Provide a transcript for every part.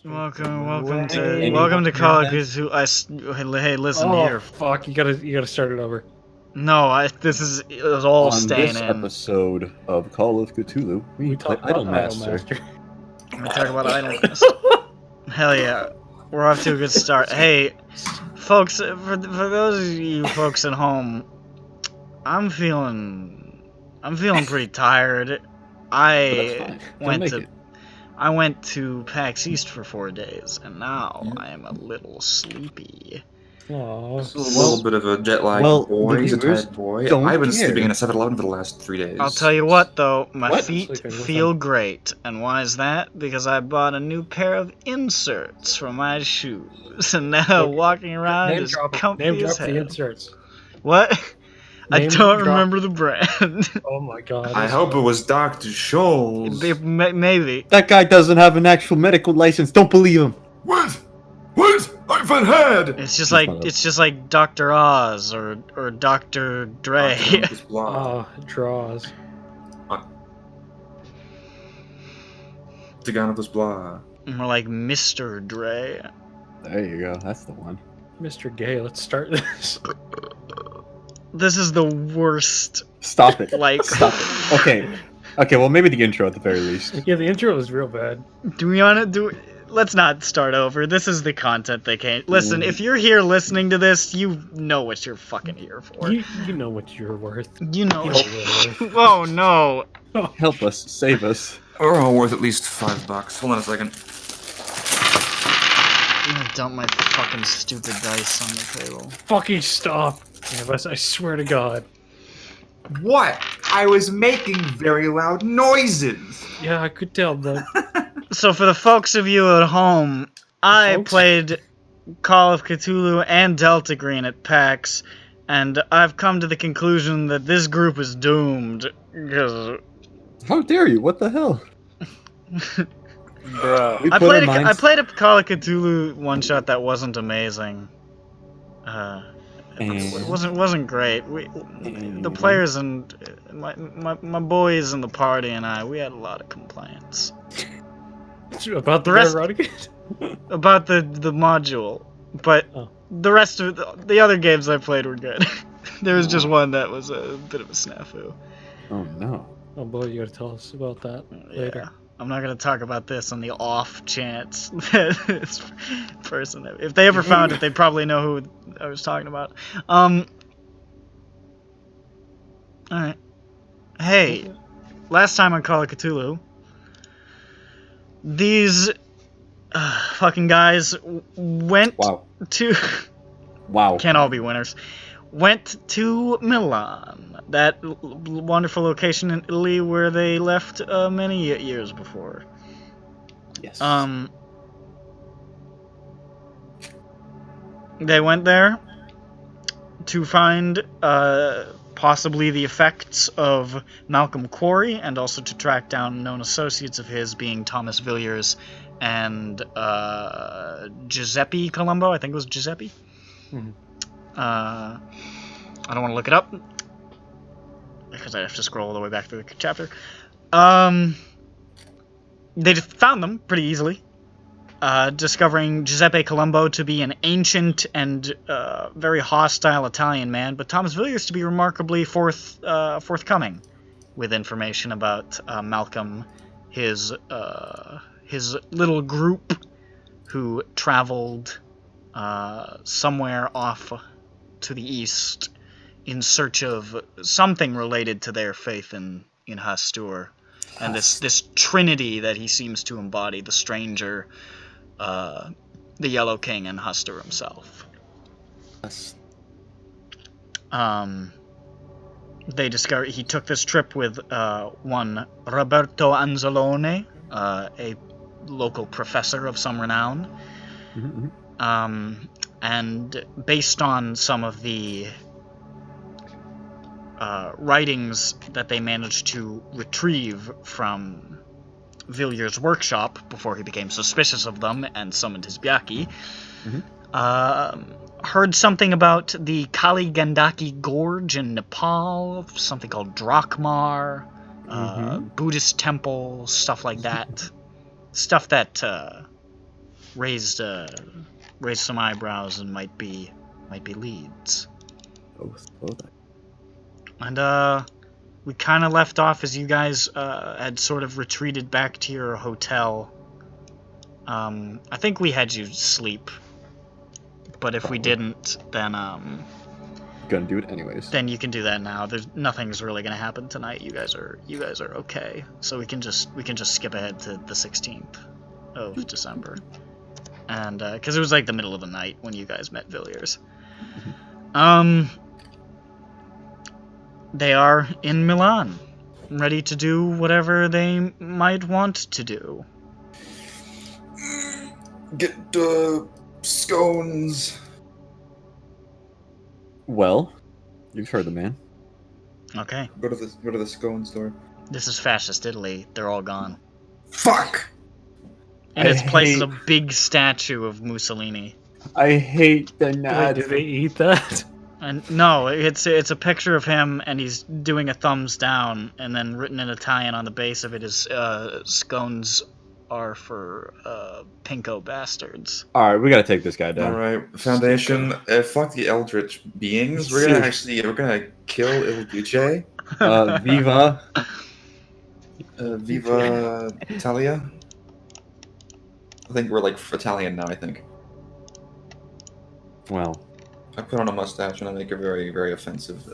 Welcome to Call of Cthulhu. Hey, listen Oh here. fuck! You gotta start it over. No, it was all On staying this in. episode of Call of Cthulhu, we play talk about Idolmaster. We talk about Idolmaster. Hell yeah, we're off to a good start. Hey, folks, for those of you folks at home, I'm feeling pretty tired. I went to PAX East for 4 days, and now I am a little sleepy. Aww. A little bit of a jet lag boy. He's a tired boy. I've been sleeping in a 7-Eleven for the last 3 days. I'll tell you what, though, my feet Sleeping with feel him. great. And why is that? Because I bought a new pair of inserts for my shoes, and now walking around is comfy Name as drop the hell. inserts. What? I Name don't drop- remember the brand. Oh my god. I hope it was Dr. Scholl's. Maybe. That guy doesn't have an actual medical license. Don't believe him. What? I've been had! It's just like Dr. Oz or Dr. Dre. Oh, draws. Tiganopus blah. More like Mr. Dre. There you go. That's the one. Mr. Gay, let's start this. This is the worst. Stop it. Stop it. Okay. Well, maybe the intro at the very least. Yeah, the intro was real bad. Let's not start over. This is the content they came. Listen, if you're here listening to this, you know what you're fucking here for. You know what you're worth. You know. what you're worth. Oh no. Help us. Save us. We're all worth at least $5. Hold on a second. I'm gonna dump my fucking stupid dice on the table. Fucking stop. Canvas, I swear to God. What? I was making very loud noises. Yeah, I could tell, but So for the folks of you at home, I folks? played Call of Cthulhu and Delta Green at PAX, and I've come to the conclusion that this group is doomed. Because How dare you? What the hell? bruh. I played a Call of Cthulhu one shot that wasn't amazing. It wasn't great. The players and my boys in the party and we had a lot of complaints About the rest- rest. about the module, but the rest of the other games I played were good. There was just one that was a bit of a snafu. Oh no. Oh boy, you gotta tell us about that later. Yeah. I'm not gonna talk about this on the off chance that this person, if they ever found it, they probably know who I was talking about. Alright. Hey, last time on Call of Cthulhu, these fucking guys went to... Wow. Can't all be winners. Went to Milan, that wonderful location in Italy where they left many years before. Yes. They went there to find possibly the effects of Malcolm Quarrie, and also to track down known associates of his, being Thomas Villiers and Giuseppe Colombo. I think it was Giuseppe. Mm-hmm. I don't want to look it up because I have to scroll all the way back to the chapter. They just found them pretty easily, discovering Giuseppe Colombo to be an ancient and very hostile Italian man, but Thomas Villiers to be remarkably forthcoming with information about Malcolm, his little group who traveled somewhere off to the east in search of something related to their faith in Hastur, and this trinity that he seems to embody: the stranger, the Yellow King, and Hastur himself. Yes. They discovered he took this trip with one Roberto Anzalone, a local professor of some renown. Mm-hmm. And based on some of the writings that they managed to retrieve from Villiers' workshop before he became suspicious of them and summoned his byakhee, heard something about the Kali Gandaki Gorge in Nepal, something called Drakmar, Buddhist temple, stuff like that. Stuff that raised some eyebrows and might be leads. Both. And we kind of left off as you guys had sort of retreated back to your hotel. I think we had you sleep, but if we didn't, then Gonna do it anyways. then you can do that now. Nothing's really gonna happen tonight. You guys are okay, so we can just skip ahead to the 16th of December, and because it was like the middle of the night when you guys met Villiers. They are in Milan, ready to do whatever they might want to do. Get scones. Well, you've heard the man. Okay. Go to the scone store. This is fascist Italy. They're all gone. Fuck! In its place is a big statue of Mussolini. I hate the Wait, Nazis. did they eat that? And no, it's a picture of him, and he's doing a thumbs down, and then written in Italian on the base of it is scones are for pinko bastards. Alright, we gotta take this guy down. Alright, Foundation, fuck the Eldritch beings. We're gonna kill Il Duce. Viva. Viva Italia. I think we're like Italian now, I think. Well, I put on a mustache and I make a very, very offensive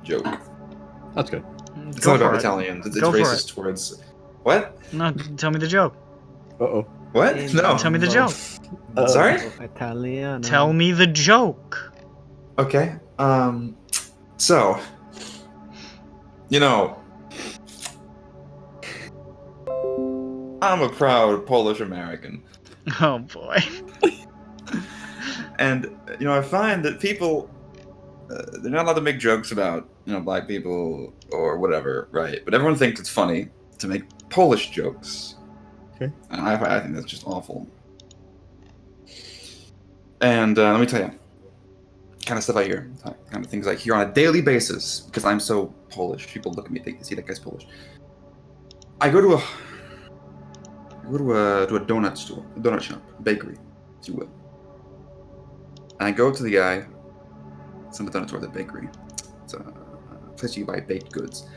joke. that's good. It's Go not for about it. Italians. It's Go for racist towards... What? No, tell me the joke. Uh-oh. What? No. Tell me the joke. Sorry? Italiano. Tell me the joke. Okay. So... You know... I'm a proud Polish American. Oh boy. And, you know, I find that people... they're not allowed to make jokes about, you know, black people or whatever, right? But everyone thinks it's funny to make Polish jokes. Okay. And I think that's just awful. And let me tell you, kind of stuff I hear, kind of things I hear on a daily basis, because I'm so Polish. People look at me, they see that guy's Polish. I go to a donut store, a donut shop, a bakery, if you will. And I go to the guy. It's not a donut store, the bakery. It's a place you buy baked goods.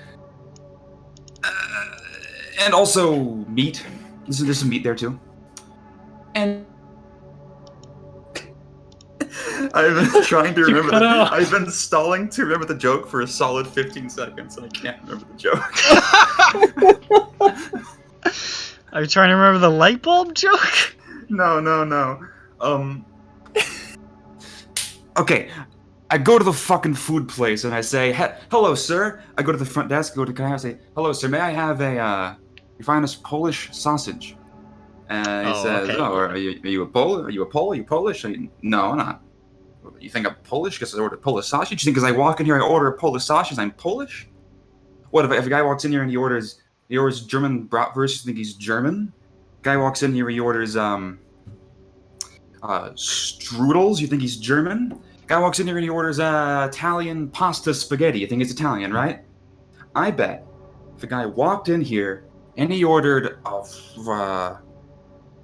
And also meat. There's some meat there too. And I've been trying to remember. I've been stalling to remember the joke for a solid 15 seconds, and I can't remember the joke. Are you trying to remember the light bulb joke? No. Okay. I go to the fucking food place and I say, "Hello, sir." I go to the front desk, go to the guy, I say, "Hello, sir. May I have a your finest Polish sausage?" And he says, okay. "Oh, are you a Pole? Are you a Pole? Are you Polish?" No, I'm not. You think I'm Polish because I ordered Polish sausage? You think because I walk in here I order a Polish sausage, I'm Polish? What if a guy walks in here and he orders German bratwurst? You think he's German? Guy walks in here, he orders strudels. You think he's German? Guy walks in here and he orders Italian pasta spaghetti. You think it's Italian, right? I bet if a guy walked in here and he ordered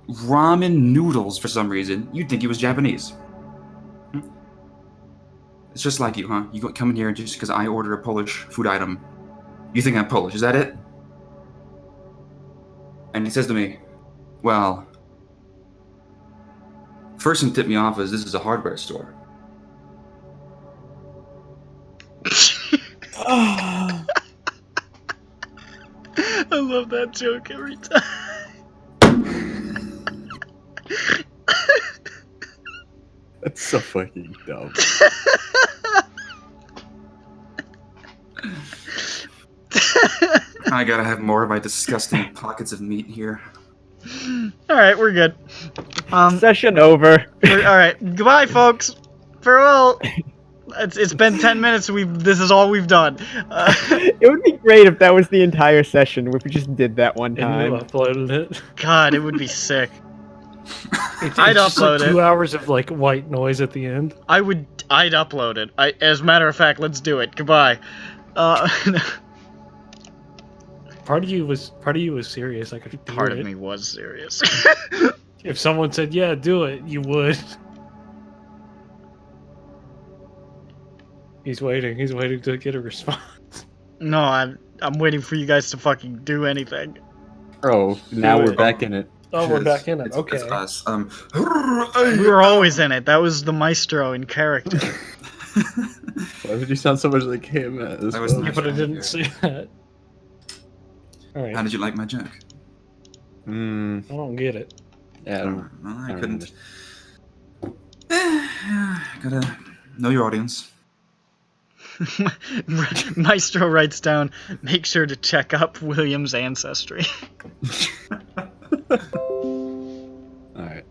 ramen noodles for some reason, you'd think he was Japanese. It's just like you, huh? You come in here just because I order a Polish food item, you think I'm Polish. Is that it? And he says to me, "Well, first thing tipped me off is this is a hardware store." I love that joke every time. That's so fucking dumb. I gotta have more of my disgusting pockets of meat here. Alright, we're good. Session over. Alright, goodbye, folks. Farewell. It's been 10 minutes. This is all we've done. It would be great if that was the entire session. If we just did that one And time. you uploaded it. God, it would be sick. I'd upload like it. 2 hours of like white noise at the end. I'd upload it. As a matter of fact, let's do it. Goodbye. Part of you was serious. I could do Part it. of me was serious. If someone said, yeah, do it, you would. He's waiting to get a response. No, I'm waiting for you guys to fucking do anything. Oh, now Do we're it. back in it. Oh, we're It's- back in it. It's Okay. us. We were always in it. That was the maestro in character. Why would you sound so much like him? As I was well? Yeah, but I didn't see that. How Alright, did you like my joke? Mm, I don't get it. yeah, I don't- Well, I don't couldn't. Gotta know your audience. Maestro writes down, make sure to check up William's ancestry. Alright.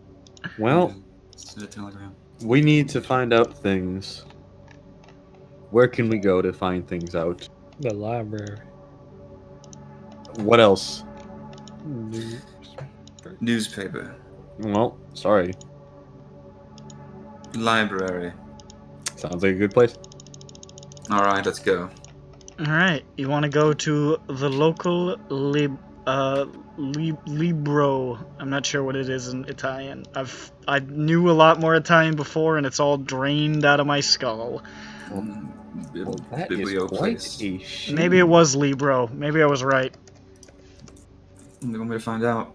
Well, Send a telegram. we need to find out things. Where can we go to find things out? The library. What else? Newspaper. Well, sorry. Library. Sounds like a good place. All right, let's go. Alright, you want to go to the local libro. I'm not sure what it is in Italian. I knew a lot more Italian before, and it's all drained out of my skull. Well, that is Biblio quite place. a shame. Maybe it was libro. Maybe I was right. You want me to find out?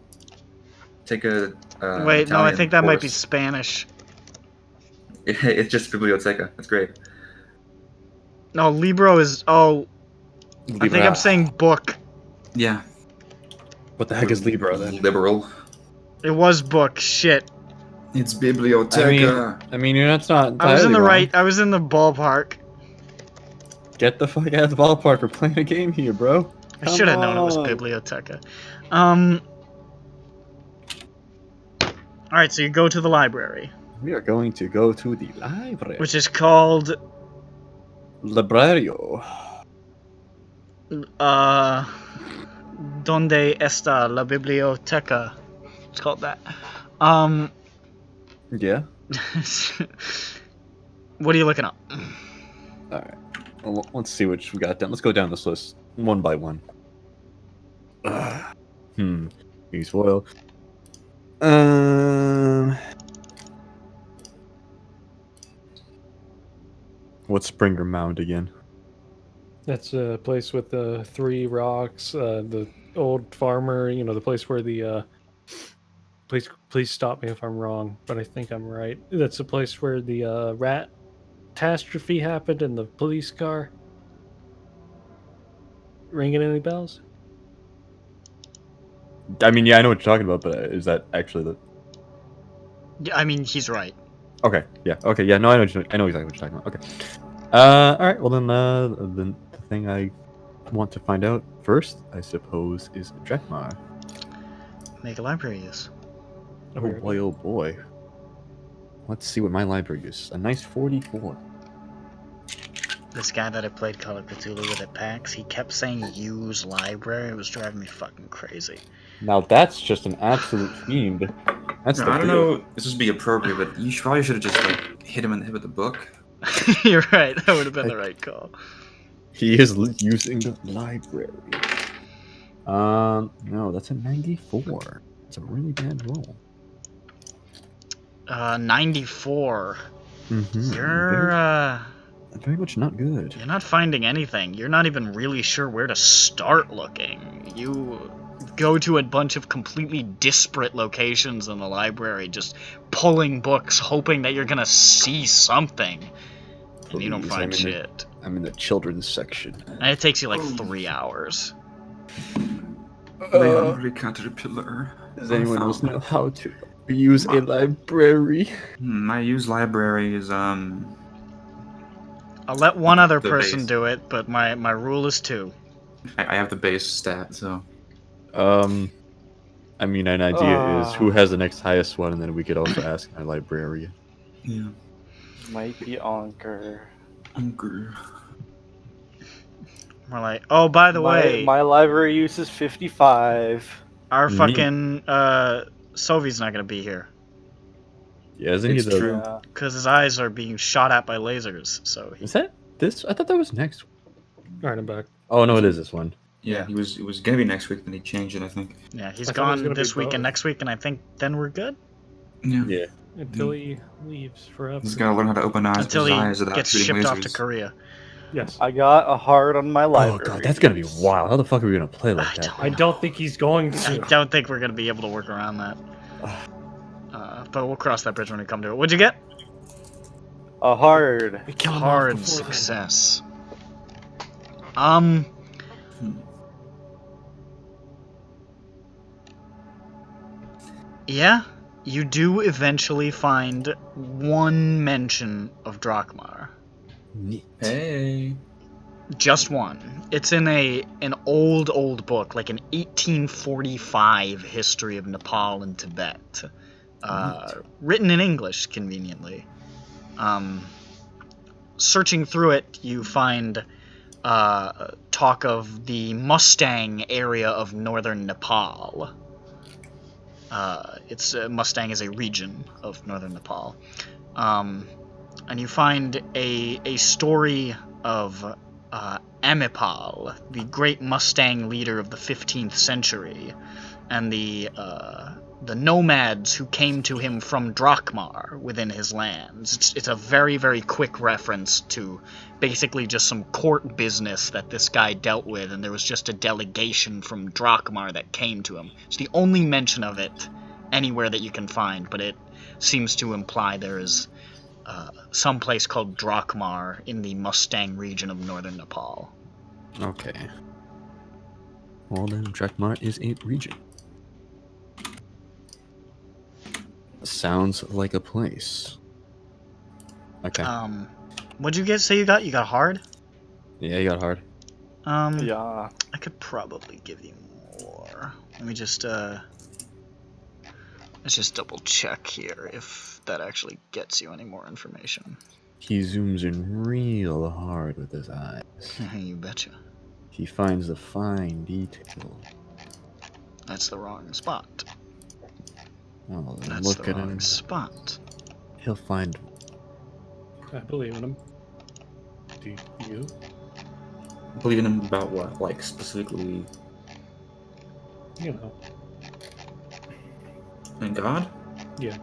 Take a. Wait, no, I Italian think that might be course. Spanish. It's just biblioteca. That's great. No, libro is. Oh, I think I'm saying book. Yeah. What the heck is Libra then? Liberal. It was book. Shit. It's biblioteca. I mean, you're not I was in entirely the wrong. right. I was in the ballpark. Get the fuck out of the ballpark. We're playing a game here, bro. I should have known it was on. biblioteca. Alright, so you go to the library, We are going to go to the library. which is called, Librario. Donde está la biblioteca? It's called that. Yeah. What are you looking up? Alright. Well, let's see what we got down. Let's go down this list one by one. Use foil. What's Springer Mound again? That's a place with the 3 rocks, the old farmer, you know, the place where the please stop me if I'm wrong, but I think I'm right. That's the place where the rat catastrophe happened in the police car. Ringing any bells? I mean, yeah, I know what you're talking about, but is that actually the? Yeah, I mean, he's right. Okay, yeah, okay, yeah. No, I know exactly what you're talking about. Okay. All right. Well, then, the thing I want to find out first, I suppose, is Drekmar. Make a library use. Oh boy, oh boy. Let's see what my library is. A nice 44. This guy that I played Call of Cthulhu with at PAX, he kept saying use library. It was driving me fucking crazy. Now that's just an absolute fiend. That's Yeah, the I don't real- know. This would be appropriate, but you probably should have just like hit him in the head with the book. You're right. That would have been the right call. He is using the library. No, that's a 94. It's a really bad roll. 94. Mm-hmm. You're very much not good. you're not finding anything. You're not even really sure where to start looking. You go to a bunch of completely disparate locations in the library, just pulling books, hoping that you're gonna see something, and you don't Please, find shit. I'm in the children's section. And it takes you like 3 hours. The hungry caterpillar. Does anyone else know how to use a library? I use libraries. I'll let one other The person base. do it, but my rule is 2. I have the base stat, so. I mean, an idea is who has the next highest one, and then we could also ask our librarian. Yeah. Might be Anchor. Hungry. We're like, oh, by the way, My library use is 55. our Neat. fucking Sovi's not gonna be here Yeah, isn't he It's the? true. Yeah. because his eyes are being shot at by lasers. So he, Is that this? I thought that was next. Alright, I'm back. Oh no, it is this one. Yeah, it was gonna be next week, then he changed it, I think. Yeah, he's I thought it was gone gonna be this week and both. next week, and I think then we're good. Yeah. Yeah. Until he leaves forever. He's gotta learn how to open his Until he eyes without gets shooting shipped lasers. off to Korea. Yes. I got a hard on my Oh library. god, that's gonna be wild. How the fuck are we gonna play like I that? I don't think he's going I to. don't think we're gonna be able to work around that. But we'll cross that bridge when we come to it. What'd you get? A hard. We kill him off Hard before then. success. Yeah, you do eventually find one mention of Drakmar. Neat. Hey. Just one. It's in an old book, like an 1845 history of Nepal and Tibet. Written in English, conveniently. Searching through it, you find talk of the Mustang area of northern Nepal. Mustang is a region of northern Nepal. And you find a story of Amipal, the great Mustang leader of the 15th century, and the nomads who came to him from Drakmar within his lands. It's a very, very quick reference to basically just some court business that this guy dealt with, and there was just a delegation from Drakmar that came to him. It's the only mention of it anywhere that you can find, but it seems to imply there is some place called Drakmar in the Mustang region of northern Nepal. Okay. Well then, Drakmar is a region. Sounds like a place. Okay. What'd you say you got? You got hard? Yeah, you got hard. Yeah. I could probably give you more. Let me just let's just double check here if that actually gets you any more information. He zooms in real hard with his eyes. You betcha. He finds the fine detail. That's the wrong spot. Oh, That's look the at wrong him. spot. He'll find. I believe in him. Do you? Believe in him about what? Like, specifically You know. in God? Yeah.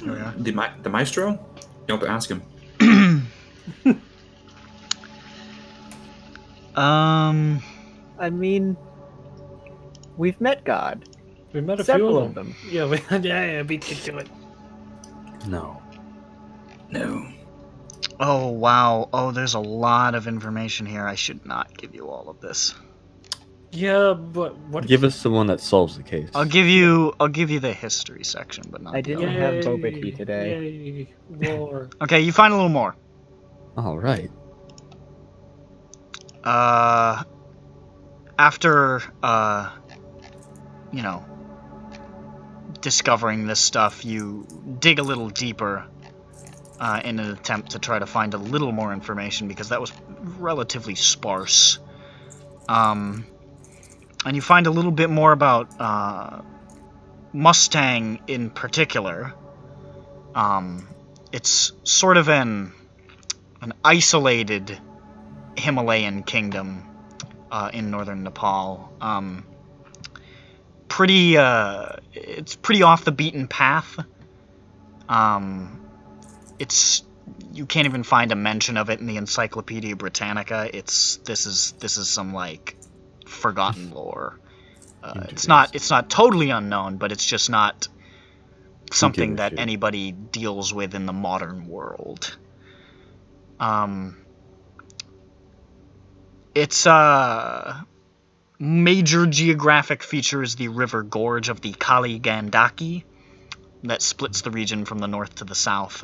Here we are. The maestro? You have to ask him. I mean, we've met God. We met a Several few of of them. them. Yeah, beat you to it. No. No. Oh, wow. Oh, there's a lot of information here. I should not give you all of this. Yeah, but what? Give us the one that solves the case. I'll give you the history section, but not I the didn't other. have byakhee today. Yay, war. Okay, you find a little more. All right. After you know, discovering this stuff, you dig a little deeper in an attempt to try to find a little more information, because that was relatively sparse. And you find a little bit more about Mustang in particular. It's sort of an isolated Himalayan kingdom in northern Nepal. It's pretty off the beaten path. You can't even find a mention of it in the Encyclopedia Britannica. This is some like forgotten lore. It's not totally unknown, but it's just not something that anybody deals with in the modern world. Its major geographic feature is the river gorge of the Kali Gandaki that splits the region from the north to the south.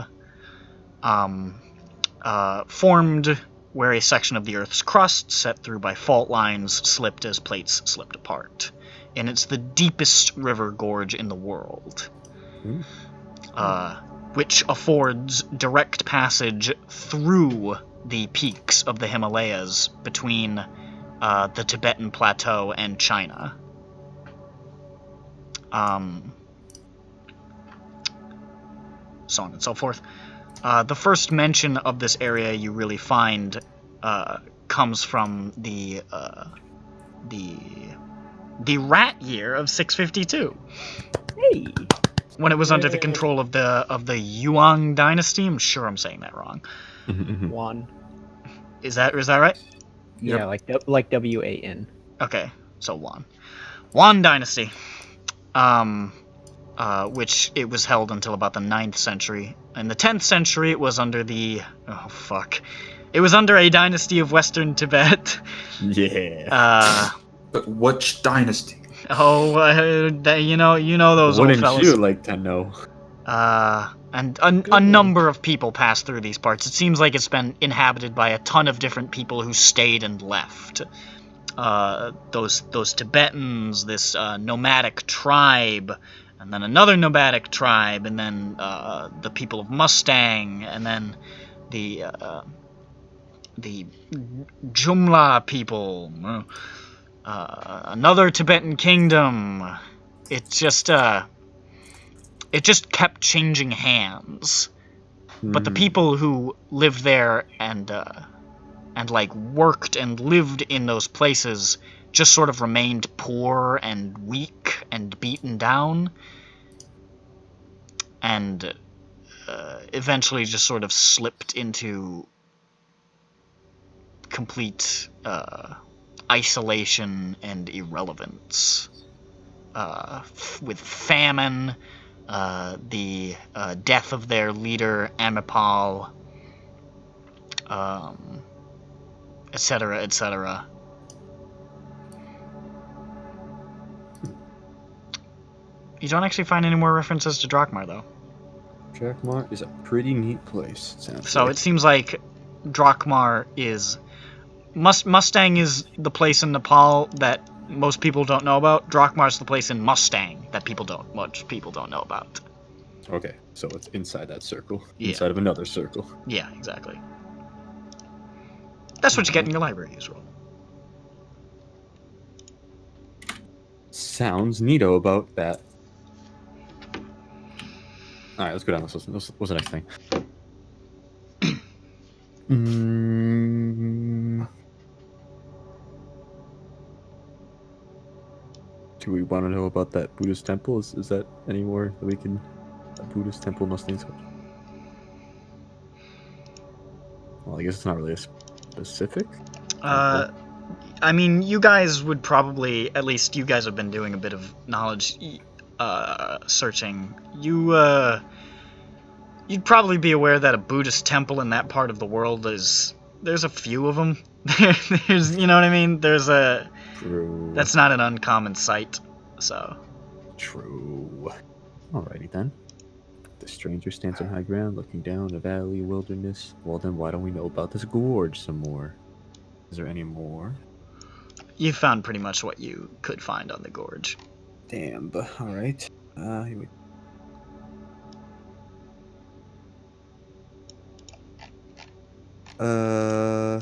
Formed where a section of the Earth's crust, set through by fault lines, slipped as plates slipped apart. And it's the deepest river gorge in the world, which affords direct passage through the peaks of the Himalayas between the Tibetan Plateau and China. So on and so forth. The first mention of this area you really find comes from the rat year of 652, Hey. when it was under the control of the Yuan dynasty. I'm sure I'm saying that wrong. Wan. Is that right? Yeah, like WAN. Okay, so Yuan dynasty, which it was held until about the 9th century. In the 10th century, it was under it was under a dynasty of Western Tibet. Yeah. But which dynasty? You know those Wouldn't old fellas. you like to know? And a number of people passed through these parts. It seems like it's been inhabited by a ton of different people who stayed and left. Those Tibetans, this nomadic tribe, and then another nomadic tribe, and then the people of Mustang, and then the Jumla people, another Tibetan kingdom. It just kept changing hands. But the people who lived there and like worked and lived in those places just sort of remained poor and weak and beaten down, and eventually just sort of slipped into complete isolation and irrelevance, with famine, the death of their leader Amipal, etc., etc. You don't actually find any more references to Drakmar, though. Drakmar is a pretty neat place. So it seems like Drakmar is... Mustang is the place in Nepal that most people don't know about. Drakmar is the place in Mustang that much people don't know about. Okay, so it's inside that circle. Yeah. Inside of another circle. Yeah, exactly. That's what you get in your library use roll. Sounds neato about that. Alright, let's go down this list. What's the next thing? Do we want to know about that Buddhist temple? Is that anywhere that we can... A Buddhist temple Mustang? Well, I guess it's not really a specific. I mean, you guys would probably, at least you guys have been doing a bit of knowledge searching. You'd probably be aware that a Buddhist temple in that part of the world there's a few of them. There's, you know what I mean? True. That's not an uncommon sight, so. True. Alrighty then. The stranger stands on high ground, looking down a valley, wilderness. Well then, why don't we know about this gorge some more? Is there any more? You found pretty much what you could find on the gorge. Damn, but alright. Here we... I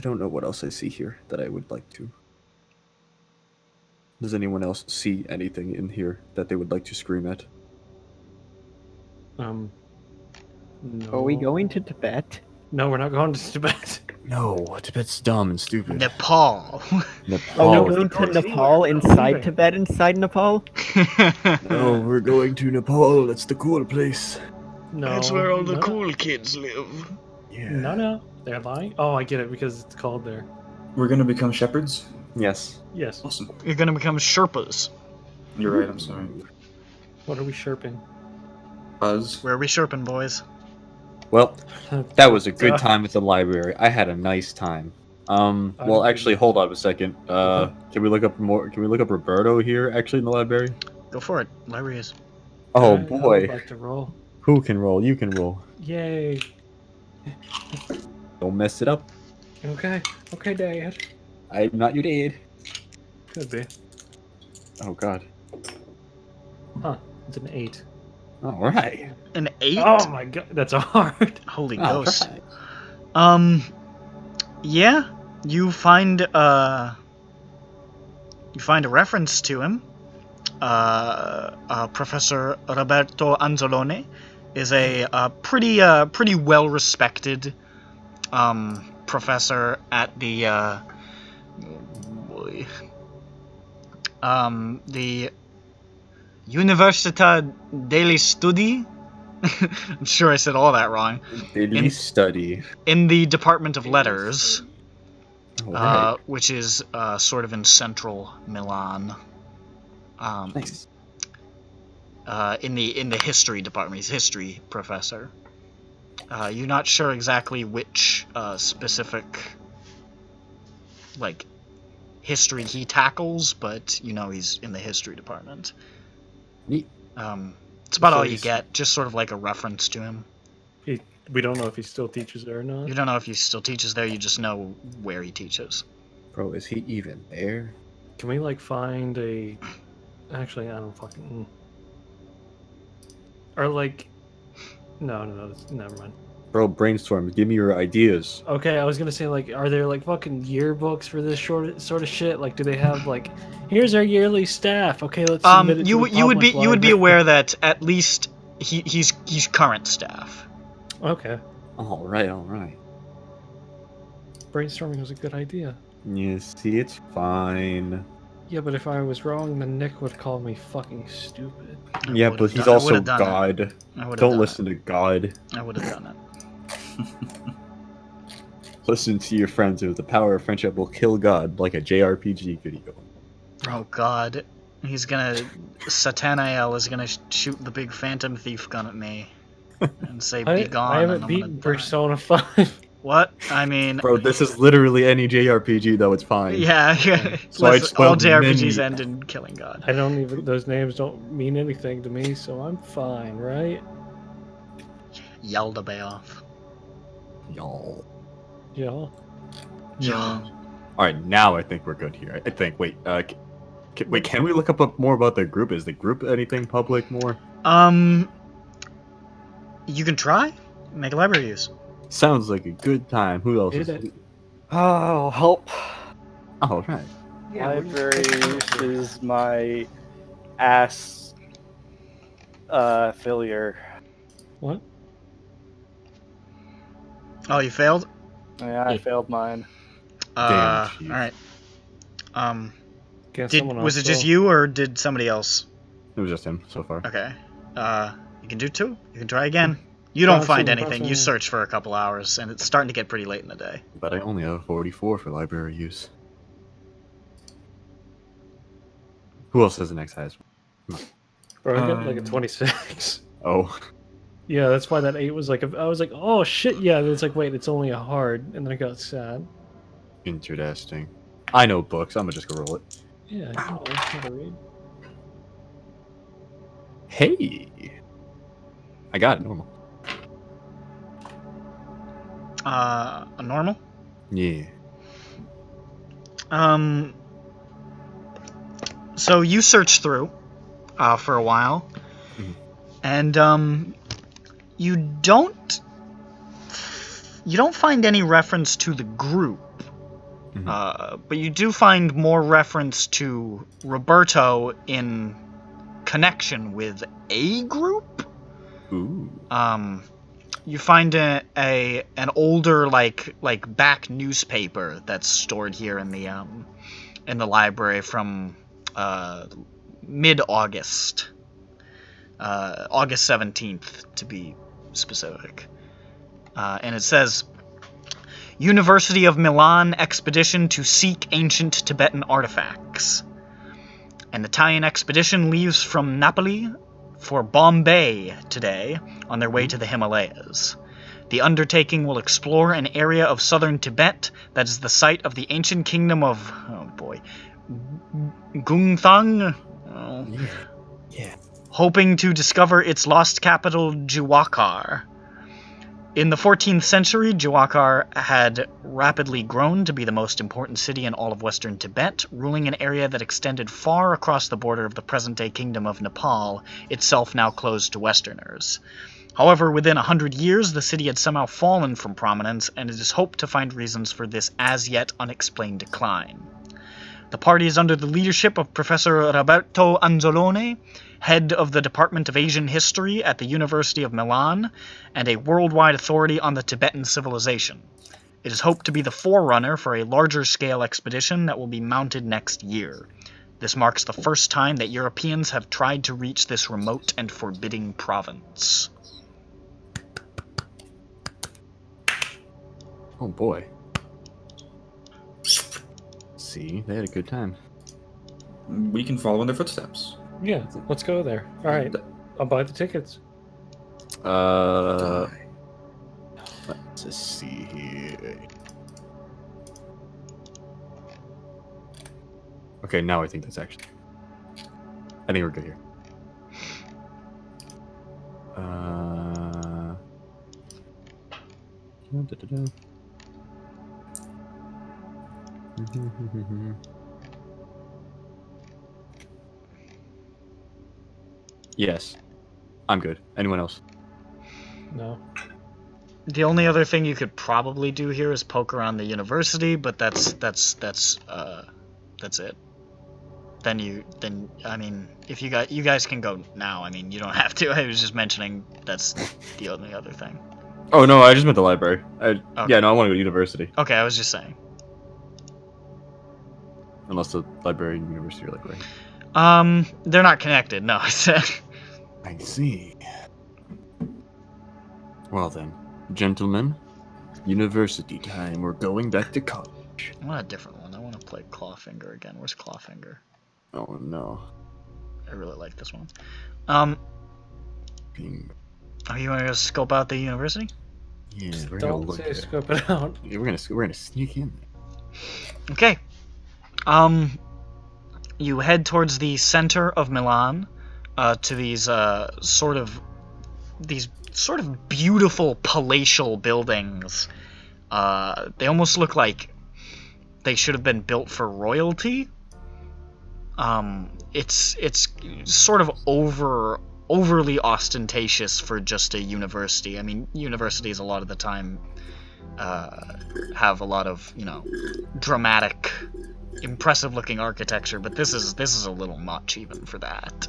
don't know what else I see here that I would like to. Does anyone else see anything in here that they would like to scream at? No. Are we going to Tibet? No, we're not going to Tibet. No, Tibet's dumb and stupid. Nepal. Nepal. Are we going to Nepal inside Tibet inside Nepal? No, we're going to Nepal. That's the cool place. No. That's where all the no, cool kids live. Yeah. No. They're lying? Oh, I get it, because it's called there. We're gonna become shepherds? Yes. Yes. Awesome. You're gonna become Sherpas. You're right, I'm sorry. What are we sherping? Buzz. Where are we Sherping, boys? Well, that was a good time at the library. I had a nice time. Well, actually, hold on a second. Can we look up more? Can we look up Roberto here, actually, in the library? Go for it. Library is. Oh, I would boy. like to roll. Who can roll? You can roll. Yay. Don't mess it up. Okay. Okay, Dad. I'm not your dad. Could be. Oh, God. Huh. It's an 8. All right. An 8? Oh my god, that's hard. Holy All ghost. right. Yeah, you find a reference to him. Professor Roberto Anzalone is a pretty well-respected professor at the the Università degli Studi. I'm sure I said all that wrong. Daily study. In the Department of Letters, Alright. which is sort of in central Milan. Nice. In the history department. He's a history professor. You're not sure exactly which specific like history he tackles, but you know he's in the history department. Neat. It's about So all you he's- get, just sort of like a reference to him. We don't know if he still teaches there or not. You don't know if he still teaches there, you just know where he teaches. Bro, is he even there? Can we like find a? Actually, I don't fucking. Or like, no, never mind. Bro, brainstorm. Give me your ideas. Okay, I was gonna say like, are there like fucking yearbooks for this sort of shit? Like, do they have like, here's our yearly staff. Okay, let's submit it to You the would be public aware that at least he's current staff. Okay, Alright. brainstorming was a good idea. You see, it's fine. Yeah, but if I was wrong, then Nick would call me fucking stupid. Yeah, would've but he's done- I also would've done it. God. I would Don't have listen to God. I would have done it. Listen to your friends, or the power of friendship will kill God, like a JRPG video. Oh God, he's gonna Satanael is gonna shoot the big phantom thief gun at me and say "Be gone." I and haven't I'm beaten gonna die. Persona 5. What? I mean, Bro, this is literally any JRPG, though. It's fine. yeah. So I Listen, all spoiled JRPGs many- end in killing God. I don't even. Those names don't mean anything to me, so I'm fine, right? Yaldabaoth. Y'all. Yeah. Yeah. Alright, now I think we're good here. I think. Wait, can we look up more about the group? Is the group anything public more? You can try. Make a library use. Sounds like a good time. Who else is Did it? Oh, help. Alright. Library is my ass failure. What? Oh, you failed. Yeah, I failed mine. Damn, Chief. All right. Can't Did someone was else it just roll? you or did somebody else? It was just him so far. Okay. You can do two. You can try again. You don't find Absolutely, anything. You absolutely. search for a couple hours, and it's starting to get pretty late in the day. But I only have 44 for library use. Who else has the next highest? Bro, I got like a 26. Oh. Yeah, that's why that 8 was like. I was like, oh shit, yeah. And it's like, wait, it's only a hard, and then I got sad. Interesting. I know books. I'm gonna just go roll it. Yeah, I know, that's not a read. Hey! I got it normal. A normal. Yeah. So you search through, for a while, Mhm. and you don't find any reference to the group. Mhm. But you do find more reference to Roberto in connection with a group. Ooh. You find an older like back newspaper that's stored here in the library from mid-August, August 17th to be specific, and it says. University of Milan expedition to seek ancient Tibetan artifacts. An Italian expedition leaves from Napoli for Bombay today on their way to the Himalayas. The undertaking will explore an area of southern Tibet that is the site of the ancient kingdom of, Gungthang, Yeah. hoping to discover its lost capital, Jiwakar. In the 14th century, Jiwakar had rapidly grown to be the most important city in all of western Tibet, ruling an area that extended far across the border of the present-day kingdom of Nepal, itself now closed to westerners. However, within 100 years, the city had somehow fallen from prominence, and it is hoped to find reasons for this as-yet unexplained decline. The party is under the leadership of Professor Roberto Anzalone, head of the Department of Asian History at the University of Milan, and a worldwide authority on the Tibetan civilization. It is hoped to be the forerunner for a larger-scale expedition that will be mounted next year. This marks the first time that Europeans have tried to reach this remote and forbidding province. Oh boy. See, they had a good time. We can follow in their footsteps. Yeah, let's go there. All right, I'll buy the tickets. Let's just see here. Okay, now I think that's actually. I think we're good here. Yes, I'm good. Anyone else? No. The only other thing you could probably do here is poke around the university, but that's it. Then I mean, if you guys can go now. I mean, you don't have to. I was just mentioning that's the only other thing. Oh no, I just meant the library. Okay. Yeah, no, I want to go to university. Okay, I was just saying. Unless the library and university are like right. They're not connected. No, I said. I see. Well then, gentlemen, university time. We're going back to college. I want a different one. I want to play Clawfinger again. Where's Clawfinger? Oh no. I really like this one. Being... Oh, you want to go scope out the university? Yeah, we're gonna Don't look say at scope it out. Yeah, we're gonna sneak in. Okay. You head towards the center of Milan, to these sort of beautiful palatial buildings. They almost look like they should have been built for royalty. It's sort of overly ostentatious for just a university. I mean, universities a lot of the time have a lot of, dramatic, impressive-looking architecture, but this is a little much even for that.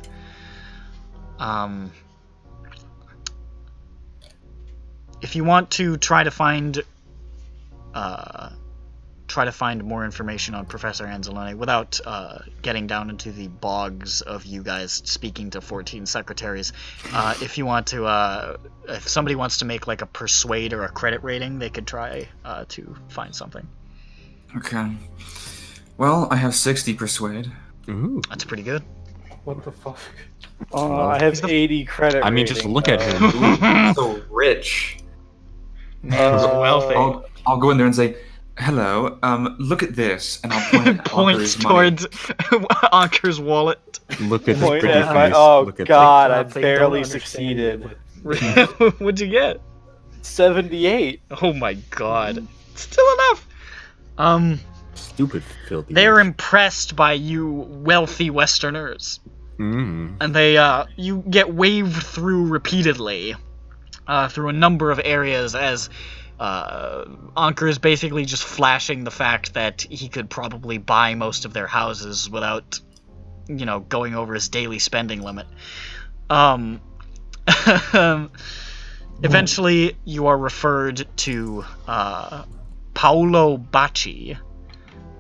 If you want to try to find more information on Professor Anzalone without getting down into the bogs of you guys speaking to 14 secretaries, if you want to, if somebody wants to make like a persuade or a credit rating, they could try to find something. Okay. Well, I have 60 persuade. Ooh. That's pretty good. What the fuck? I have 80 credit. I mean, just rating, look at him. So rich. Wealthy. I'll go in there and say, "Hello, look at this," and I'll point at Points Anker's money. towards Anker's wallet. Look at the Point pretty at my, face. oh Look at god, I They barely don't understand succeeded. it, What'd you get? 78. Oh my god. Still enough. the stupid filthy. They're impressed by you wealthy Westerners. Mm. And they, you get waved through repeatedly, through a number of areas as, Anker is basically just flashing the fact that he could probably buy most of their houses without, going over his daily spending limit. Eventually, you are referred to, Paolo Bacci,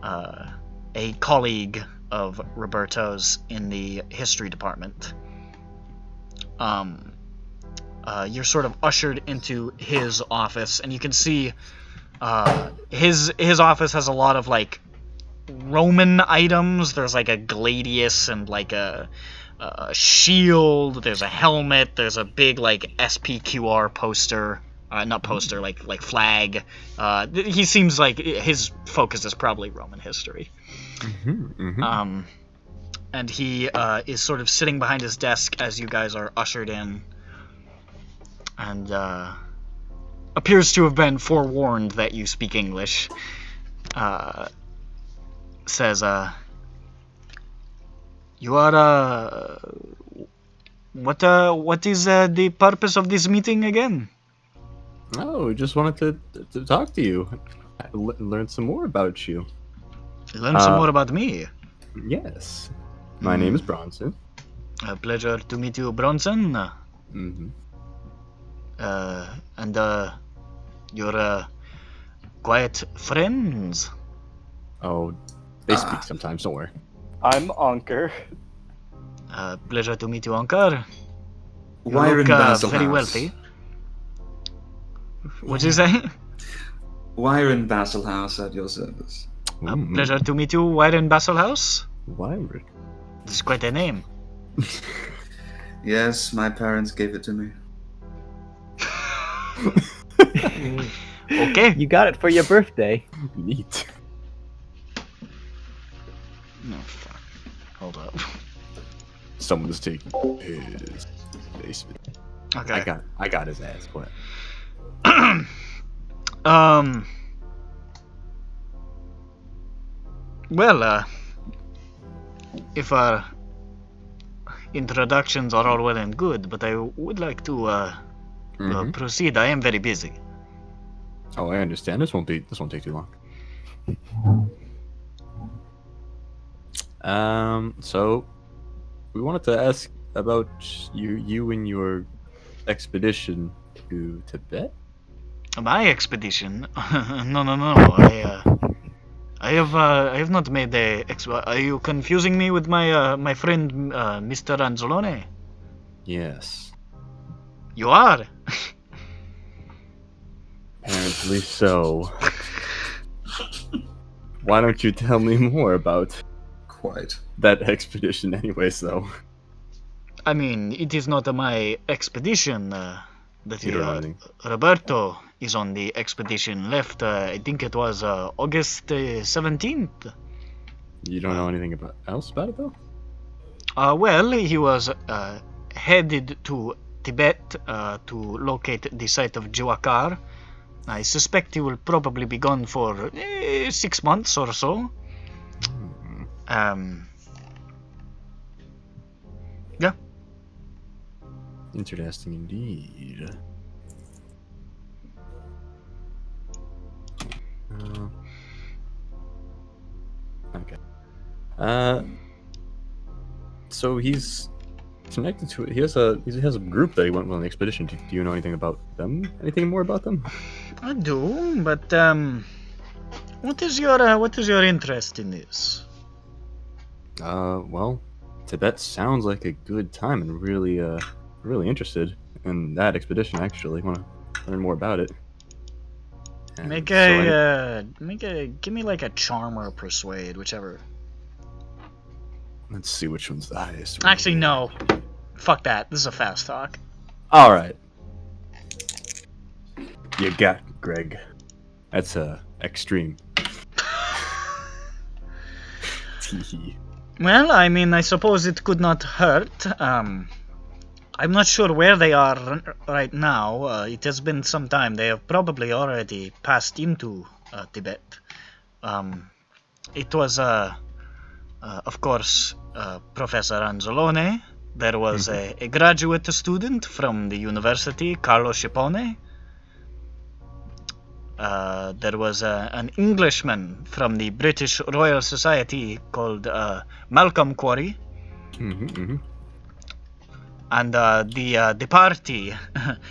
a colleague of Roberto's in the history department. You're sort of ushered into his office, and you can see his office has a lot of like Roman items. There's like a gladius and like a shield. There's a helmet. There's a big like SPQR poster. Not poster, like flag. He seems like his focus is probably Roman history. Mm-hmm, mm-hmm. And he is sort of sitting behind his desk as you guys are ushered in, and appears to have been forewarned that you speak English. Says, you are, what is the purpose of this meeting again? Oh, we just wanted to talk to you, learn some more about you. Learn some more about me. Yes. My name is Bronson. A pleasure to meet you, Bronson. Mm-hmm. And your quiet friends. Oh, they speak sometimes. Don't worry. I'm Anker. Pleasure to meet you, Ankar. You Why are in look Basil very House? wealthy. What'd you say? Why are in Basil House at your service? Pleasure to meet you, Wyron Basselhouse. Why? It's quite a name. Yes, my parents gave it to me. Okay. You got it for your birthday. Neat. No, fuck. Hold up. Someone's taking his basement. Okay. I got his ass. What? Well, if our introductions are all well and good, but I would like to proceed. I am very busy. Oh, I understand. This won't take too long. So we wanted to ask about you and your expedition to Tibet. My expedition? No. I have not made a. Are you confusing me with my friend, Mr. Anzalone? Yes. You are. Apparently so. Why don't you tell me more about Quite. that expedition, anyways? Though. I mean, it is not my expedition. That You don't know anything. Roberto is on the expedition. Left. I think it was August 17th. You don't know anything else about it, though. Well, he was headed to Tibet to locate the site of Jiwakar. I suspect he will probably be gone for 6 months or so. Yeah. Interesting indeed. Okay. So he's connected to it. He has a group that he went on the expedition. Do you know anything about them? Anything more about them? I do, but what is your interest in this? Well, Tibet sounds like a good time, and really interested in that expedition. Actually, want to learn more about it. And Give me like a charm or a persuade, whichever. let's see which one's the highest. Actually, no. Fuck that. This is a fast talk. All right. You got it, Greg. That's extreme. Teehee. Well, I mean, I suppose it could not hurt. I'm not sure where they are right now. It has been some time. They have probably already passed into Tibet. It was, of course, Professor Anzalone. There was a graduate student from the university, Carlo Schippone. There was an Englishman from the British Royal Society called Malcolm Quarrie. And the party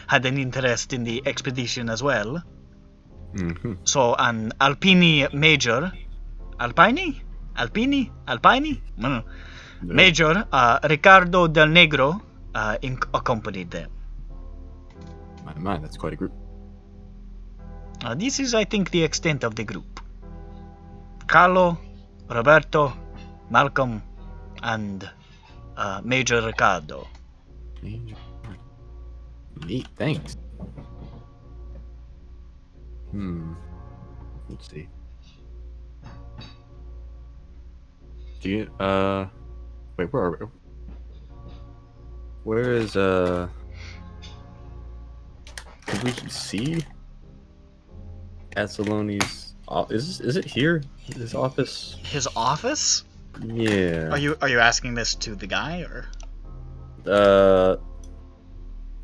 had an interest in the expedition as well. So an Alpini major, Alpini? Major Ricardo Del Negro accompanied them. My, that's quite a group. This is, I think, the extent of the group. Carlo, Roberto, Malcolm, and Major Ricardo. Neat, thanks. Let's see. Do you, wait, where are we? Where is, can we see Azzalone's, is it here? His office? His office? Yeah. Are you asking this to the guy, or?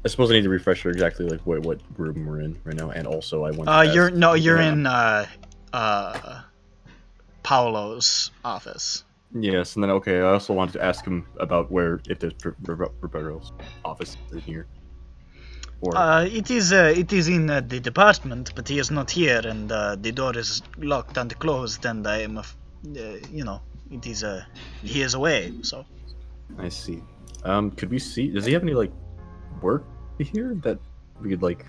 I suppose I need to refresh her exactly like what room we're in right now, and also I want. You're in Paolo's office. Yes, and then okay, I also wanted to ask him about if there's Roberto's office in here. Or It is in the department, but he is not here, and the door is locked and closed, and I am, you know, it is he is away. So I see. Could we see? Does he have any like work here that we could like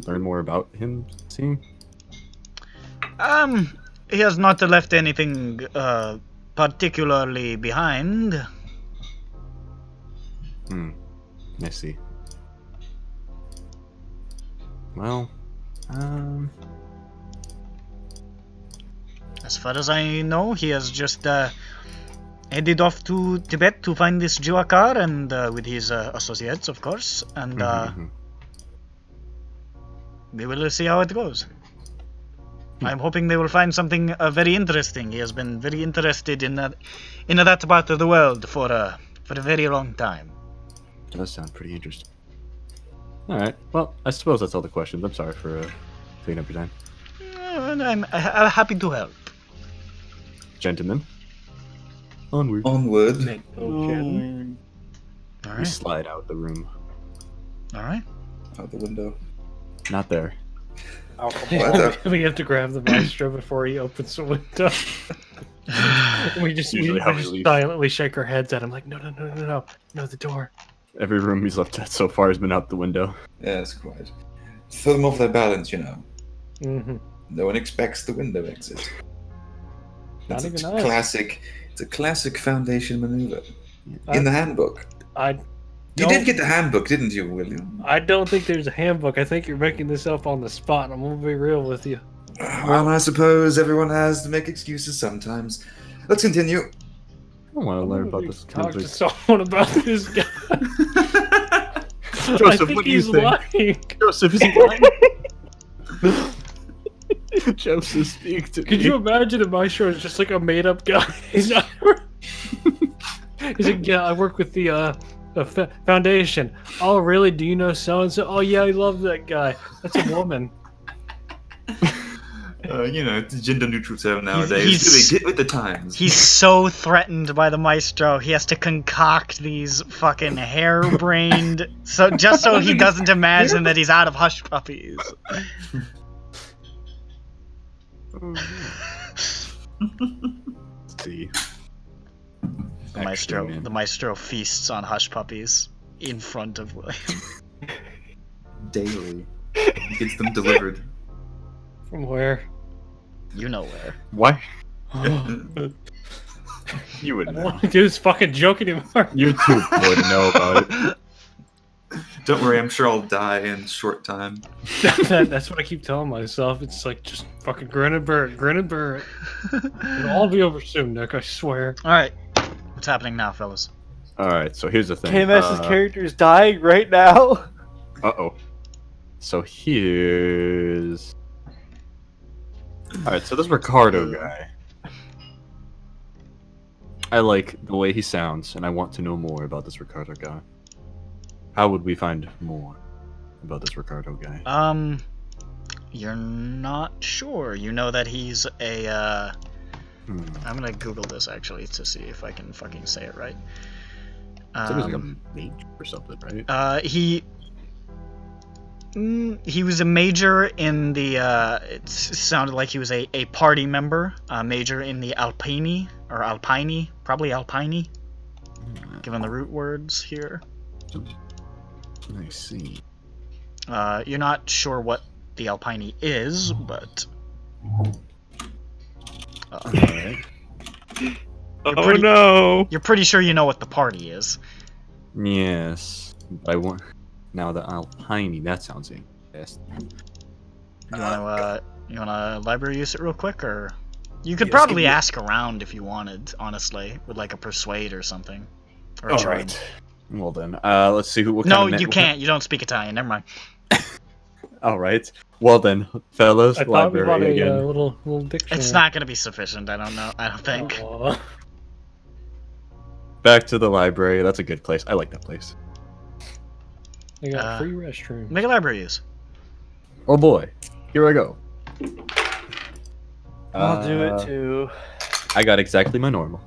learn more about him seeing? he has not left anything particularly behind. I see. Well, As far as I know, he has just headed off to Tibet to find this Juakar, and with his associates, of course, and we will see how it goes. I'm hoping they will find something very interesting. He has been very interested in that part of the world for a very long time. does sound pretty interesting. All right. Well, I suppose that's all the questions. I'm sorry for taking up your time, And I'm happy to help. gentlemen. Onward. Onward. All We right, slide out the room. all right. Out the window. Not there. We have to grab the maestro before he opens the window. we just Usually how we leave. silently shake our heads at him like, no, the door. Every room he's looked at so far has been out the window. Yes, quite. Throw them off their balance, you know. Mm-hmm. No one expects the window exit. Not It's even a us. classic. It's a classic Foundation maneuver in the handbook. You Don't- did get the handbook, didn't you, William? I don't think there's a handbook. I think you're making this up on the spot. I'm gonna be real with you. Well, I suppose everyone has to make excuses sometimes. Let's continue. I want to learn about this. Talk to someone about this guy. Joseph, I think what do you he's think? lying. Joseph, is he lying? Joseph, speak to Could me. you imagine if my show is just like a made-up guy? He's not. He's like, yeah, I work with the foundation. Oh, really? Do you know so and so? Oh, yeah, I love that guy. That's a woman. You know, it's a gender-neutral term nowadays. he's- Really, get with the times. He's so threatened by the maestro, he has to concoct these fucking harebrained, just so he doesn't imagine that he's out of hush puppies. Let's see. Actually, The maestro feasts on hush puppies in front of William. Daily. He gets them delivered. From where? You know where. Why? I You would don't know. want to do this fucking joke anymore. You too would know about it. Don't worry, I'm sure I'll die in a short time. That's what I keep telling myself. It's like, just fucking grin and bear it, grin and bear it. It'll all be over soon, Nick, I swear. Alright, what's happening now, fellas? Alright, so here's the thing. KMS's character is dying right now. Uh-oh. So here's... Alright, so this Ricardo guy. I like the way he sounds, and I want to know more about this Ricardo guy. How would we find more about this Ricardo guy? You're not sure. You know that he's a, Hmm. I'm gonna Google this, actually, to see if I can fucking say it right. So he was like a mage or something, right? He was a major in the, it sounded like he was a party member, a major in the Alpini, or Alpini, probably Alpini, given the root words here. I see. You're not sure what the Alpini is, but... Alright. No! You're pretty sure you know what the party is. Yes. But I want... Now the Alpini, that sounds interesting. You wanna library use it real quick, or... You could probably ask around if you wanted, honestly, with like a persuade or something. Or a charm. Alright. Well then, let's see what No, kind of you can't. You don't speak Italian. Never mind. Alright. Well then, fellas, I thought we bought library a again. little dictionary. It's not gonna be sufficient. I don't know. I don't think. Aw. Back to the library. That's a good place. I like that place. They got free restrooms. Make a library use. Oh boy. Here I go. I'll do it too. I got exactly my normal.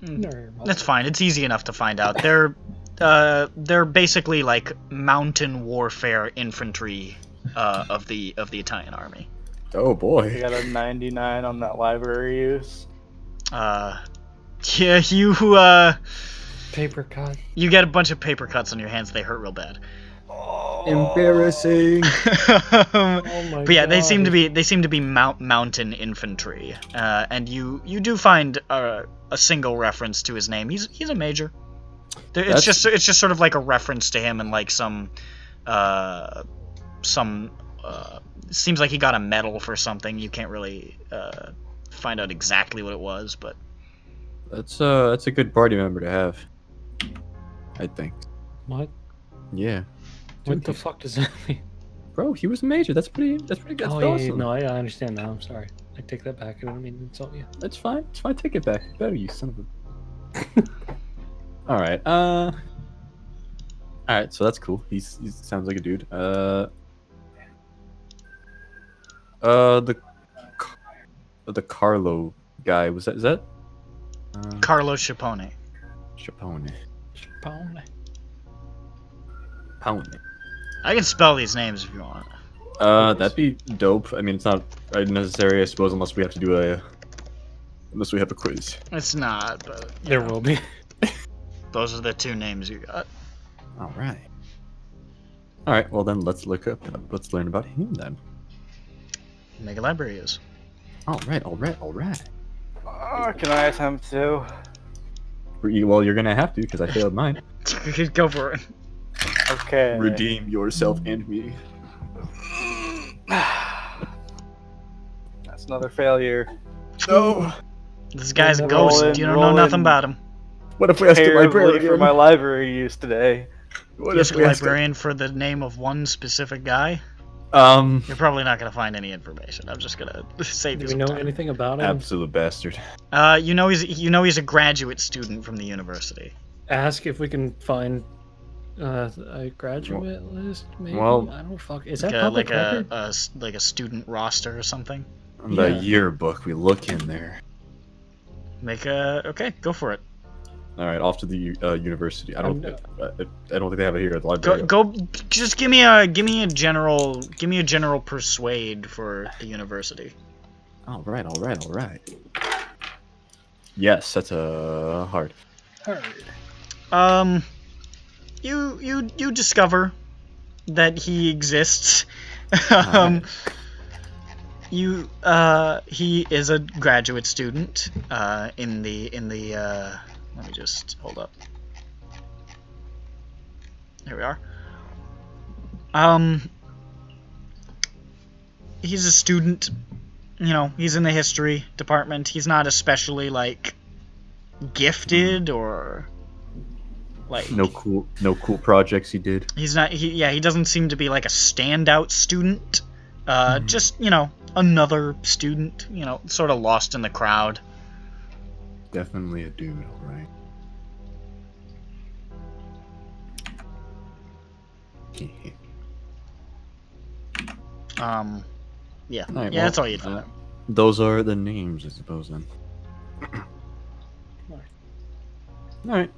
That's fine. It's easy enough to find out. They're basically like mountain warfare infantry of the Italian army. Oh I boy. got a 99 on that library use. Yeah, you Paper cut. you get a bunch of paper cuts on your hands. They hurt real bad. Embarrassing. Oh my But yeah, they seem God. to be mountain infantry, and you do find a single reference to his name. He's a major. It's just sort of like a reference to him and like some seems like he got a medal for something. You can't really find out exactly what it was, but That's a good party member to have. I think. What? Yeah. What the fuck does that mean? Bro, he was a major. That's pretty good. That's Oh, yeah, awesome. no, I understand now. I'm sorry. I take that back. I don't mean to insult you. That's fine. It's fine. Take it back. Better, you son of a. All right. All right. So that's cool. He sounds like a dude. The Carlo guy is that? Carlo Schiapone. Chapone. Pony. Pound. I can spell these names if you want. That'd be dope. I mean, it's not necessary, I suppose, unless we have to do unless we have a quiz. It's not, but There will be. those are the two names you got. All right. All right. Well, then let's let's learn about him then. Mega Library is. All right. Oh, can I attempt to? Well, you're gonna have to because I failed mine. Go for it. Okay. Redeem yourself and me. That's another failure. No. This guy's a Roll ghost. in, You don't roll know nothing in. about him. What if we ask the Terribly librarian? for my library use today. What Just if a we ask librarian for the name of one specific guy. the- You're probably not gonna find any information. I'm just gonna save Do you we some know time. anything about him? Absolute bastard. You know he's a graduate student from the university. Ask if we can find a graduate list, maybe? well, I don't fuck. Is that Like public a record? like a student roster or something. The Yeah. yearbook. We look in there. Okay, go for it. All right. Off to the university. I don't think they have it here at the Go library. just give me a general persuade for the university. All right. Yes, that's a hard. You discover that he exists. Alright. He is a graduate student in the let me just hold up. There we are. He's a student, you know, he's in the history department. He's not especially like gifted or like No cool projects he did. he's not he doesn't seem to be like a standout student. Just, you know, another student, you know, sort of lost in the crowd. Definitely a dude, all right. Yeah. Alright, Yeah, well, that's all you'd find. Those are the names, I suppose, then. Alright.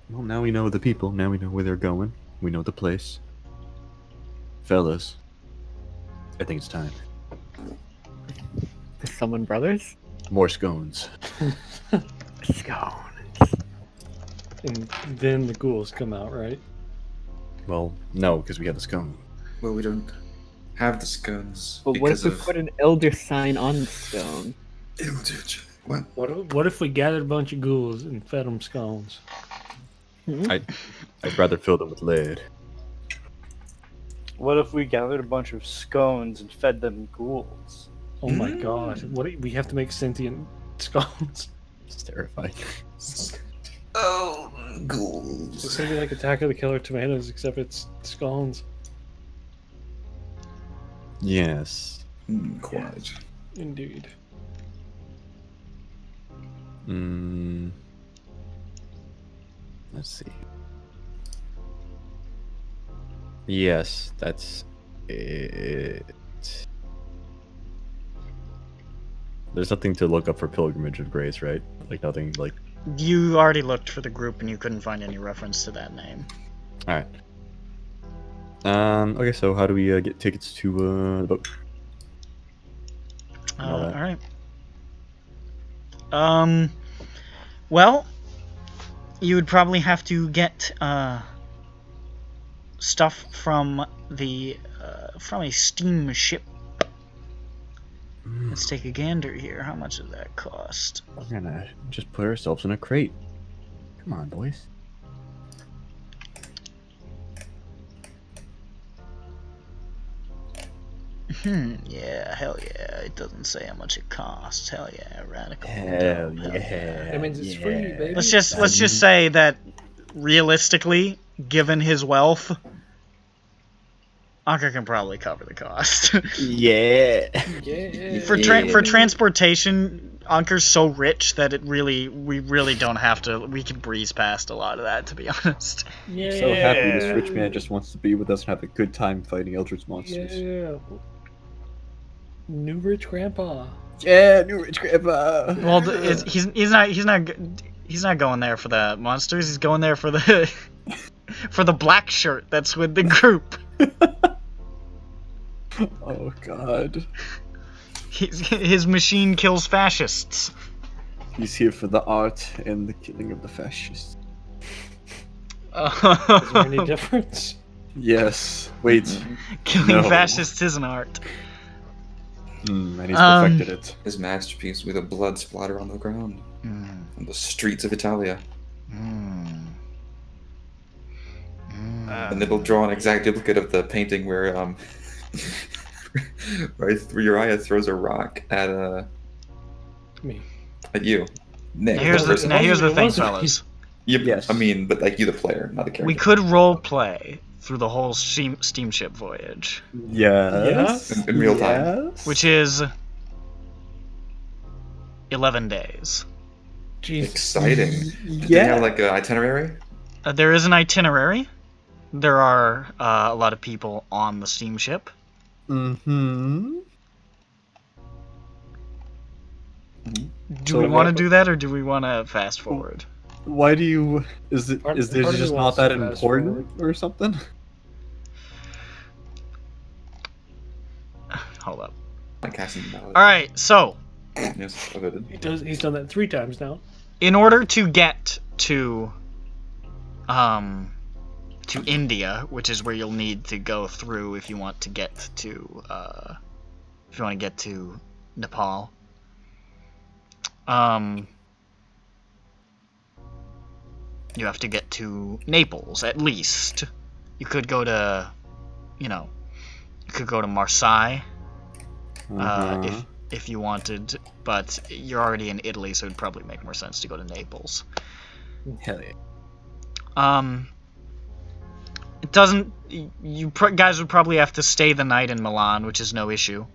Well, now we know the people. Now we know where they're going. We know the place. Fellas, I think it's time. The Summon Brothers? More scones. Scone. And then the ghouls come out, right? Well, no, because we have the scone. Well, we don't have the scones But what if because we of put an elder sign on the stone? Eldritch. What? What if we gathered a bunch of ghouls and fed them scones? I'd rather fill them with lead. What if we gathered a bunch of scones and fed them ghouls? Oh my god! We have to make sentient scones? It's terrifying. Oh, It's ghouls. gonna be like Attack of the Killer Tomatoes, except it's scones. Yes. Quite. Indeed. Let's see. Yes, that's it. There's nothing to look up for Pilgrimage of Grace, right? Like nothing like. You already looked for the group and you couldn't find any reference to that name. All right. Okay, so how do we get tickets to the boat? All All right. Well, you would probably have to get stuff from a steamship. Let's take a gander here. How much does that cost? We're gonna just put ourselves in a crate. Come on, boys. Yeah, hell yeah. It doesn't say how much it costs. Hell yeah, radical. Hell Hell yeah. I mean, it's free, baby. Let's just say that realistically, given his wealth, Anker can probably cover the cost. Yeah. Yeah. For transportation, Anker's so rich that we really don't have to. We can breeze past a lot of that, to be honest. Yeah. So happy this rich man just wants to be with us and have a good time fighting Eldritch monsters. Yeah. New rich grandpa. Yeah, new rich grandpa. Well, he's not going there for the monsters. He's going there for the for the black shirt that's with the group. Oh god. His machine kills fascists. He's here for the art and the killing of the fascists. Is there any difference? Yes. Wait. Killing No. fascists is an art. And he's perfected it. His masterpiece with a blood splatter on the ground on the streets of Italia. And it'll draw an exact duplicate of the painting where Uriah throws a rock at Me. at you. Nick. Now here's the thing, fellas. Yes. I mean, but like you, the player, not the character. We could role play through the whole steamship voyage, Yes. In real time. Yes. which is 11 days. Jesus. Exciting. Do you have like an itinerary? There is an itinerary. There are a lot of people on the steamship. Mm-hmm. Do we want to do that, or do we want to fast forward? Why do you? Is it Part is of this me just not wants that to fast important or something? Hold up. Like casting the ballot. All right, so Yes, I voted. He's done that 3 times now. in order to get to India, which is where you'll need to go through if you want to get to Nepal. You have to get to Naples at least. You could go to, Marseille if you wanted, but you're already in Italy, so it'd probably make more sense to go to Naples. Hell yeah. It doesn't. You guys would probably have to stay the night in Milan, which is no issue.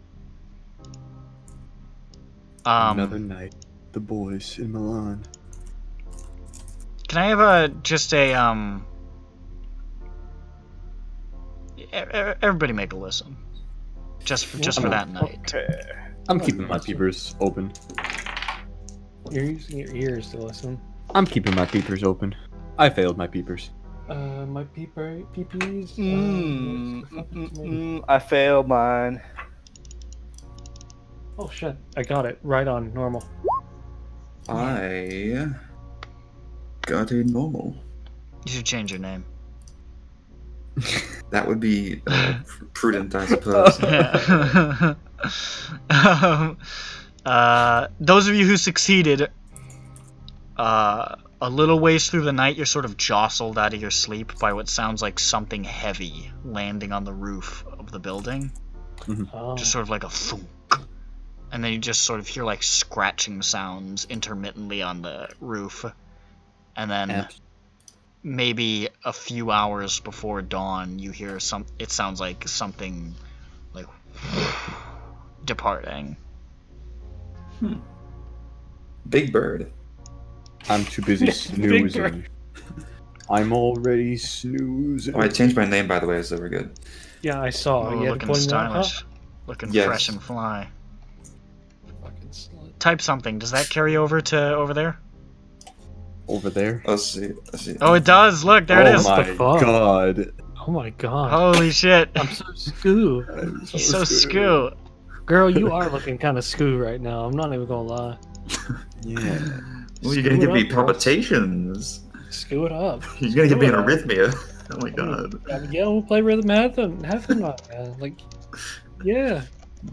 Another night. The boys in Milan. Can I have everybody make a listen, just for that night. I'm keeping my peepers open. You're using your ears to listen. I'm keeping my peepers open. I failed my peepers. My peepees. I failed mine. Oh shit! I got it right on normal. I got a normal. You should change your name. That would be prudent, I suppose. Those of you who succeeded, a little ways through the night, you're sort of jostled out of your sleep by what sounds like something heavy landing on the roof of the building. Oh. Just sort of like a thunk. And then you just sort of hear like scratching sounds intermittently on the roof. And then maybe a few hours before dawn, you hear it sounds like something like departing. Big Bird. I'm too busy snoozing. I'm already snoozing. Oh, I changed my name, by the way, so we're good. Yeah, I saw. Oh, You had to looking point that out. stylish. Looking Yes. fresh and fly. Fucking slut. type something. Does that carry over to over there? Over there. Let's see. Oh, it does. Look, there it is. Oh my fuck? god. Oh my god. Holy shit. I'm so skoo. He's so skoo. Girl, you are looking kind of skoo right now. I'm not even gonna lie. Yeah. Well, you're gonna give me Skoo it up, girl. palpitations. Skoo it up. You're gonna give me an Skoo it up. arrhythmia. Oh my god. Yeah, we'll play rhythm half the night, man. Like, yeah.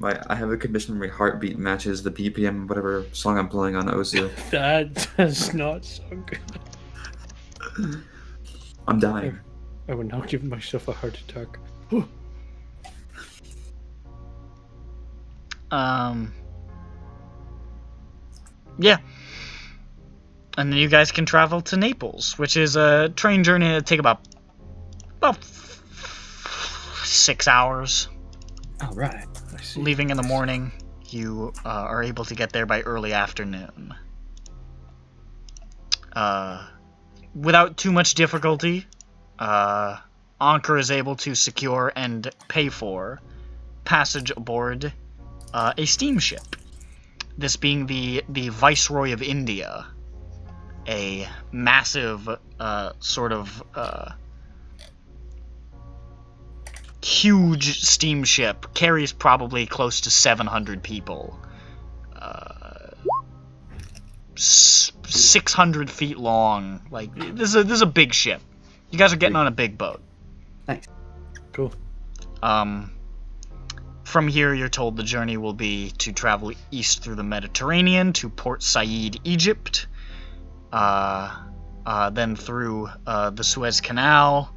I have a condition where my heartbeat matches the BPM of whatever song I'm playing on Osu. That does not sound good. I'm dying. I would now give myself a heart attack. Yeah. And then you guys can travel to Naples, which is a train journey that take about 6 hours. All right. I see. Leaving in the morning, you are able to get there by early afternoon. Without too much difficulty, Ankur is able to secure and pay for passage aboard a steamship. This being the Viceroy of India, a massive sort of huge steamship, carries probably close to 700 people. 600 feet long. Like, this is a big ship. You guys are getting on a big boat. Nice. Cool. From here, you're told the journey will be to travel east through the Mediterranean to Port Said, Egypt. Then through the Suez Canal,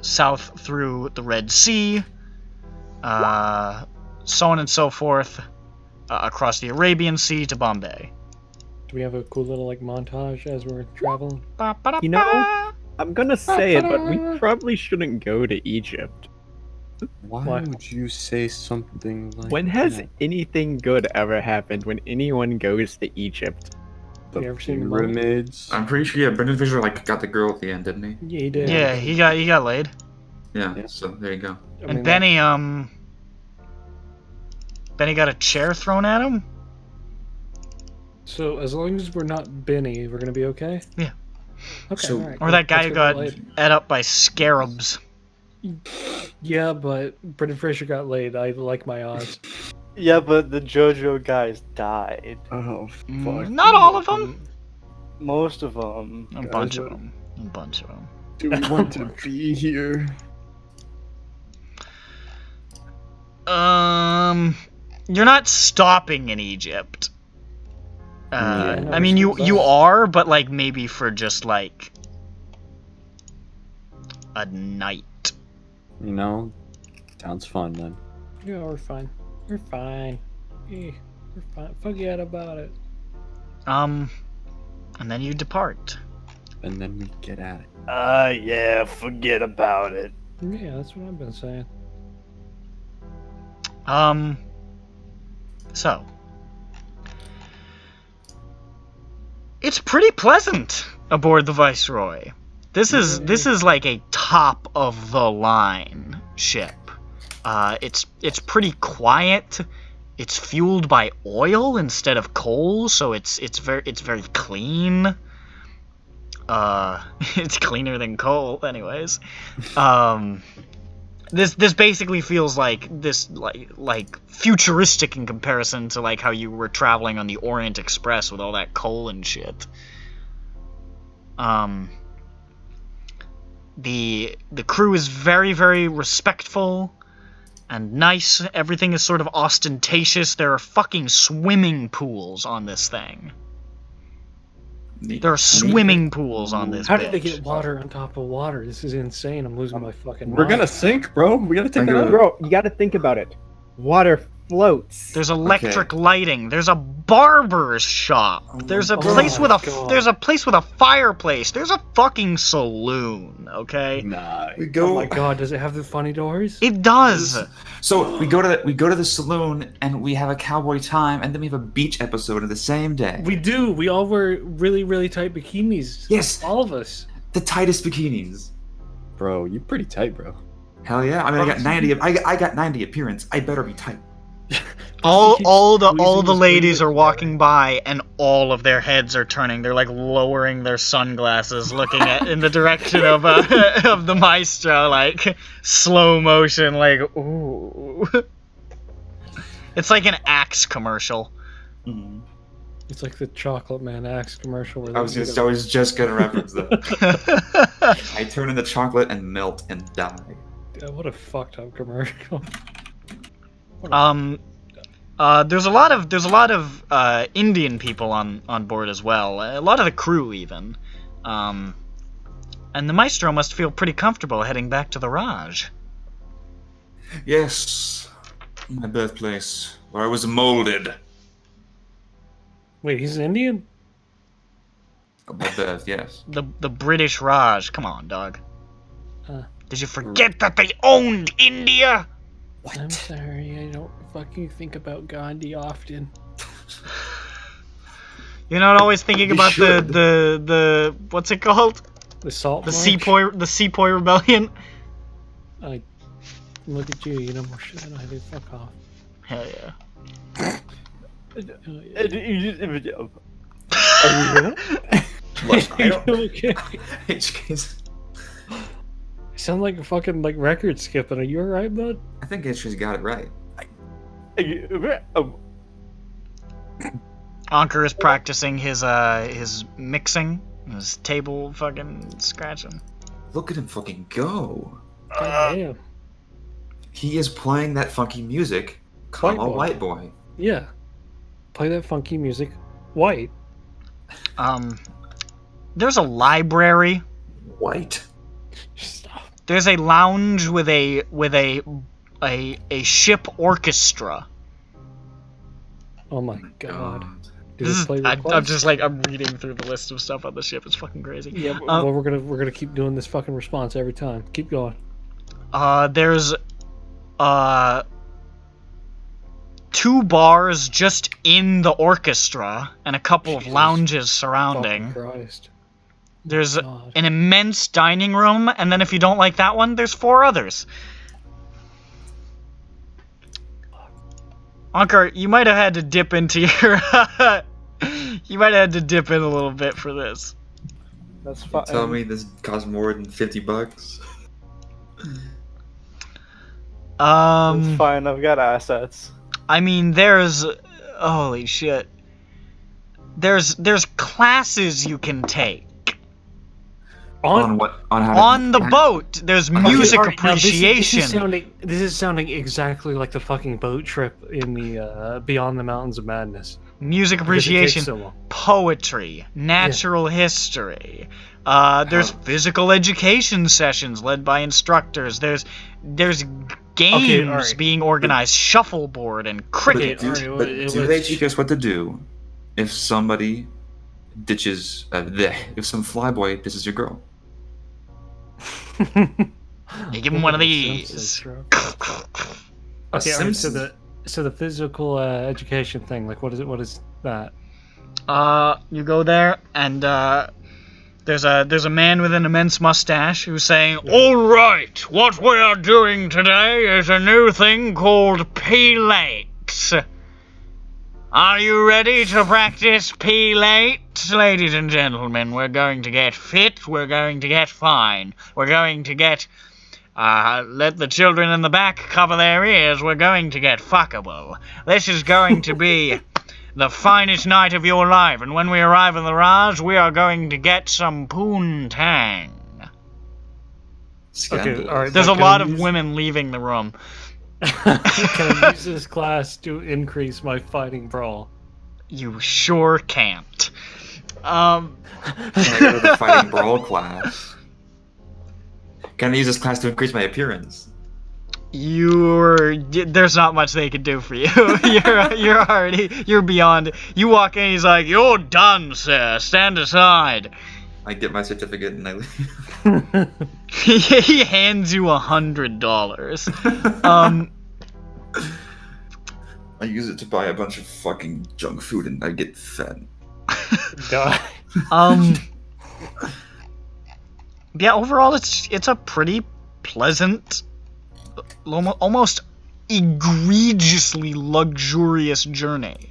south through the Red Sea, so on and so forth, across the Arabian Sea to Bombay. Do we have a cool little like montage as we're traveling? You know, I'm gonna say it, but we probably shouldn't go to Egypt. Why would you say something like When has that? anything good ever happened when anyone goes to Egypt? The You ever seen the mummy? pyramids? I'm pretty sure Brendan Fisher got the girl at the end, didn't he? Yeah, he did. Yeah, he got laid. Yeah. Yeah. So there you go. I And mean, Benny got a chair thrown at him. So as long as we're not Benny, we're gonna be okay. Yeah. Okay. So- alright, Or cool. that guy who Let's got get laid. ate up by scarabs. Yeah, but Brendan Fraser got laid. I like my odds. Yeah, but the JoJo guys died. Oh, Not all of them. Most of them. A bunch of them. A bunch of them. Do we want to be here? You're not stopping in Egypt. Yeah. I mean, you are, but like maybe for just like a night. You know, sounds fun then. Yeah, we're fine. We're fine. Yeah, we're fine. Forget about it. And then you depart. And then we get at it. Yeah, forget about it. Yeah, that's what I've been saying. So it's pretty pleasant aboard the Viceroy. This is like a top of the line ship. It's pretty quiet. It's fueled by oil instead of coal, so it's very clean. It's cleaner than coal, anyways. This basically feels like this like futuristic in comparison to like how you were traveling on the Orient Express with all that coal and shit. The crew is very, very respectful and nice. Everything is sort of ostentatious. There are fucking swimming pools on this thing. There are swimming pools on this How did they bitch. get water on top of water? This is insane. I'm losing my fucking We're mind. gonna sink, bro. We gotta take it out. Bro, you gotta think about it. Water floats. There's electric lighting. There's a barber's shop. There's a place my with a God. there's a place with a fireplace. There's a fucking saloon. Okay, Nah. We go. Oh my god, does it have the funny doors? it does. So we go to the saloon and we have a cowboy time, and then we have a beach episode of the same day. We do. We all wear really, really tight bikinis. Yes, All of us. the tightest bikinis. Bro, you pretty tight, bro. Hell yeah! I mean, I got 90. I got 90 appearance. I better be tight. All the squeezing his ladies fingers are walking by, and all of their heads are turning. They're like lowering their sunglasses, looking in the direction of of the maestro, like slow motion, like ooh. It's like an Axe commercial. Mm. It's like the Chocolate Man Axe commercial. Where I was just gonna reference that. I turn into chocolate and melt and die. Yeah, what a fucked up commercial. There's a lot of Indian people on board as well. A lot of the crew even. And the maestro must feel pretty comfortable heading back to the Raj. Yes, my birthplace, where I was molded. Wait, he's an Indian? My birth, yes. The British Raj. Come on, dog. Did you forget that they owned India? I'm sorry, I don't fucking think about Gandhi often. You're not always thinking about the what's it called? The Salt The March? Sepoy Rebellion. Look at you, you know more shit than I do. Fuck off. Hell yeah. Look, I don't. Okay. HK's, You sound like a fucking record skipping. Are you alright, bud? I think HK's got it right. Ankur is practicing his mixing, his table fucking scratching. Look at him fucking go. God damn. He is playing that funky music. Come White on, boy. white boy. Yeah. Play that funky music. White. There's a library. White. Stop. There's a lounge with a ship orchestra. Oh my god. Did This it is, play I'm just like, I'm reading through the list of stuff on the ship. It's fucking crazy. Yeah, well, we're gonna keep doing this fucking response every time. Keep going. There's 2 bars just in the orchestra and a couple of Jesus lounges surrounding. Fucking Christ. There's God. an immense dining room, and then if you don't like that one, there's 4 others. Ankur, you might have had to dip into your... you might have had to dip in a little bit for this. That's fine. Tell me this costs more than $50. That's fine. I've got assets. I mean, there's... Holy shit. There's classes you can take. On what? On how to... On the boat, there's music Alright, now appreciation. This is sounding exactly like the fucking boat trip in the Beyond the Mountains of Madness. Music Because it takes appreciation, so long. poetry, natural history. There's physical education sessions led by instructors. There's games alright. being organized, shuffleboard and cricket. Do they teach us what to do if somebody ditches... if some flyboy ditches your girl? You give him one of these. Okay, alright, so the physical education thing, like what is that? You go there and there's a man with an immense mustache who's saying, "All right, what we are doing today is a new thing called P-late. Are you ready to practice P-late? Ladies and gentlemen, we're going to get fit, we're going to get fine, we're going to get, let the children in the back cover their ears, we're going to get fuckable. This is going to be the finest night of your life, and when we arrive in the Raj, we are going to get some poontang." Okay, alright. There's a lot of women leaving the room. Can I use this class to increase my fighting brawl? You sure can't. Can I go to the fighting brawl class? Can I use this class to increase my appearance? There's not much they can do for you. you're beyond. You walk in, he's like, "You're done, sir. Stand aside." I get my certificate and I leave. He hands you $100. I use it to buy a bunch of fucking junk food and I get fat. Die. Yeah, overall it's a pretty pleasant, almost egregiously luxurious journey.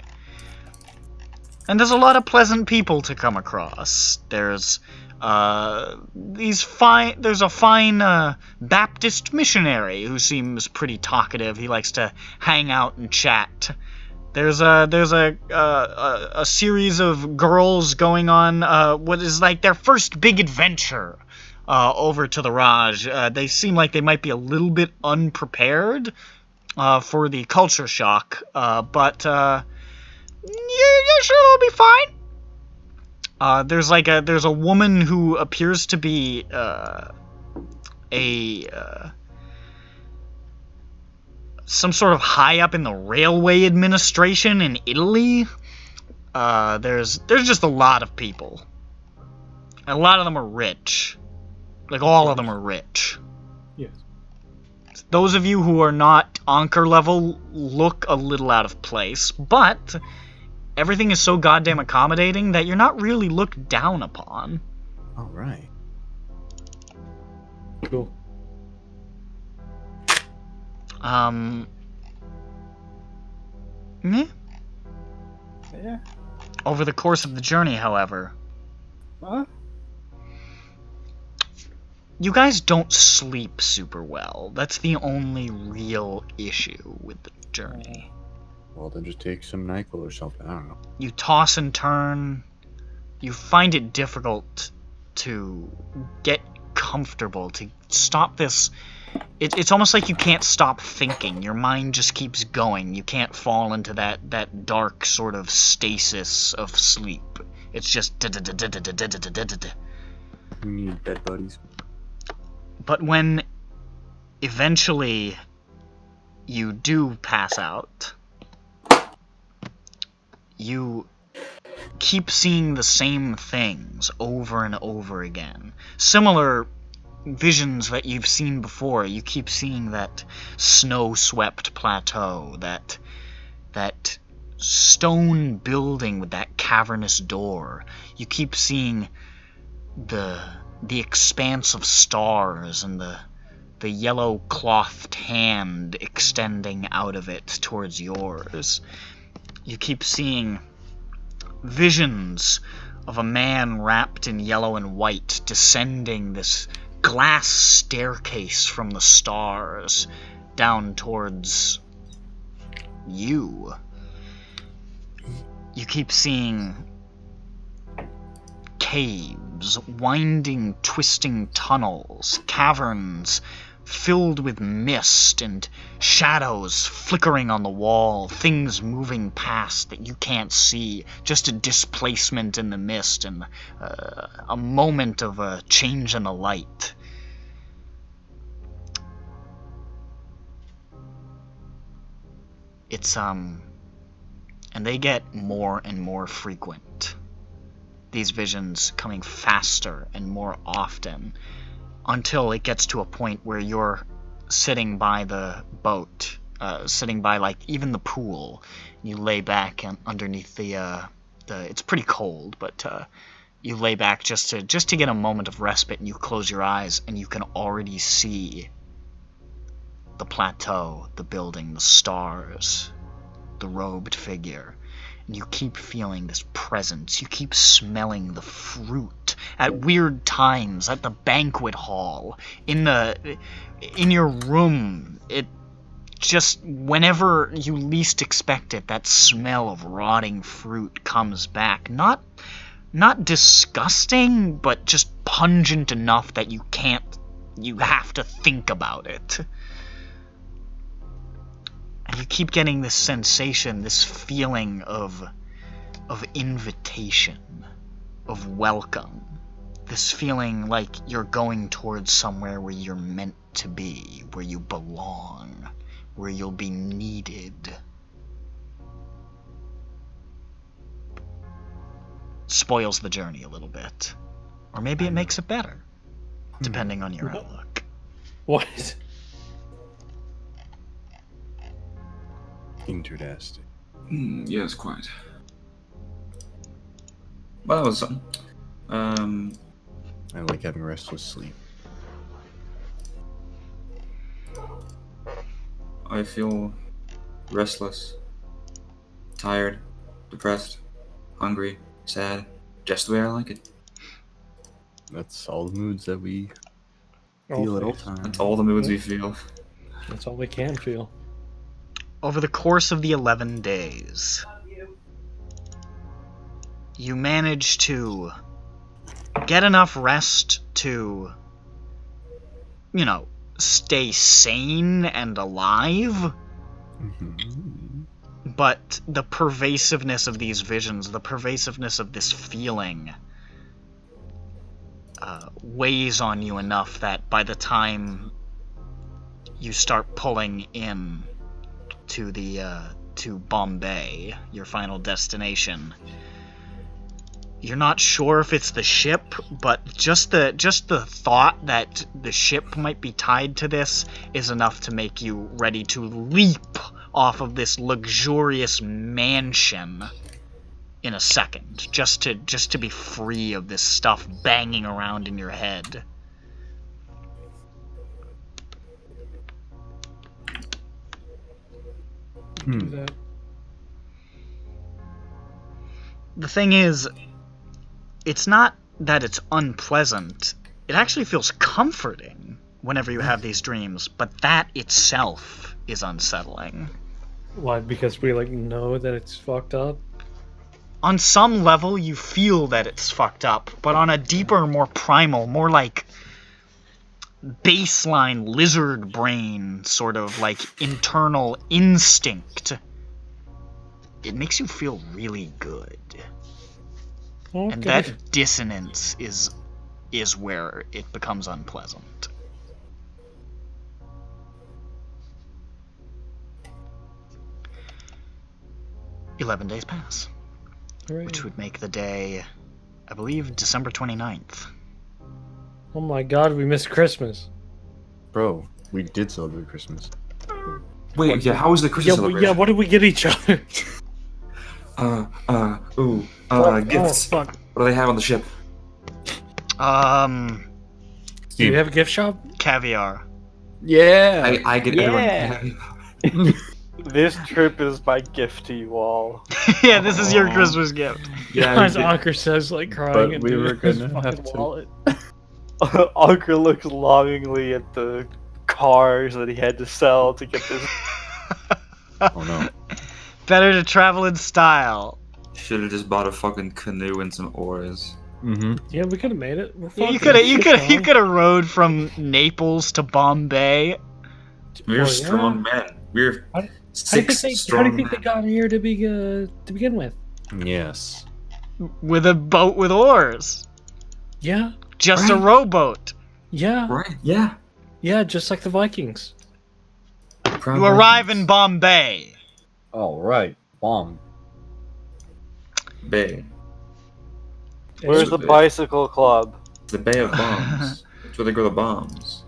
And there's a lot of pleasant people to come across. There's there's a fine Baptist missionary who seems pretty talkative. He likes to hang out and chat. There's a series of girls going on what is like their first big adventure over to the Raj. They seem like they might be a little bit unprepared for the culture shock, but you're sure they'll be fine. There's a woman who appears to be some sort of high up in the railway administration in Italy. There's just a lot of people. A lot of them are rich. Like, all of them are rich. Yes. Those of you who are not Anchor level look a little out of place, but everything is so goddamn accommodating that you're not really looked down upon. All right. Cool. Meh. Yeah. Over the course of the journey, however, Huh? you guys don't sleep super well. That's the only real issue with the journey. Well, then just take some NyQuil or something. I don't know. You toss and turn. You find it difficult to get comfortable, to stop this. It's almost like you can't stop thinking. Your mind just keeps going. You can't fall into that dark sort of stasis of sleep. It's just We need dead buddies. But when eventually you do pass out, you keep seeing the same things over and over again. Similar visions that you've seen before. You keep seeing that snow-swept plateau, that stone building with that cavernous door. You keep seeing the expanse of stars and the yellow clothed hand extending out of it towards yours. You keep seeing visions of a man wrapped in yellow and white descending this glass staircase from the stars down towards you. You keep seeing caves, winding, twisting tunnels, caverns filled with mist and shadows flickering on the wall, things moving past that you can't see, just a displacement in the mist and a moment of a change in the light. It's, and they get more and more frequent. These visions coming faster and more often, until it gets to a point where you're sitting by the boat, sitting by, like, even the pool. You lay back underneath the it's pretty cold, but you lay back just to get a moment of respite, and you close your eyes, and you can already see the plateau, the building, the stars, the robed figure. And you keep feeling this presence. You keep smelling the fruit at weird times, at the banquet hall, in your room. It just, whenever you least expect it, that smell of rotting fruit comes back. Not disgusting, but just pungent enough that you have to think about it. And you keep getting this sensation, this feeling of invitation, of welcome. This feeling like you're going towards somewhere where you're meant to be, where you belong, where you'll be needed. Spoils the journey a little bit. Or maybe it makes it better, depending on your outlook. What? Interesting. Yes, quite. Well, that was something. I like having restless sleep. I feel restless, tired, depressed, hungry, sad. Just the way I like it. That's all the moods that we All feel at all things. times. That's all the moods we feel. That's all we can feel. Over the course of the 11 days, you manage to get enough rest to, you know, stay sane and alive. Mhm. But the pervasiveness of these visions, the pervasiveness of this feeling, weighs on you enough that by the time you start pulling in to the to Bombay, your final destination, you're not sure if it's the ship, but just the thought that the ship might be tied to this is enough to make you ready to leap off of this luxurious mansion in a second, just to be free of this stuff banging around in your head. Do that. The thing is, it's not that it's unpleasant. It actually feels comforting whenever you have these dreams, but that itself is unsettling. Why? Because we like know that it's fucked up. On some level, you feel that it's fucked up, but on a deeper, more primal, more like baseline lizard brain sort of like internal instinct, it makes you feel really good. Okay. And that dissonance is where it becomes unpleasant. "11 days pass, Hooray. which would make the day, I believe, December 29th. Oh my god, we missed Christmas. Bro, we did celebrate Christmas. Wait, yeah, how was the Christmas Yeah, celebration? what did we get each other? Gifts. fuck. What do they have on the ship? Do you have a gift shop? Caviar. Yeah. I get Yeah. everyone. This trip is my gift to you all. Yeah, this is your Christmas gift. Yeah, As Anker says, like crying But into we were his gonna fucking have to- wallet. Anker looks longingly at the cars that he had to sell to get this. Oh no. Better to travel in style. should have just bought a fucking canoe and some oars. Mm-hmm. Yeah, we could have made it. We're You fucking could have rode from Naples to Bombay. We're Oh, strong men. We're How do you six think strong they men. got here to begin with? Yes. With a boat with oars. Yeah, Just a Right. rowboat. yeah, Right? Yeah. yeah, just like the Vikings. You arrive in Bombay. All right. Bomb. Bay. Where's the bicycle club? The Bay of Bombs. That's where they grow the bombs.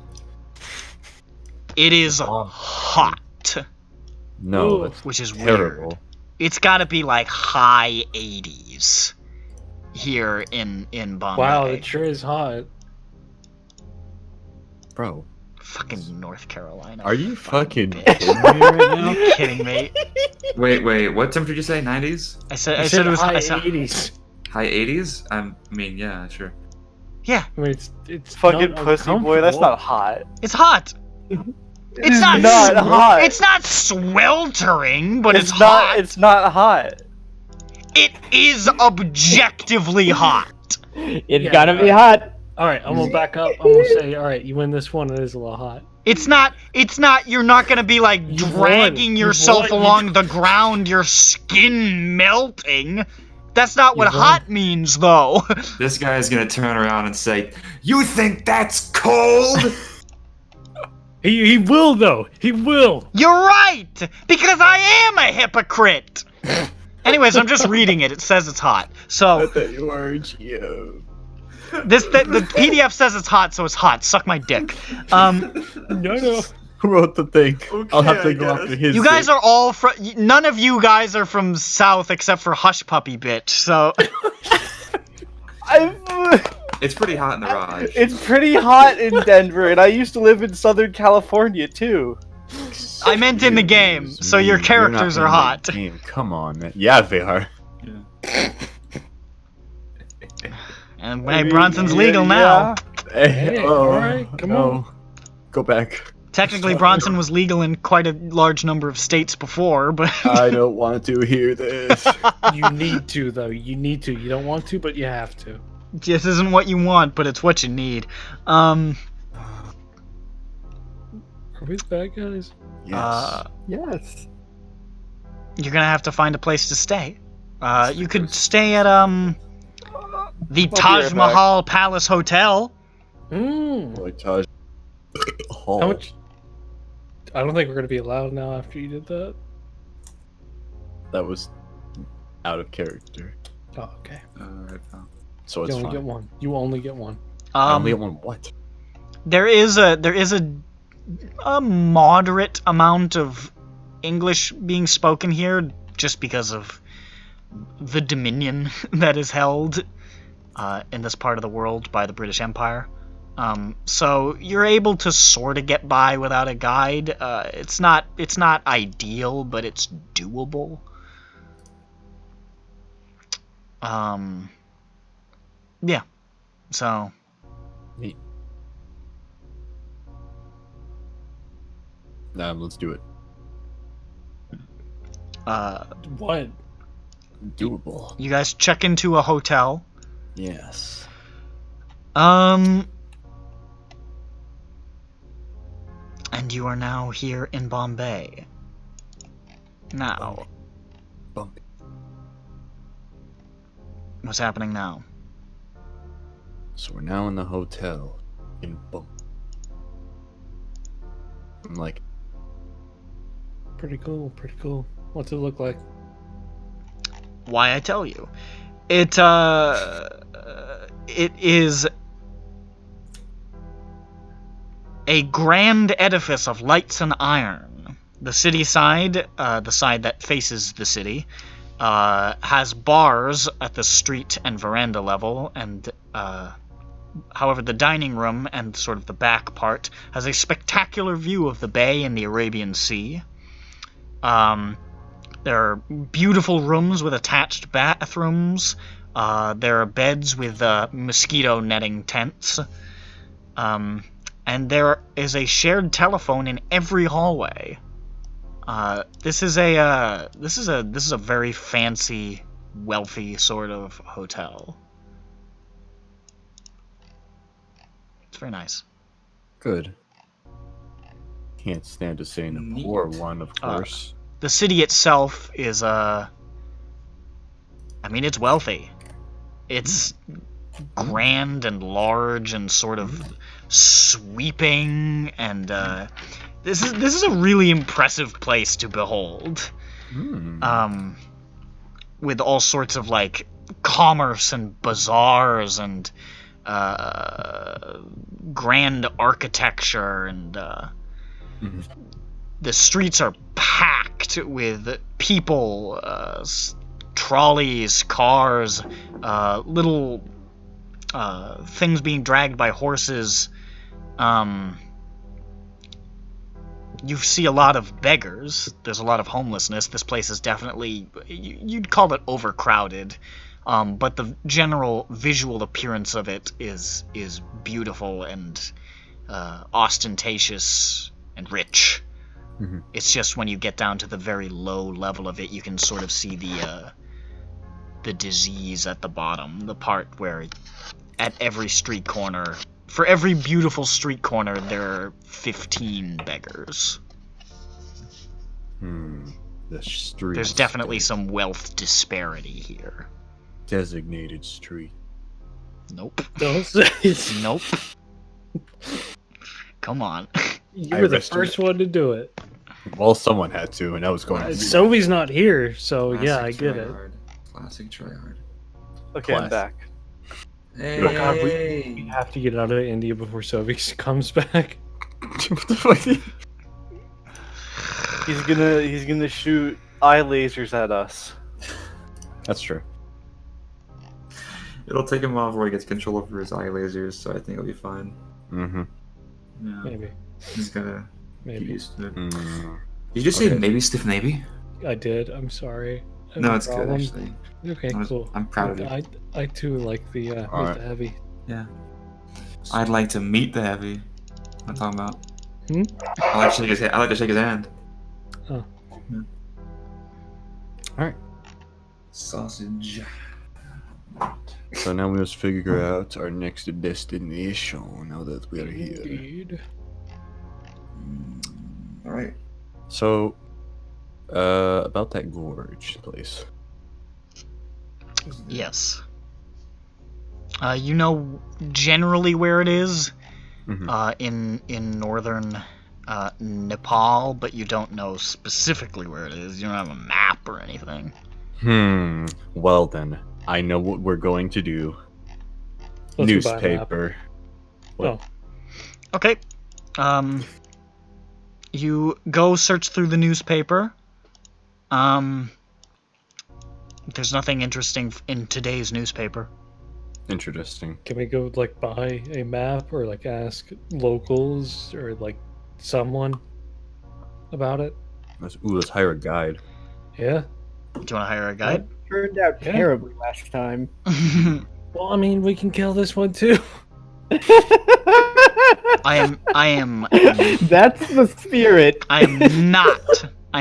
It is Bomb. hot, No, Ooh. that's which is terrible. weird. It's got to be like high 80s here in Bombay. Wow, it sure is hot. Bro, Fucking North Carolina. are you fucking bitch. kidding me right Are now? you kidding me? Wait, what temperature did you say? 90s? I said I it said was high I said, 80s. High 80s? I mean, yeah, sure. yeah, I mean, it's Fucking not pussy boy, that's uncomfortable. not hot. it's hot. It's It's not hot. It's not sweltering, but it's, not. hot. It's not hot. It is objectively hot. It's Yeah. gonna be hot. All right, I'm gonna back up. I'm gonna say, all right, you win this one. It is a little hot. It's not. You're not gonna be like You dragging won. yourself You won. along the ground, your skin melting. That's not what You won. hot means, though. This guy is gonna turn around and say, "You think that's cold?" He will though. He will. You're right, because I am a hypocrite. Anyways, I'm just reading it. It says it's hot. So that you are Geo. the PDF says it's hot, so it's hot. Suck my dick. No. Who wrote the thing? I'll have to I go guess. after his. You guys thing. are all from. None of you guys are from South except for Hush Puppy Bitch. So It's pretty hot in the Raj. It's pretty hot in Denver, and I used to live in Southern California too. I meant in the game, so your characters are hot. Game. Come on, man. Yeah, they are. And hey, Bronson's legal now. Hey, alright, come on. Go back. Technically, Bronson was legal in quite a large number of states before, but... I don't want to hear this. You need to, though. You need to. You don't want to, but you have to. This isn't what you want, but it's what you need. Are we the bad guys? Yes. Yes. You're gonna have to find a place to stay. You could stay at, the Taj right Mahal Palace Hotel. Boy, Taj. How much? I don't think we're gonna be allowed now after you did that. That was out of character. Oh, okay. Alright, pal. So You it's only fine. get one. You only get one. I only get one what? There is a moderate amount of English being spoken here, just because of the dominion that is held in this part of the world by the British Empire. So you're able to sort of get by without a guide. It's not ideal, but it's doable. Yeah. So. Neat. Let's do it. What? Doable. You guys check into a hotel. Yes. And you are now here in Bombay. Now, Bumpy. what's happening now? So we're now in the hotel in Bump. I'm like, Pretty cool. Pretty cool. What's it look like? Why I tell you. It is a grand edifice of lights and iron. The city side, the side that faces the city, has bars at the street and veranda level, and however, the dining room and sort of the back part has a spectacular view of the bay and the Arabian Sea. There are beautiful rooms with attached bathrooms. There are beds with mosquito netting tents. And there is a shared telephone in every hallway. This is a very fancy, wealthy sort of hotel. It's very nice. good. Can't stand to say in a Neat. poor one, of course. The city itself is, I mean, it's wealthy. It's grand and large and sort of sweeping, and this is a really impressive place to behold. With all sorts of like commerce and bazaars and grand architecture, and the streets are packed with people, trolleys, cars, little things being dragged by horses. You see a lot of beggars. There's a lot of homelessness. This place is definitely, you'd call it overcrowded, but the general visual appearance of it is beautiful and ostentatious and rich. It's just when you get down to the very low level of it, you can sort of see the disease at the bottom, the part where at every street corner, for every beautiful street corner, there are 15 beggars. The street. There's definitely some wealth disparity here. Designated street. Nope. Don't say it. Nope. Come on. You I were the rested first one to do it. Well, someone had to, and that was going to be Sovi's not here, so yeah, I Classic get it. tryhard. Classic tryhard. Okay, I'm Class. back. Hey, Oh God, we have to get out of India before Sovi comes back. What the fuck? He's gonna shoot eye lasers at us. That's true. It'll take him a while before he gets control over his eye lasers, so I think it'll be fine. Mm-hmm. Yeah, Maybe. he's gonna get Maybe. used to it. Did you just say maybe stiff navy? I did. I'm sorry. I have No, a it's good problem. actually. Okay, cool. I'm proud of you. I too like the meet Alright. the heavy. Yeah. I'd like to meet the heavy. What I'm talking about. Hmm? I like to shake his hand. Oh. Yeah. Alright. Sausage. So now we must figure out our next destination now that we are here. Indeed. All right. So, about that gorge place. Yes. You know generally where it is, Mhm. in northern Nepal, but you don't know specifically where it is. You don't have a map or anything. Well then, I know what we're going to do. Let's go buy a map. Newspaper. What? Oh, Okay. You go search through the newspaper. There's nothing interesting in today's newspaper. Interesting. can we go like buy a map or like ask locals or like someone about it? Let's hire a guide. Yeah. Do you want to hire a guide? Turned out Yeah. terribly last time. Well, I mean, we can kill this one too. I am That's the spirit. I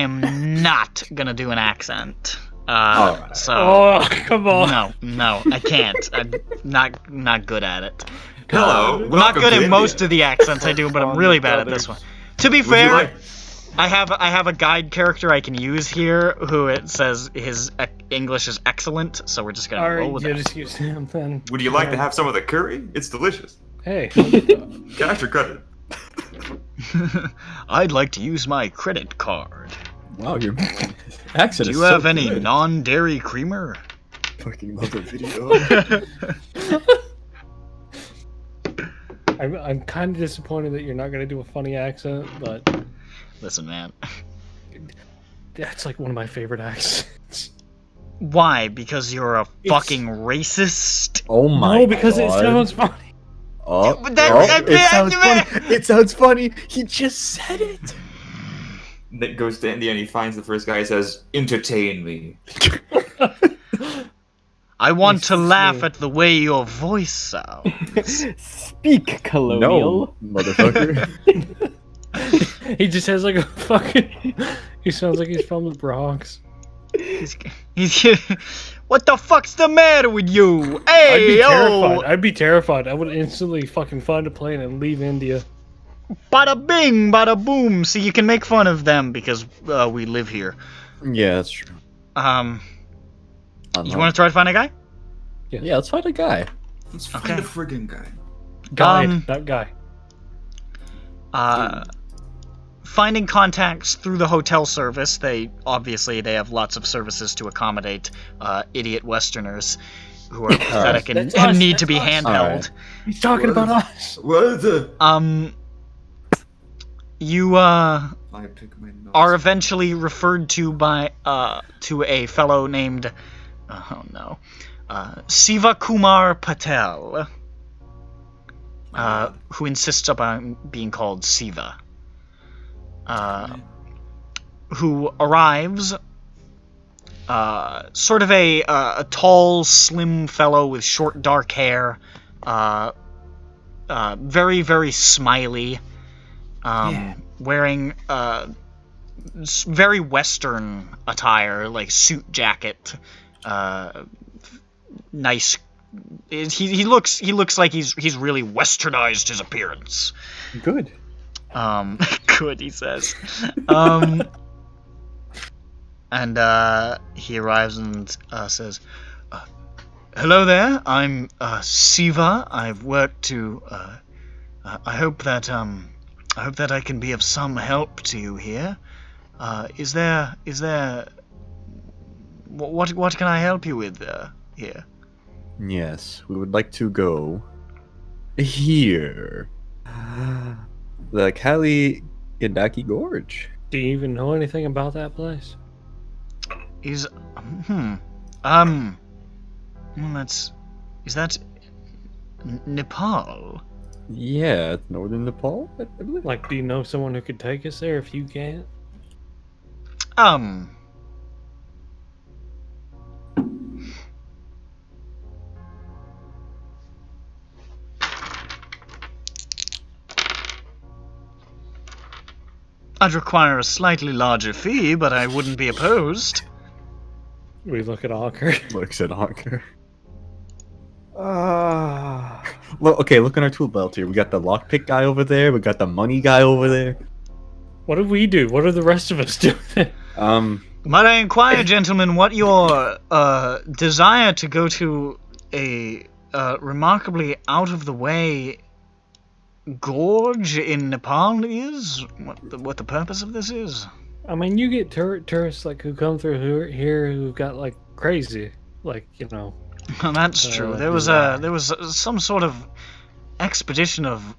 am not gonna do an accent. Alright. So Oh, come on. no, I can't. I'm not good at it. Hello. I'm not good at most of the accents I do, but I'm really bad at this one. To be fair, I have a guide character I can use here who it says his English is excellent, so we're just gonna All roll right, with you it. just use him then. Would you like to have some of the curry? It's delicious. Hey, Cash or credit? I'd like to use my credit card. Wow, your accent Do is you have so any good. non-dairy creamer? Fucking love the video. I'm kind of disappointed that you're not gonna do a funny accent, but Listen, man. that's like one of my favorite accents. Why? Because you're a It's- fucking racist? Oh my No, because it God. sounds funny. Oh, But that- oh, that- it sounds that- funny. It sounds funny. He just said it. Nick goes to India and he finds the first guy and says, "Entertain me." I want to laugh Insane. at the way your voice sounds. Speak, colonial. No, motherfucker. He just has like a fucking. He sounds like he's from the Bronx. he's, what the fuck's the matter with you? I'd Hey, be yo! terrified. I'd be terrified. I would instantly fucking find a plane and leave India. Bada bing, bada boom. See, you can make fun of them because we live here. Yeah, that's true. You want to try to find a guy? Yeah, let's find a guy. Let's find Okay. the friggin' guy. Guide, that guy. Finding contacts through the hotel service. They have lots of services to accommodate idiot Westerners who are pathetic and, That's and us, need to be that's us. handheld. Alright. He's talking about us. What the? You I pick my nose. are eventually referred to by to a fellow named Siva Kumar Patel, who insists upon being called Siva, who arrives, sort of a tall, slim fellow with short, dark hair, very, very smiley, wearing very Western attire, like suit jacket, nice. He looks like he's really westernized his appearance. Good. Good, he says. And he arrives and says, "Hello there. I'm Siva. I've worked to. I hope that I can be of some help to you here. Is there what can I help you with here?" Yes, we would like to go here. The Kali Yadaki Gorge. Do you even know anything about that place? Is that Nepal? Yeah, it's northern Nepal, I believe. Like, do you know someone who could take us there if you can't? I'd require a slightly larger fee, but I wouldn't be opposed. We look at Anker. Looks at Anker. Look, okay, look at our tool belt here. We got the lockpick guy over there. We got the money guy over there. What do we do? What are the rest of us doing? Might I inquire, gentlemen, what your desire to go to a remarkably out-of-the-way gorge in Nepal is? What the purpose of this is? I mean, you get tourists like who come through here who've got like crazy, like, you know. Well, that's true. There was some sort of expedition of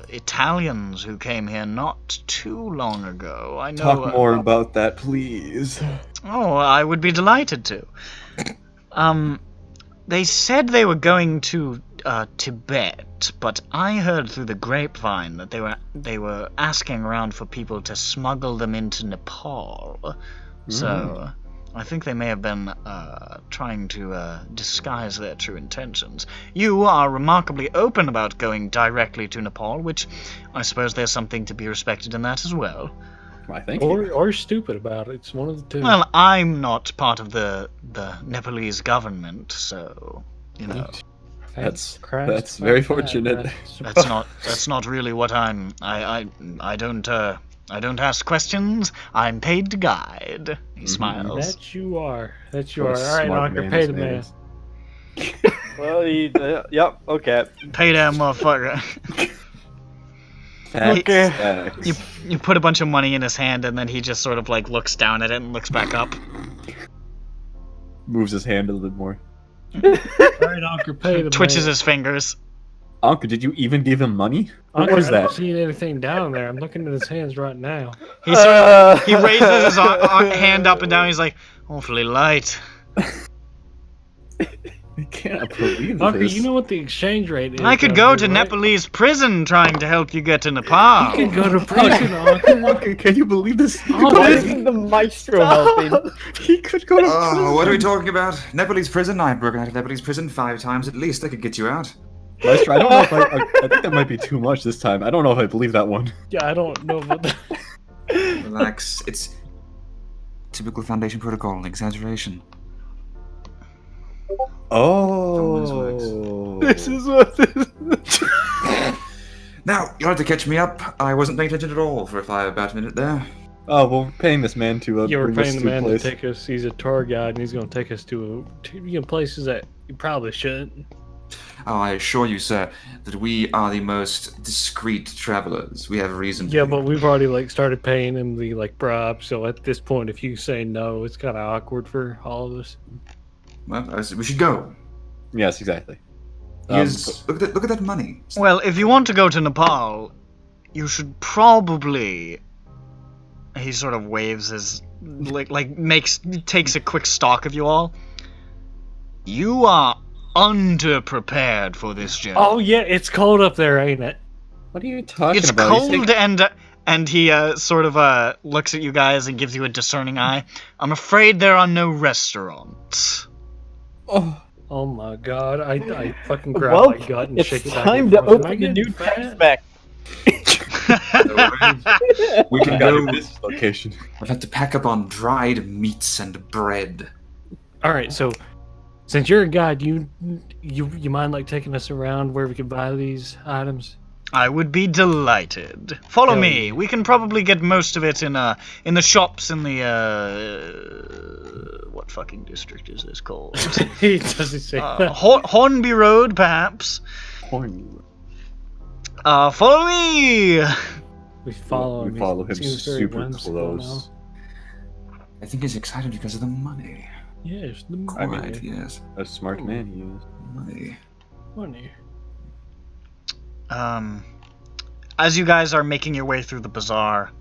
Italians who came here not too long ago. I know. Talk more about that, please. Oh, I would be delighted to. They said they were going to Tibet, but I heard through the grapevine that they were asking around for people to smuggle them into Nepal. So I think they may have been trying to disguise their true intentions. You are remarkably open about going directly to Nepal, which I suppose there's something to be respected in that as well. I think. Or stupid about it. It's one of the two. Well, I'm not part of the Nepalese government, so you know. That's very fortunate. That's not really what I'm. I don't ask questions. I'm paid to guide. He smiles. That you are. That you What are. a All right, smart Anker, man pay this the man man. is. Well, yep, okay. Pay that motherfucker. Okay. You put a bunch of money in his hand, and then he just sort of like looks down at it and looks back up. Moves his hand a little bit more. All right, Anker, pay the Twitches man. his fingers. Anker, did you even give him money? What Anker, was I don't that? see anything down there. I'm looking at his hands right now. He sort of, he raises his hand up and down. He's like, awfully light. I can't believe Anker, this. you know what the exchange rate is? I could down go here, to right? Nepalese prison trying to help you get to Nepal. You can go to prison, Anker. Anker, can you believe this? Why isn't the maestro helping? He could go to Oh, what are we talking about? Nepalese prison? I've broken out of Nepalese prison 5 times at least. I could get you out. Maestro, I don't know if I think that might be too much this time. I don't know if I believe that one. Yeah, I don't know about that. Relax. It's typical Foundation protocol, an exaggeration. Oh. This is what this Now, you'll have to catch me up. I wasn't paying attention at all for about a minute there. Oh, well, we're paying this man to You were bring us paying the to a man to place. take us. He's a tour guide, and he's going to take us to places that you probably shouldn't. Oh, I assure you, sir, that we are the most discreet travelers. We have reason to Yeah, be. but we've already started paying him the bribe. So at this point, if you say no, it's kind of awkward for all of us. Well, we should go. Yes, exactly. Yes. Look at that money. Well, if you want to go to Nepal, you should probably. He sort of waves his takes a quick stock of you all. You are underprepared for this journey. Oh yeah, it's cold up there, ain't it? What are you talking It's about? cold, and he sort of looks at you guys and gives you a discerning eye. I'm afraid there are no restaurants. Oh my god, I fucking grab Well, my gut and it's shake it back. time and to forth. Am I open the getting new fat? text back. We can Got go. this location. I've had to pack up on dried meats and bread. All right, so since you're a guide, you mind taking us around where we can buy these items? I would be delighted. Follow Hell me. yeah. We can probably get most of it in the shops in the what fucking district is this called? He doesn't say that. Hornby Road, perhaps. Follow me. We follow him. We follow him Seems very super whimsical close. I think he's excited because of the money. now. Yes, the I mean, Right, yes. A smart man he is. Money. money. As you guys are making your way through the bazaar,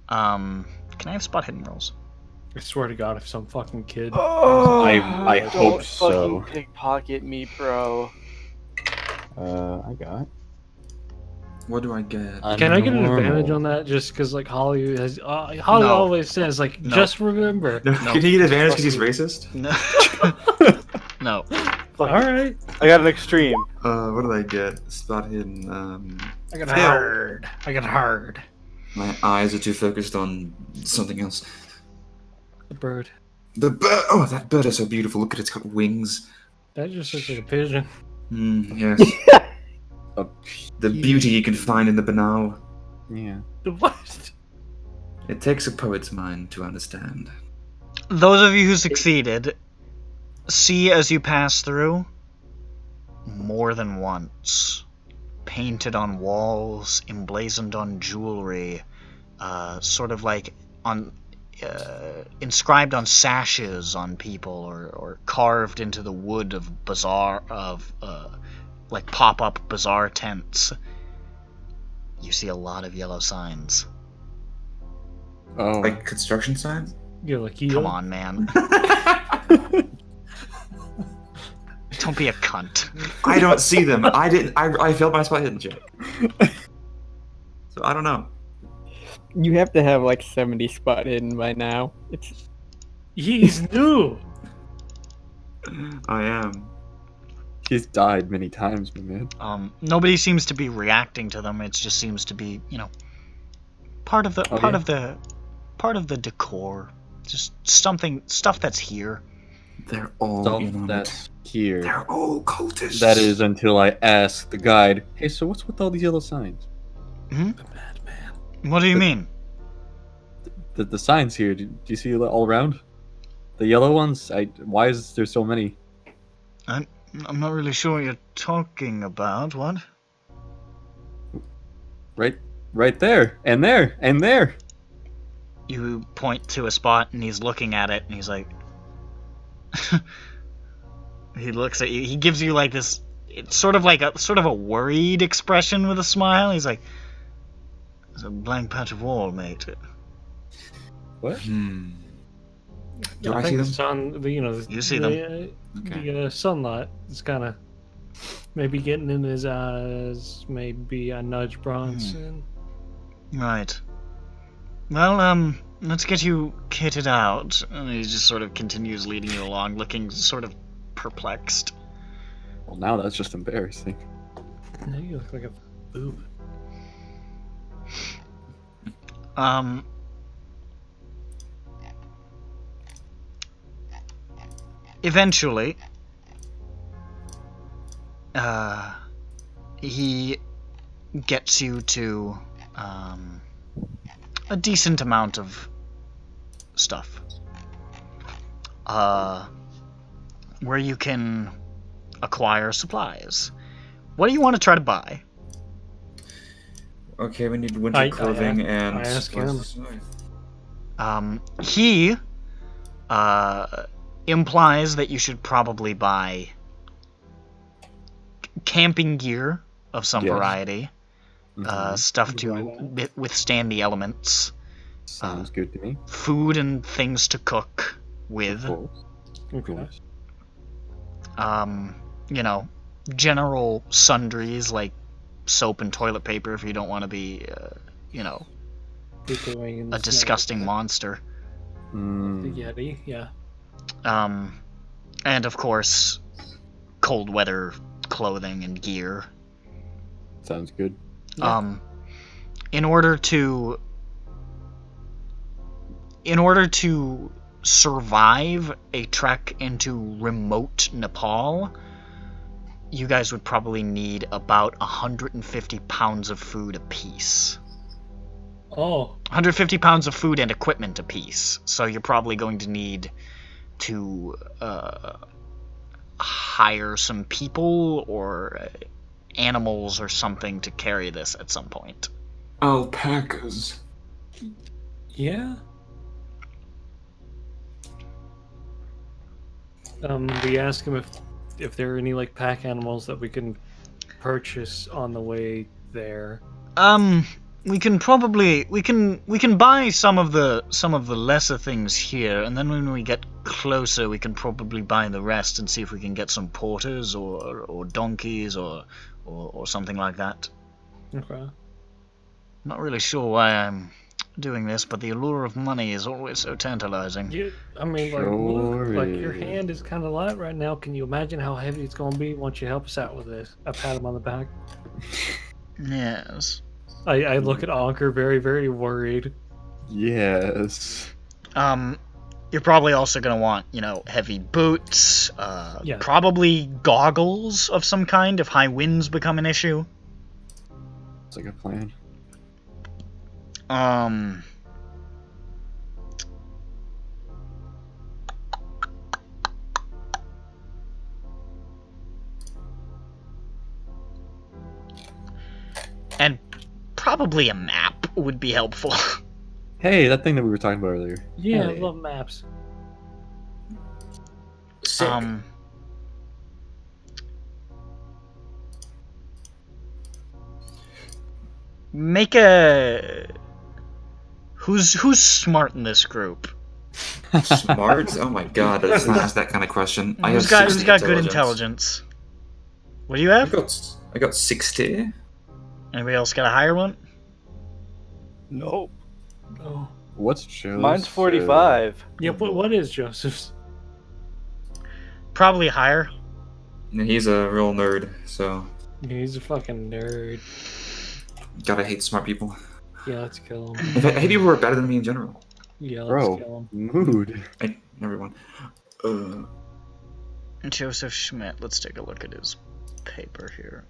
can I have spot hidden rolls? I swear to God, if some fucking kid. I Don't hope so. fucking pickpocket me, bro. I got What do I get? Can I get an Normal. advantage on that? Just because, like, Holly has, Holly No. always says, like, No. just remember. No, No. Can he get advantage because he's racist? No. No. All right. I got an extreme. What did I get? Spot hidden. I got Fail. hard. I got hard. My eyes are too focused on something else. The bird. The bird. Oh, that bird is so beautiful. Look at it. It's got wings. That just looks like a pigeon. Yes. Oh, The beauty you can find in the banal. yeah. The what? It takes a poet's mind to understand. Those of you who succeeded, see as you pass through, more than once, painted on walls, emblazoned on jewelry, sort of like on inscribed on sashes on people, or carved into the wood of like pop-up bazaar tents. You see a lot of yellow signs. Oh. Like construction signs? You're like, Come on, man. Don't be a cunt. I don't see them. I didn't. I failed my spot hidden check. So I don't know. You have to have like 70 spot hidden by now. It's He's new. I am. He's died many times, my man. Nobody seems to be reacting to them. It just seems to be, you know, part of the part of the decor. Just stuff that's here. They're all Stuff in on it. that's here. They're all cultists. That is until I ask the guide, hey, so what's with all these yellow signs? Hmm? The madman. What do you mean? The signs here, do you see all around? The yellow ones? Why is there so many? I'm not really sure what you're talking about. What? Right there, and there, and there. You point to a spot, and he's looking at it, and he's like... he looks at you. He gives you like this... It's sort of a worried expression with a smile. He's like... There's a blank patch of wall, mate. What? Do I I see think them? it's on the, you know, You see them. the sunlight is kind of maybe getting in his eyes. Maybe I nudge Bronson. Right. Well, let's get you kitted out. And he just sort of continues leading you along, looking sort of perplexed. Well, now that's just embarrassing. Now you look like a boob. Eventually, he gets you to a decent amount of stuff, where you can acquire supplies. What do you want to try to buy? Okay, we need winter clothing and. I ask him. He implies that you should probably buy camping gear of some Yes. variety, stuff to withstand the elements, Sounds good to me. food and things to cook with, Of course. you know, general sundries like soap and toilet paper if you don't want to be, you know, a disgusting monster. The Yeti, yeah. And of course, cold weather clothing and gear. Sounds good. In order to survive a trek into remote Nepal, you guys would probably need about 150 pounds of food apiece. Oh, 150 pounds of food and equipment apiece. So you're probably going to need to hire some people or animals or something to carry this at some point. Alpacas. yeah. We ask him if there are any like pack animals that we can purchase on the way there. We can probably we can buy some of the lesser things here, and then when we get closer, we can probably buy the rest and see if we can get some porters or donkeys or something like that. Okay. Not really sure why I'm doing this, but the allure of money is always so tantalizing. I mean, like, Sure look, like your is. hand is kind of light right now. Can you imagine how heavy it's gonna be once you help us out with this? I pat him on the back. Yes. I look at Anker very, very worried. Yes. You're probably also gonna want, heavy boots, Yeah. probably goggles of some kind if high winds become an issue. It's like a plan. And probably a map would be helpful. Hey, that thing that we were talking about earlier. Yeah, I Hey. love maps. Sick. Make a... Who's smart in this group? Smart? Oh my god, let's not ask that kind of question. I have Who's got 60 good intelligence? What do you have? I got 60. Anybody else got a higher one? Nope. Oh. What's Joe's? Mine's 45. Yeah, what is Joseph's? Probably higher. He's a real nerd, so He's a fucking nerd. gotta hate smart people. Yeah, let's kill him. In fact, I hate people who are better than me in general. Yeah, let's kill Bro, him. mood. Everyone. Joseph Schmidt. Let's take a look at his paper here.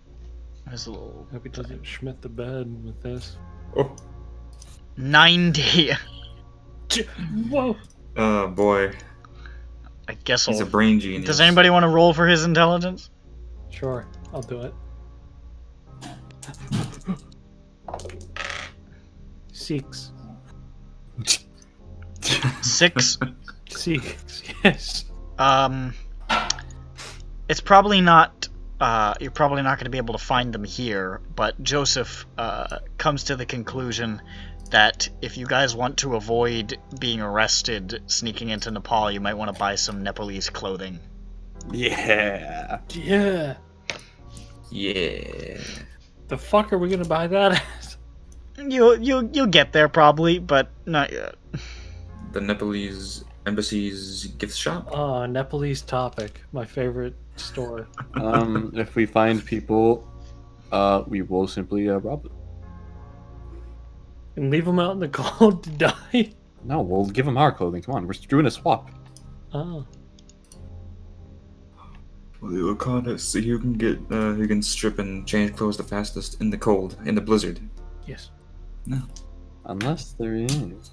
His little... Hope he doesn't Schmidt the bed with this. Oh. 90. Whoa! Oh boy. I guess He's a I'll... brain genius. Does anybody want to roll for his intelligence? Sure, I'll do it. 6. 6. 6, yes. It's probably not... you're probably not going to be able to find them here, but Joseph comes to the conclusion that if you guys want to avoid being arrested sneaking into Nepal, you might want to buy some Nepalese clothing. Yeah. Yeah. Yeah. The fuck are we gonna buy that at? You'll get there probably, but not yet. The Nepalese embassy's gift shop. Nepalese Topic, my favorite store. If we find people, we will simply rob them. And leave them out in the cold to die? No, we'll give them our clothing. Come on, we're doing a swap. Oh. We'll call it so you can get who can strip and change clothes the fastest in the cold, in the blizzard. Yes. No. Unless there is.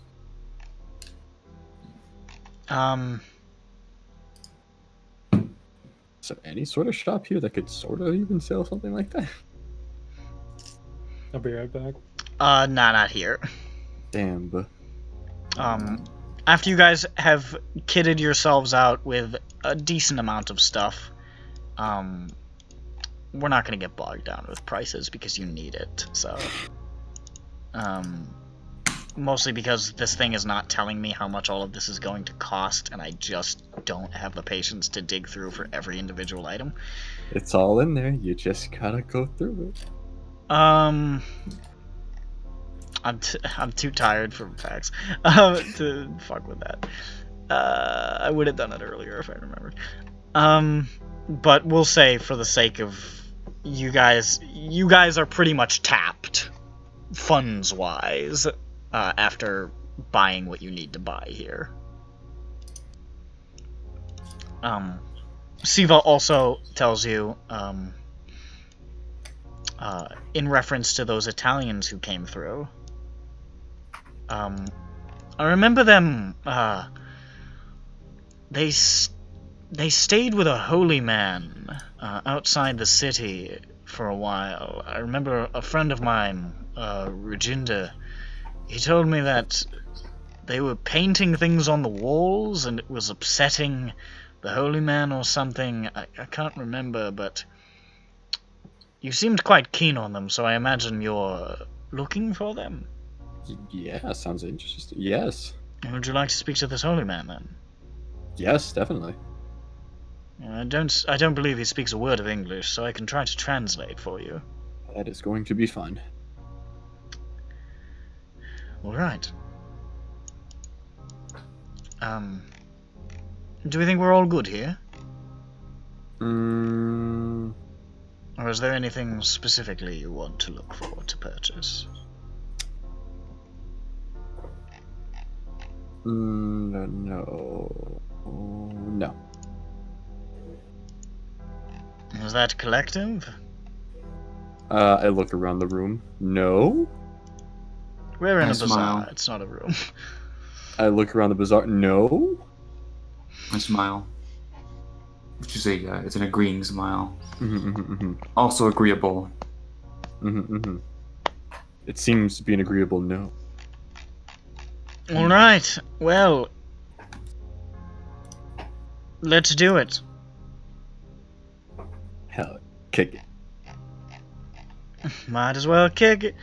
So any sort of shop here that could sort of even sell something like that? I'll be right back. Not here. Damn, but After you guys have kitted yourselves out with a decent amount of stuff, we're not going to get bogged down with prices because you need it, so... Mostly because this thing is not telling me how much all of this is going to cost, and I just don't have the patience to dig through for every individual item. it's all in there. You just gotta go through it. I'm too tired for facts to fuck with that. I would have done it earlier if I remembered. But we'll say for the sake of you guys are pretty much tapped funds-wise after buying what you need to buy here. Siva also tells you in reference to those Italians who came through. I remember them, they stayed with a holy man outside the city for a while. I remember a friend of mine, Ruginda, he told me that they were painting things on the walls and it was upsetting the holy man or something. I can't remember, but you seemed quite keen on them, so I imagine you're looking for them? Yeah, sounds interesting. Yes. Would you like to speak to this holy man, then? Yes, definitely. I don't believe he speaks a word of English, so I can try to translate for you. That is going to be fun. All right. Do we think we're all good here? Or is there anything specifically you want to look for to purchase? No. Is that collective? I look around the room. No. We're in I a bazaar. smile. It's not a room. I look around the bazaar. No. I smile. Which is it's an agreeing smile. Mm-hmm. Also agreeable. It seems to be an agreeable no. All right. Well, let's do it. Hell, kick it. Might as well kick it.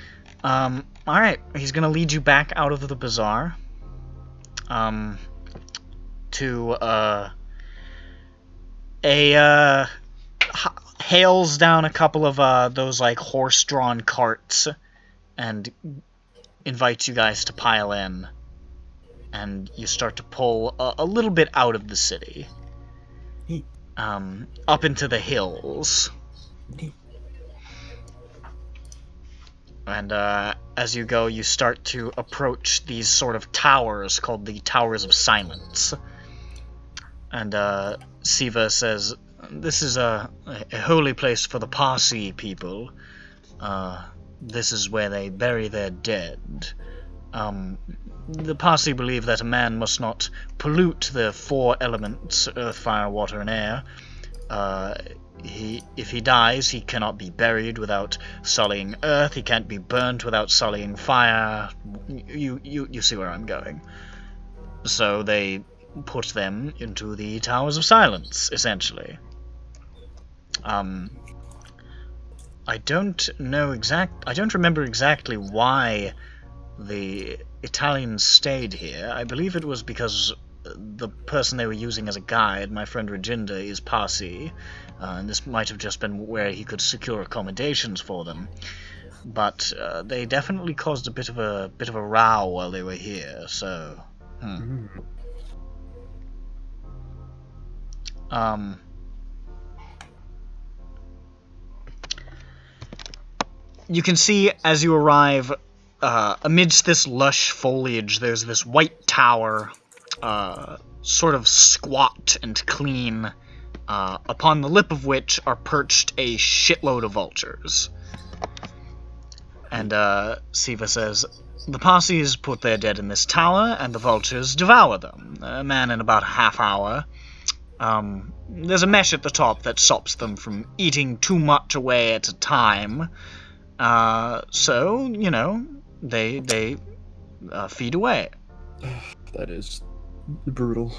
All right. He's gonna lead you back out of the bazaar. To hails down a couple of those like horse-drawn carts and invites you guys to pile in, and you start to pull a little bit out of the city, up into the hills. And as you go, you start to approach these sort of towers called the Towers of Silence. And Siva says, "This is a holy place for the Parsi people. This is where they bury their dead. The Parsi believe that a man must not pollute the four elements, earth, fire, water, and air. If he dies, he cannot be buried without sullying earth. He can't be burnt without sullying fire. You see where I'm going. So they put them into the Towers of Silence, essentially. I don't remember exactly why the Italians stayed here. I believe it was because the person they were using as a guide, my friend Reginda, is Parsi, and this might have just been where he could secure accommodations for them. But they definitely caused a bit of a row while they were here. So, you can see as you arrive, amidst this lush foliage, there's this white tower, sort of squat and clean, upon the lip of which are perched a shitload of vultures. And Siva says, "The Parsis put their dead in this tower, and the vultures devour them. A man in about a half hour. There's a mesh at the top that stops them from eating too much away at a time. So, you know, they feed away." That is brutal.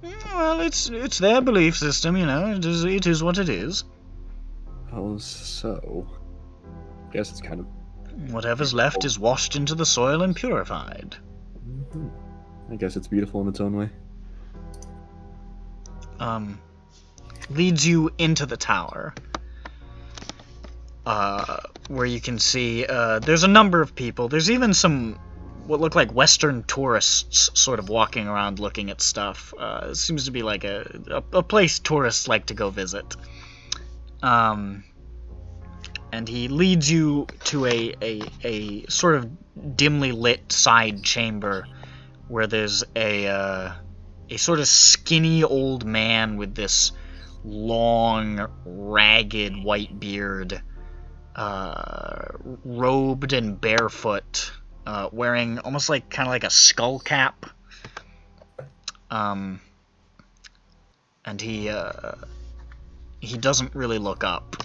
Well, it's their belief system, you know. It is what it is. Well, so guess it's kind of Whatever's left is washed into the soil and purified. I guess it's beautiful in its own way. Leads you into the tower, where you can see there's a number of people. There's even some what look like Western tourists sort of walking around looking at stuff. It seems to be like a place tourists like to go visit. And he leads you to a sort of dimly lit side chamber where there's a sort of skinny old man with this long, ragged white beard, robed and barefoot, wearing almost like kind of like a skull cap. And he doesn't really look up.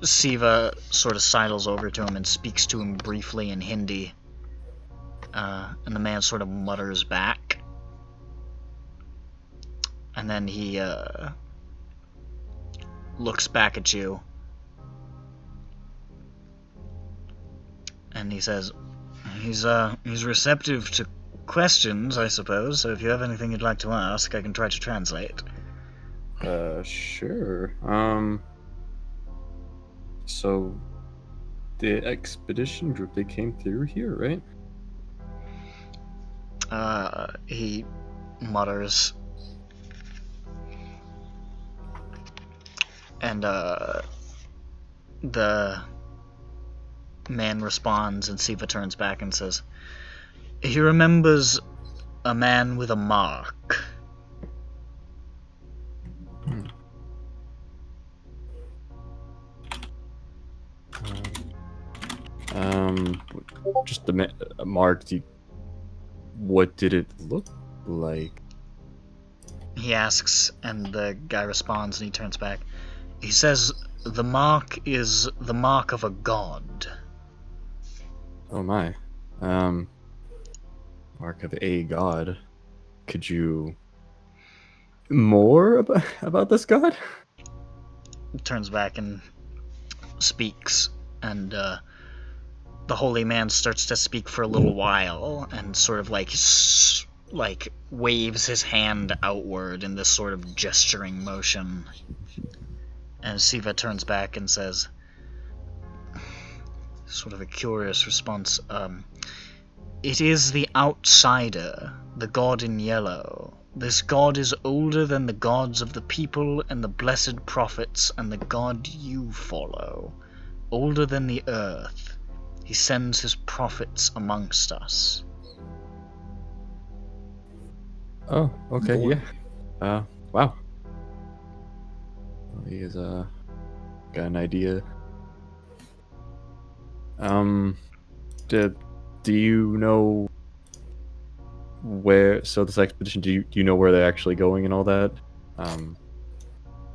Siva sort of sidles over to him and speaks to him briefly in Hindi. And the man sort of mutters back. And then he looks back at you. And he says, he's receptive to questions, I suppose, so if you have anything you'd like to ask, I can try to translate. Sure. So the expedition group, they came through here, right? He mutters. And, the man responds, and Siva turns back and says, he remembers a man with a mark. Just the mark. What did it look like? He asks, and the guy responds, and he turns back. He says, the mark is the mark of a god. Oh my. Mark of a god. Could you more about this god? Turns back and speaks, and the holy man starts to speak for a little while, and sort of like waves his hand outward in this sort of gesturing motion. And Siva turns back and says, sort of a curious response, it is the outsider, the god in yellow. This god is older than the gods of the people and the blessed prophets and the god you follow. Older than the earth. He sends his prophets amongst us. Oh, okay, yeah. Wow. Well, he has got an idea. Do you know where? So this expedition, do you know where they're actually going and all that?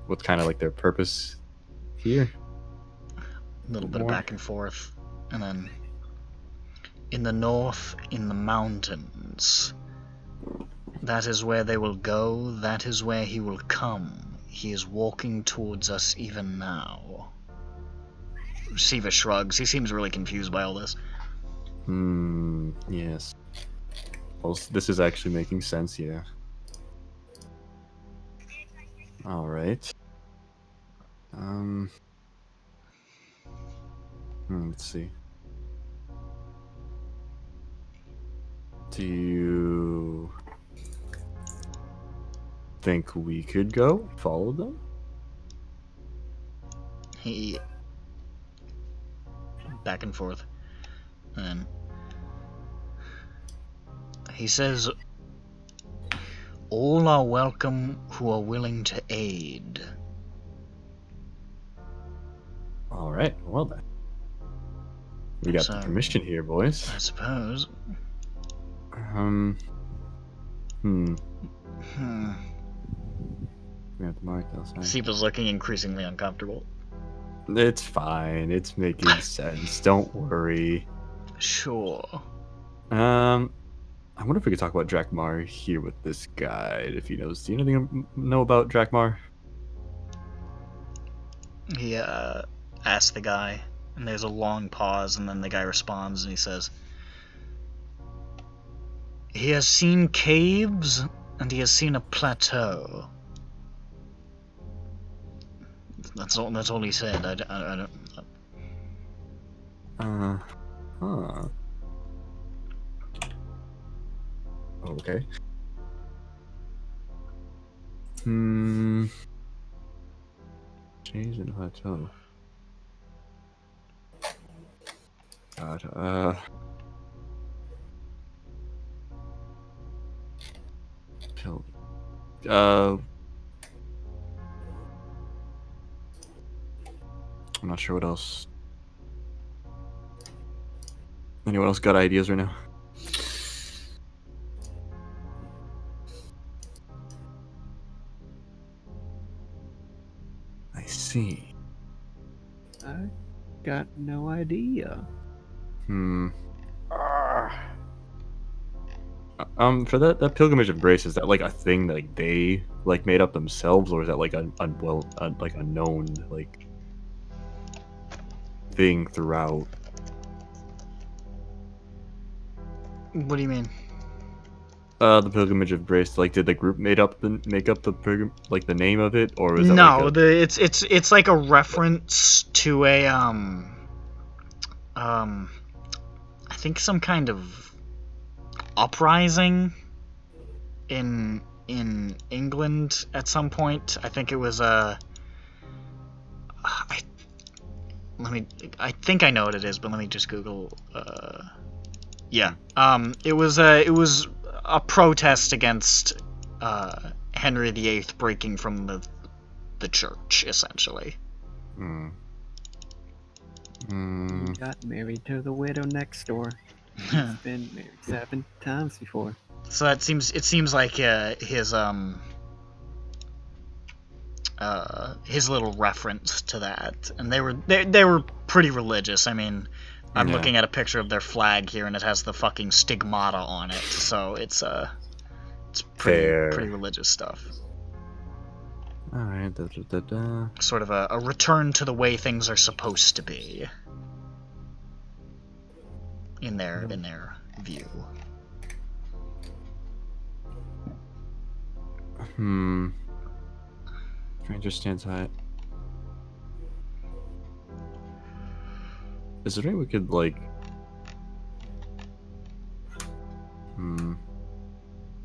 What's kind of like their purpose here? A little bit of back and forth, and then in the north, in the mountains. That is where they will go, that is where he will come. He is walking towards us even now. Siva shrugs. He seems really confused by all this. Yes. Well, this is actually making sense, yeah. Alright. Let's see. Do you think we could go follow them? He back and forth, and he says, all are welcome who are willing to aid. Alright, well then. We got the permission here, boys. I suppose. We have the mark outside. Siva's looking increasingly uncomfortable. It's fine. It's making sense. Don't worry. Sure. I wonder if we could talk about Drakmar here with this guide, if he knows. Do you know about Drakmar? He asks the guy, and there's a long pause, and then the guy responds, and he says, he has seen caves, and he has seen a plateau. That's all he said. I don't... Okay. Change in plateau. God, I'm not sure what else. Anyone else got ideas right now? I see. I got no idea. For that pilgrimage of grace, is that like a thing that like they like made up themselves, or is that like a known like thing throughout? What do you mean? The pilgrimage of grace, like, did the group make up the the name of it, or was that no? like It's like a reference to a I think some kind of uprising in England at some point. I think it was I think I know what it is, but let me just Google. Yeah. It was a protest against Henry VIII breaking from the church, essentially. He got married to the widow next door. He's been married 7 times before. So it seems like his little reference to that, and they were pretty religious. I mean, I'm looking at a picture of their flag here, and it has the fucking stigmata on it, so it's pretty religious stuff. All right. Sort of a return to the way things are supposed to be in their view. Stranger stands high. Is there any way we could, like...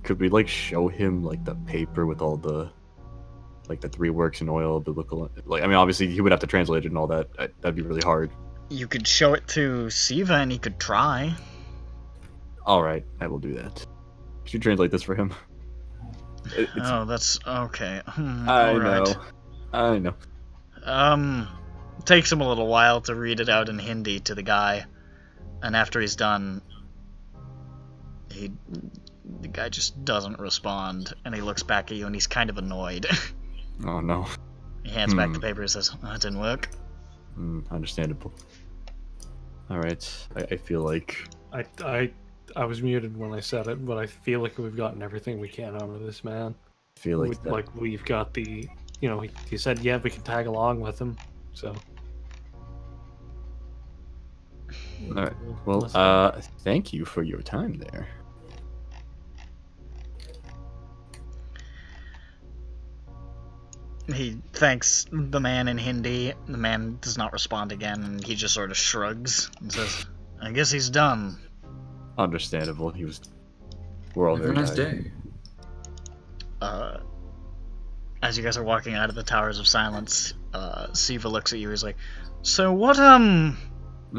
Could we, like, show him, like, the paper with all the... Like, the 3 works in oil, biblical... Like, I mean, obviously, he would have to translate it and all that. That'd be really hard. You could show it to Siva, and he could try. Alright, I will do that. Could you translate this for him? Oh, that's... okay. I know. Takes him a little while to read it out in Hindi to the guy, and after he's done, the guy just doesn't respond, and he looks back at you, and he's kind of annoyed. Oh no. He hands back the paper and says, "Oh, it didn't work." Understandable. Alright, I feel like... I was muted when I said it, but I feel like we've gotten everything we can out of this man. I feel like... We've got the... You know, he said, yeah, we can tag along with him, so... Alright, well, thank you for your time there. He thanks the man in Hindi. The man does not respond again, and he just sort of shrugs and says, "I guess he's done." Understandable. We're all very nice tired. day. As you guys are walking out of the Towers of Silence, Siva looks at you. He's like, "So what?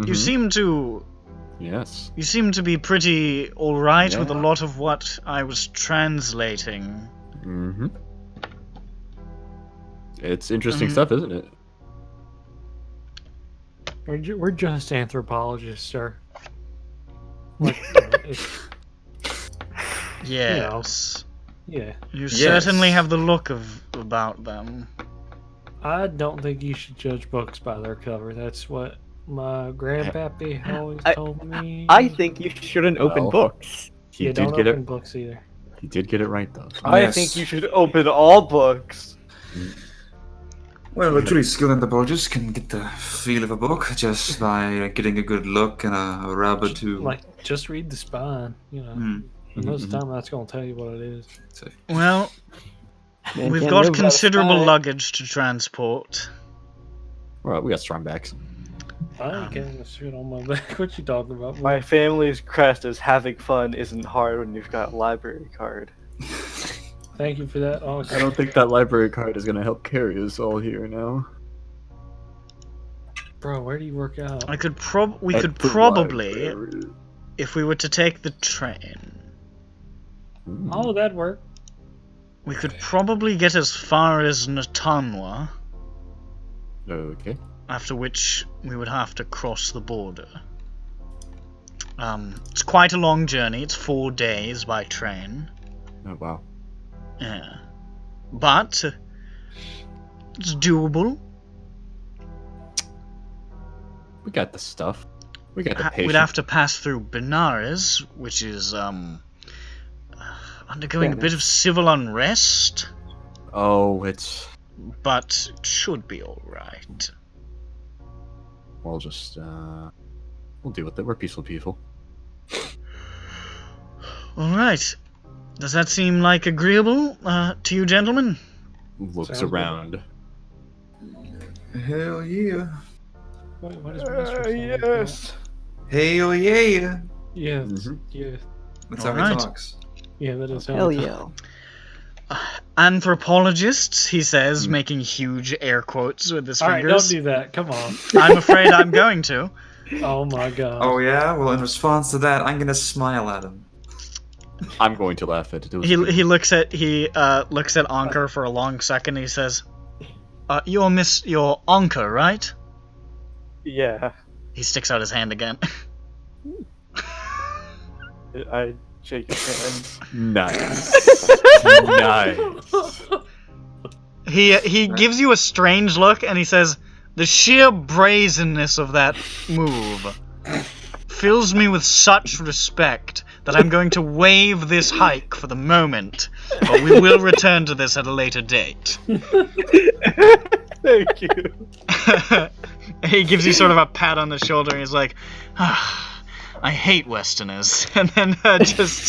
You seem to. Yes. You seem to be pretty all right with a lot of what I was translating." It's interesting stuff, isn't it? We're just anthropologists, sir. Like, yes. Yeah. You certainly have the look about them. I don't think you should judge books by their cover. That's what my grandpappy always told me. I think you shouldn't open books. He don't did get open it. books either. He did get it right though. I think you should open all books. Well, a truly skilled anthropologist can get the feel of a book just by getting a good look and a rub or two. Like, just read the spine, you know. Most of the time, that's going to tell you what it is. Well, Man, we've can't got live without a considerable spine. luggage to transport. Well, we got strong backs. I ain't carrying this shit on my back. What you talking about? My family's crest is having fun isn't hard when you've got a library card. Thank you for that. Oh, I don't think that library card is gonna help carry us all here now. Bro, where do you work out? We could probably, if we were to take the train, Oh, that'd work. we could probably get as far as Natanwa, Okay. after which we would have to cross the border. It's quite a long journey. It's 4 days by train. Oh wow. Yeah. But it's doable. We got the stuff. We got the patience. We'd have to pass through Benares, which is undergoing a bit of civil unrest, Oh, it's... but it should be all right. We'll just, we'll deal with it. We're peaceful people. All right. Does that seem like agreeable to you, gentlemen? Looks Sounds good. around. Hell yeah. What is Master saying? Yes. Hell yeah. Yeah, Mhm. yeah, That's how Alright. he talks. yeah. That is how. Hell it- yeah. Anthropologists, he says, making huge air quotes with his All right, fingers. don't do that. Come on. I'm afraid I'm going to. Oh my god. Oh yeah? Well, in response to that, I'm gonna smile at him. I'm going to laugh at it. It was He good. looks at Anker for a long second. And he says, "You're Anker, right?" Yeah. He sticks out his hand again. I shake his hand. Nice. Nice. He gives you a strange look and he says, "The sheer brazenness of that move fills me with such respect that I'm going to waive this hike for the moment, but we will return to this at a later date." Thank you. He gives you sort of a pat on the shoulder and he's like, "I hate Westerners," and then just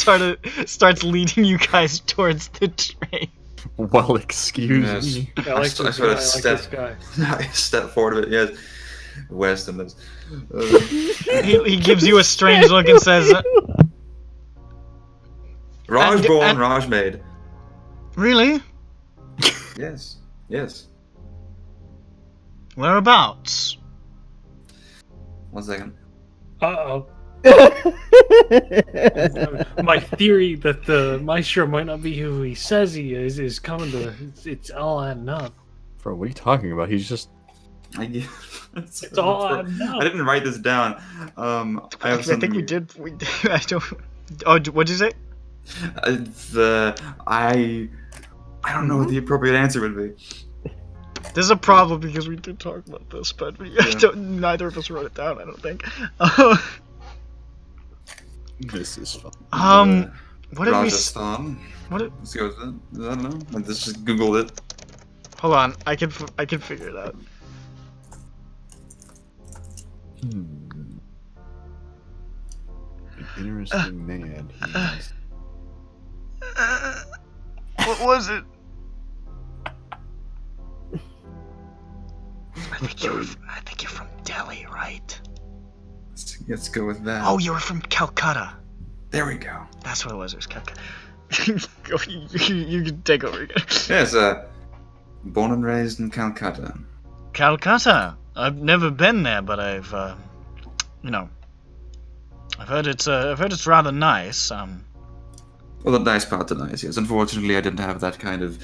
starts leading you guys towards the train. Well, excuse Yes. me. I like this I guy. sort I of like step- this guy. I step forward a bit, yes. Westerners. He gives you a strange look and says, Raj And- born, and- Raj made. "Really? Yes. Yes. Whereabouts?" 1 second. Uh-oh. My theory that the maestro might not be who he says he is coming to. It's all adding up. Bro, what are you talking about? He's just. It's all adding up. I didn't write this down. I have I something. think we did. I don't. Oh, what'd you say? I don't know what the appropriate answer would be. There's a problem because we did talk about this, but neither of us wrote it down. I don't think. This is fun. What did we? Rajasthan. What? Let's go with that. I don't know. I just googled it. Hold on. I can figure it out. An interesting man. He's... What was it? I think you're from Delhi, right? Let's go with that. Oh, you were from Calcutta. There we go. That's what it was. It was Calcutta. You can take over again. Yes, born and raised in Calcutta. Calcutta. I've never been there, but I've heard it's rather nice. Well, the nice part of nice, yes. Unfortunately, I didn't have that kind of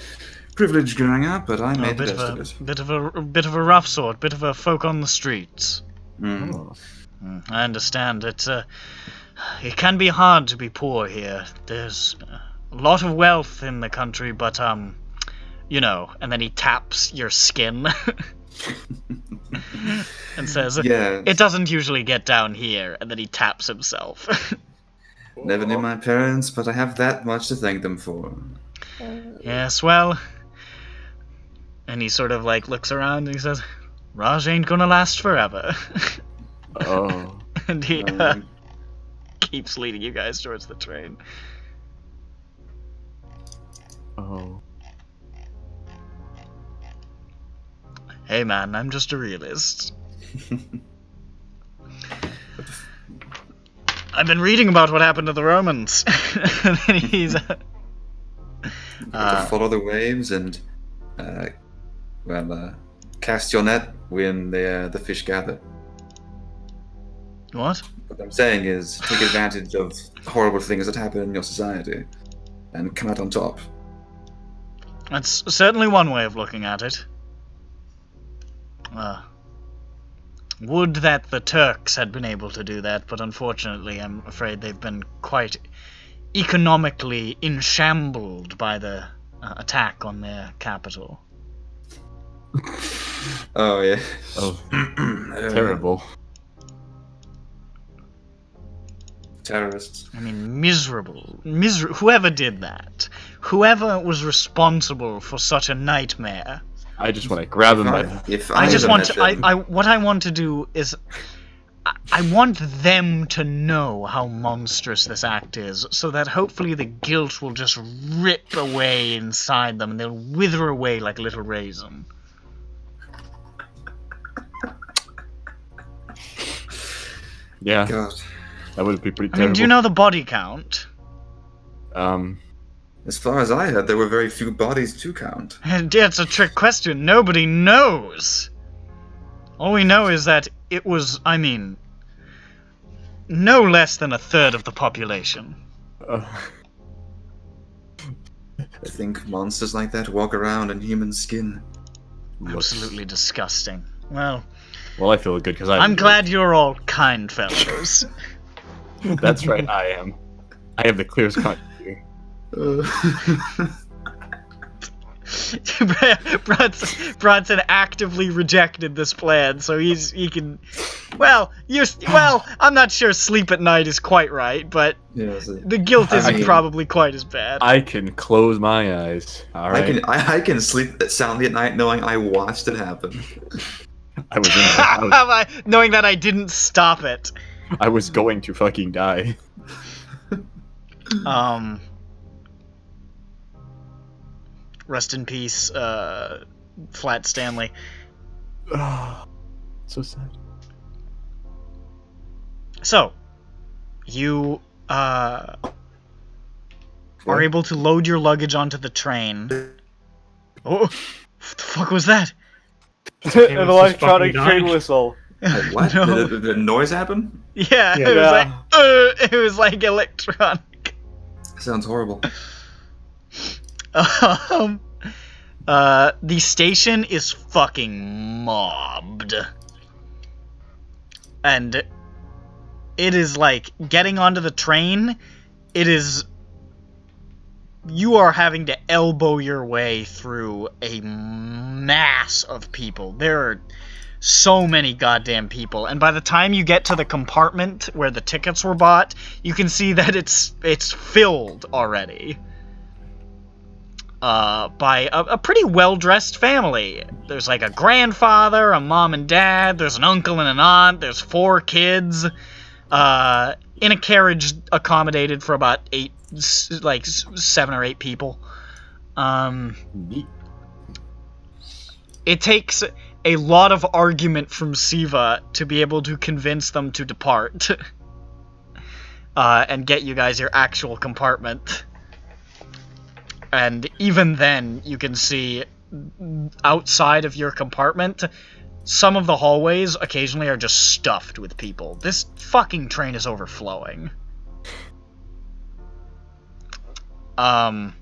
privilege growing up, but I made the best of it. bit of a rough sort, bit of a folk on the streets. Mm. Oh. I understand. It can be hard to be poor here. There's a lot of wealth in the country, but and then he taps your skin and says, Yes. "It doesn't usually get down here," and then he taps himself. Never knew my parents, but I have that much to thank them for. Yes, well, and he sort of looks around and he says, "Raj ain't gonna last forever." Oh. And he Um, keeps leading you guys towards the train. Oh. Hey man, I'm just a realist. I've been reading about what happened to the Romans. And then he's to follow the waves and, cast your net when the fish gather. what? What I'm saying is, take advantage of horrible things that happen in your society, and come out on top. That's certainly one way of looking at it. Would that the Turks had been able to do that, but unfortunately I'm afraid they've been quite economically enshambled by the attack on their capital. Oh, yeah. Oh. Terrible. Terrorists. I mean, miserable. Whoever did that, whoever was responsible for such a nightmare. I just want to grab him by the... I just want to. What I want to do is, I want them to know how monstrous this act is, so that hopefully the guilt will just rip away inside them, and they'll wither away like a little raisin. Yeah, God. that would be pretty I terrible. mean, do you know the body count? As far as I heard, there were very few bodies to count. It's a trick question. Nobody knows. All we know is that it was, I mean, no less than a third of the population. I think monsters like that walk around in human skin. Absolutely disgusting. Well, I feel good because I'm glad you're all kind fellows. That's right, I am. I have the clearest conscience here. Bronson actively rejected this plan, so he can. Well, I'm not sure sleep at night is quite right, but the guilt isn't probably quite as bad. I can close my eyes. All right. I can sleep soundly at night knowing I watched it happen. Knowing that I didn't stop it. I was going to fucking die. Rest in peace, Flat Stanley. So sad. So, you are able to load your luggage onto the train. Oh, what the fuck was that? An electronic train whistle. What? No. Did the noise happen? Yeah, it was like electronic. Sounds horrible. The station is fucking mobbed. And it is like getting onto the train, you are having to elbow your way through a mass of people. There are so many goddamn people, and by the time you get to the compartment where the tickets were bought, you can see that it's filled already. By a pretty well-dressed family. There's like a grandfather, a mom and dad, there's an uncle and an aunt, there's 4 kids, in a carriage accommodated for about 7 or 8 people. It takes a lot of argument from Siva to be able to convince them to depart. And get you guys your actual compartment. And even then, you can see outside of your compartment, some of the hallways occasionally are just stuffed with people. This fucking train is overflowing. However,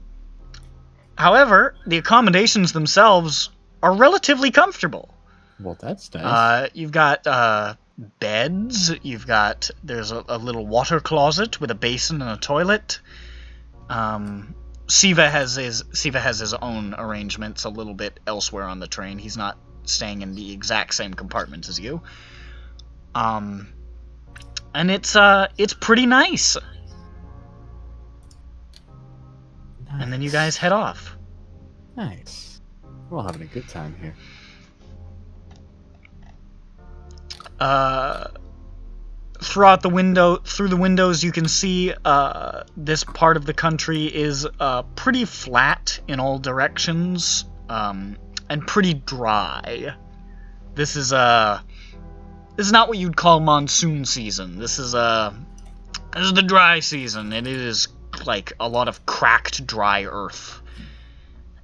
the accommodations themselves are relatively comfortable. Well, that's nice. You've got beds. There's a little water closet with a basin and a toilet. Siva has his own arrangements a little bit elsewhere on the train. He's not staying in the exact same compartment as you. And it's pretty nice. And then you guys head off. Nice. We're all having a good time here. Through the windows, you can see this part of the country is pretty flat in all directions, and pretty dry. This is not what you'd call monsoon season. This is the dry season, and it is like a lot of cracked, dry earth,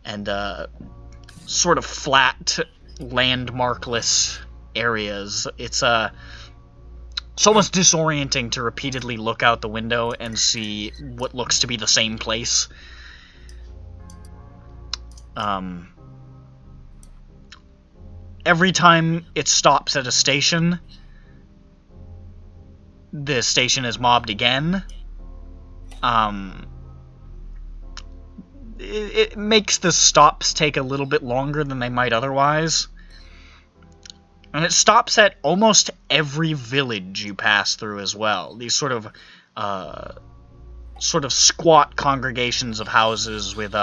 and sort of flat, landmarkless areas. It's almost disorienting to repeatedly look out the window and see what looks to be the same place. Every time it stops at a station, the station is mobbed again. It makes the stops take a little bit longer than they might otherwise. And it stops at almost every village you pass through as well. These sort of squat congregations of houses with,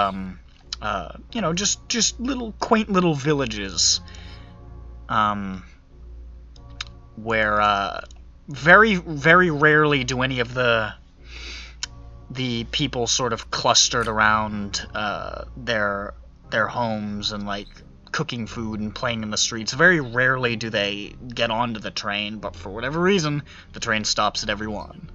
just little quaint little villages, where very, very rarely do any of the people sort of clustered around their homes and like cooking food and playing in the streets. Very rarely do they get onto the train, but for whatever reason, the train stops at every one.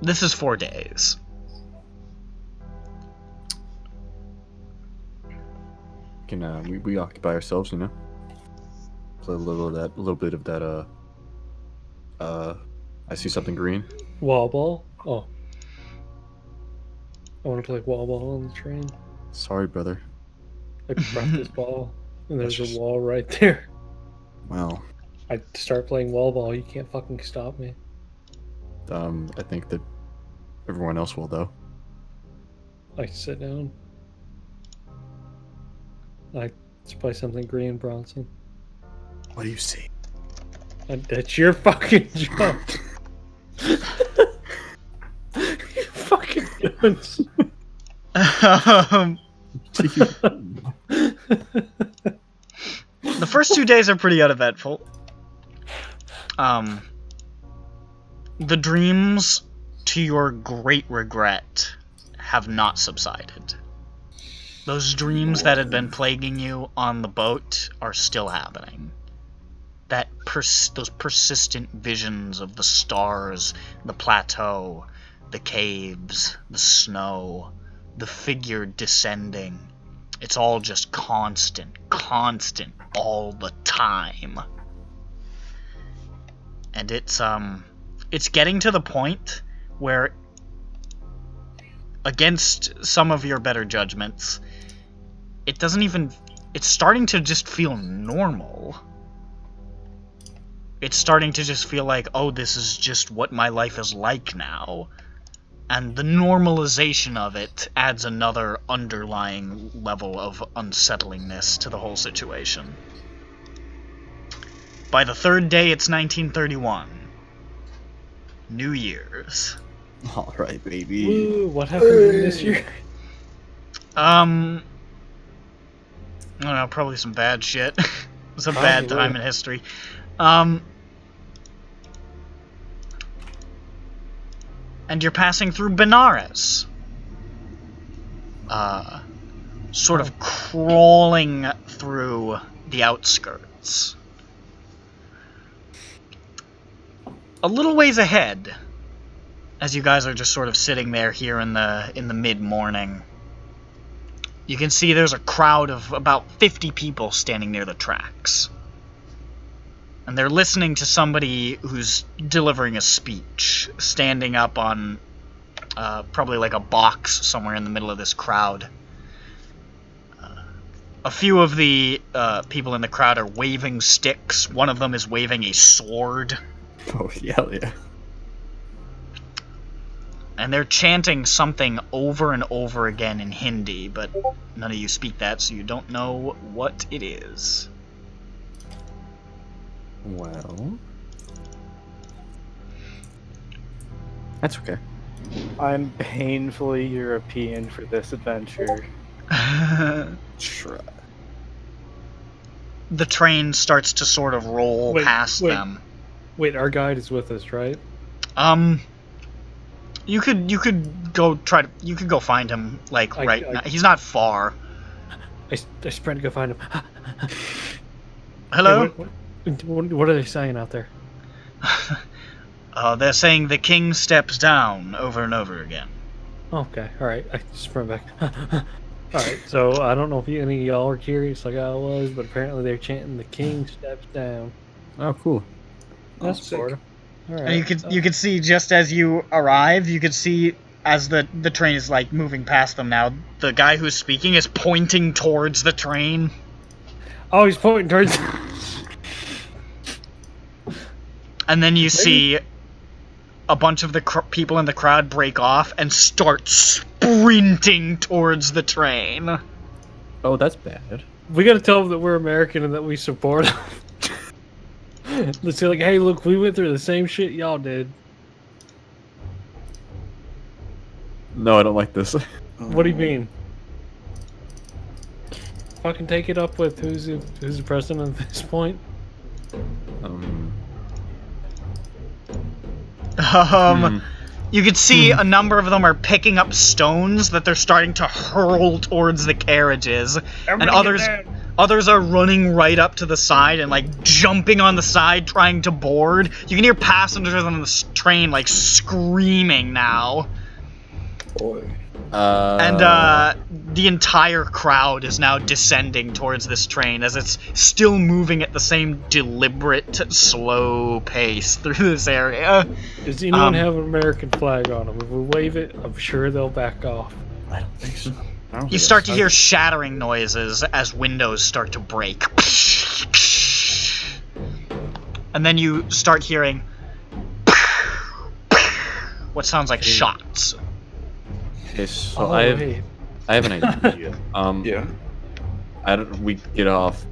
This is 4 days. Can we occupy ourselves, you know? Play a little bit of that. I see something green. Wall ball? Oh. I want to play wall ball on the train. Sorry, brother. I brought this ball, and there's Let's a just- wall right there. Well, I start playing wall ball, you can't fucking stop me. I think that everyone else will, though. I sit down. I let's play something green, Bronson. What do you see? That's your fucking job. You fucking doing The first 2 days are pretty uneventful. The dreams, to your great regret, have not subsided. Those dreams that had been plaguing you on the boat are still happening. Those persistent visions of the stars, the plateau, the caves, the snow, the figure descending. It's all just constant, all the time. And it's getting to the point where, against some of your better judgments, it's starting to just feel normal. It's starting to just feel like, oh, this is just what my life is like now. And the normalization of it adds another underlying level of unsettlingness to the whole situation. By the third day, it's 1931. New Year's. All right, baby. Ooh, what happened this year? I don't know, probably some bad shit. It was a bad time in history. And you're passing through Benares. Sort of crawling through the outskirts. A little ways ahead, as you guys are just sort of sitting there here in the mid-morning, you can see there's a crowd of about 50 people standing near the tracks. And they're listening to somebody who's delivering a speech, standing up on probably like a box somewhere in the middle of this crowd. A few of the people in the crowd are waving sticks. One of them is waving a sword. Oh, hell yeah. And they're chanting something over and over again in Hindi, but none of you speak that, so you don't know what it is. Well, that's okay. I'm painfully European for this adventure. Try. The train starts to sort of roll past them. Wait, our guide is with us, right? You could go find him, like, right now. He's not far. I sprint to go find him. Hello? Hey, what are they saying out there? They're saying the king steps down over and over again. Okay, alright, I sprint back. Alright, so I don't know if any of y'all are curious like I was, but apparently they're chanting the king steps down. Oh, cool. That's sick. Florida. Alright. And you could see, just as you arrive, you could see, as the train is, like, moving past them now, the guy who's speaking is pointing towards the train. Oh, he's pointing towards... And then you see a bunch of the people in the crowd break off and start sprinting towards the train. Oh, that's bad. We gotta tell them that we're American and that we support them. Let's say, like, hey, look, we went through the same shit y'all did. No, I don't like this. What do you mean? Fucking take it up with who's the president at this point. You can see a number of them are picking up stones that they're starting to hurl towards the carriages, and others are running right up to the side and like jumping on the side trying to board. You can hear passengers on the train like screaming now. Boy. And the entire crowd is now descending towards this train as it's still moving at the same deliberate, slow pace through this area. Does anyone have an American flag on them? If we wave it, I'm sure they'll back off. I don't think so. You start to hear shattering noises as windows start to break. And then you start hearing what sounds like shots. Okay, so I have an idea. Yeah. We get off.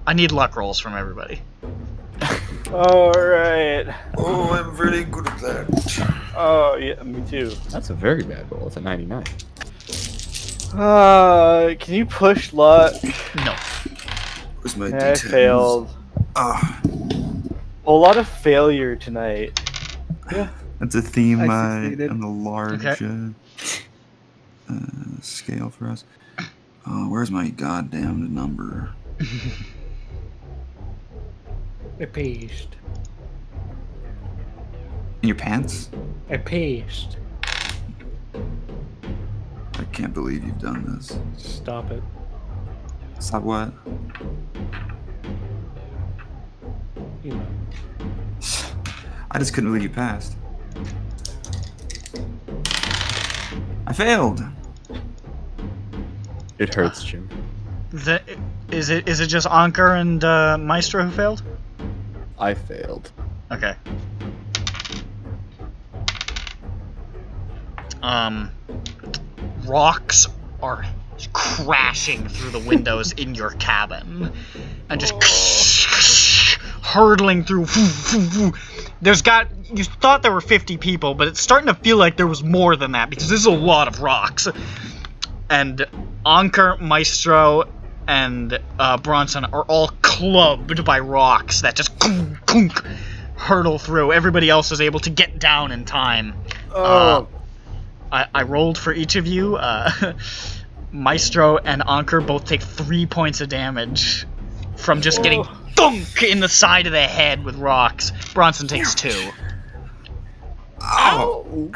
I need luck rolls from everybody. Alright. Oh, I'm really good at that. Oh, yeah, me too. That's a very bad roll. It's a 99. Can you push luck? No. Where's my I details? failed. Ah, A lot of failure tonight. That's a theme I succeeded. on the large scale for us. Where's my goddamn number? I paced. In your pants? I paced. I can't believe you've done this. Stop it. Stop what? You know. I just couldn't believe you passed. I failed. It hurts, Jim. Is it just Anker and Maestro who failed? I failed. Okay. Rocks are crashing through the windows in your cabin and just hurtling through. You thought there were 50 people, but it's starting to feel like there was more than that because there's a lot of rocks. And Anker, Maestro, and Bronson are all clubbed by rocks that just hurtle through. Everybody else is able to get down in time. I rolled for each of you. Maestro and Anker both take 3 points of damage from just getting thunk in the side of the head with rocks. Bronson takes 2. Ow!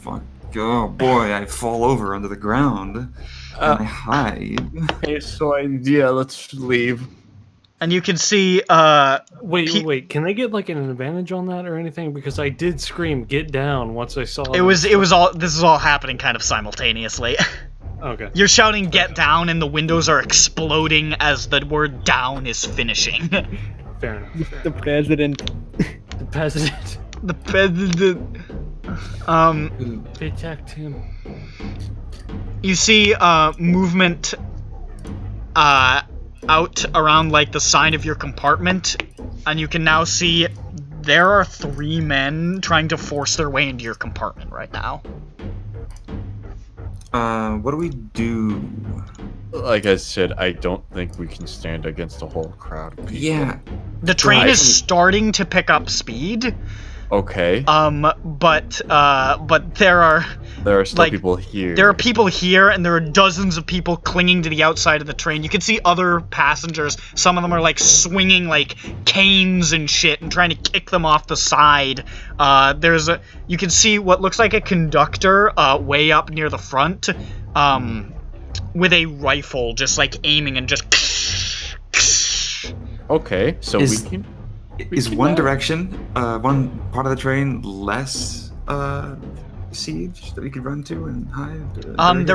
Fuck. Oh boy, I fall over onto the ground. And I hide. Okay, so let's leave. And you can see, Wait, can I get like an advantage on that or anything? Because I did scream "Get down" once I saw this is all happening kind of simultaneously. Okay. You're shouting "Get down" and the windows are exploding as the word "down" is finishing. Fair enough. The president. The president. The president. Protect him. You see movement out around like the side of your compartment, and you can now see there are 3 men trying to force their way into your compartment right now. What do we do? Like I said, I don't think we can stand against a whole crowd of people. Yeah. The train is starting to pick up speed. Okay. But there are still people here. There are people here, and there are dozens of people clinging to the outside of the train. You can see other passengers. Some of them are like swinging like canes and shit, and trying to kick them off the side. You can see what looks like a conductor way up near the front, with a rifle, just like aiming and just. Okay, so we can. Is One Direction, one part of the train less siege that we could run to and hide?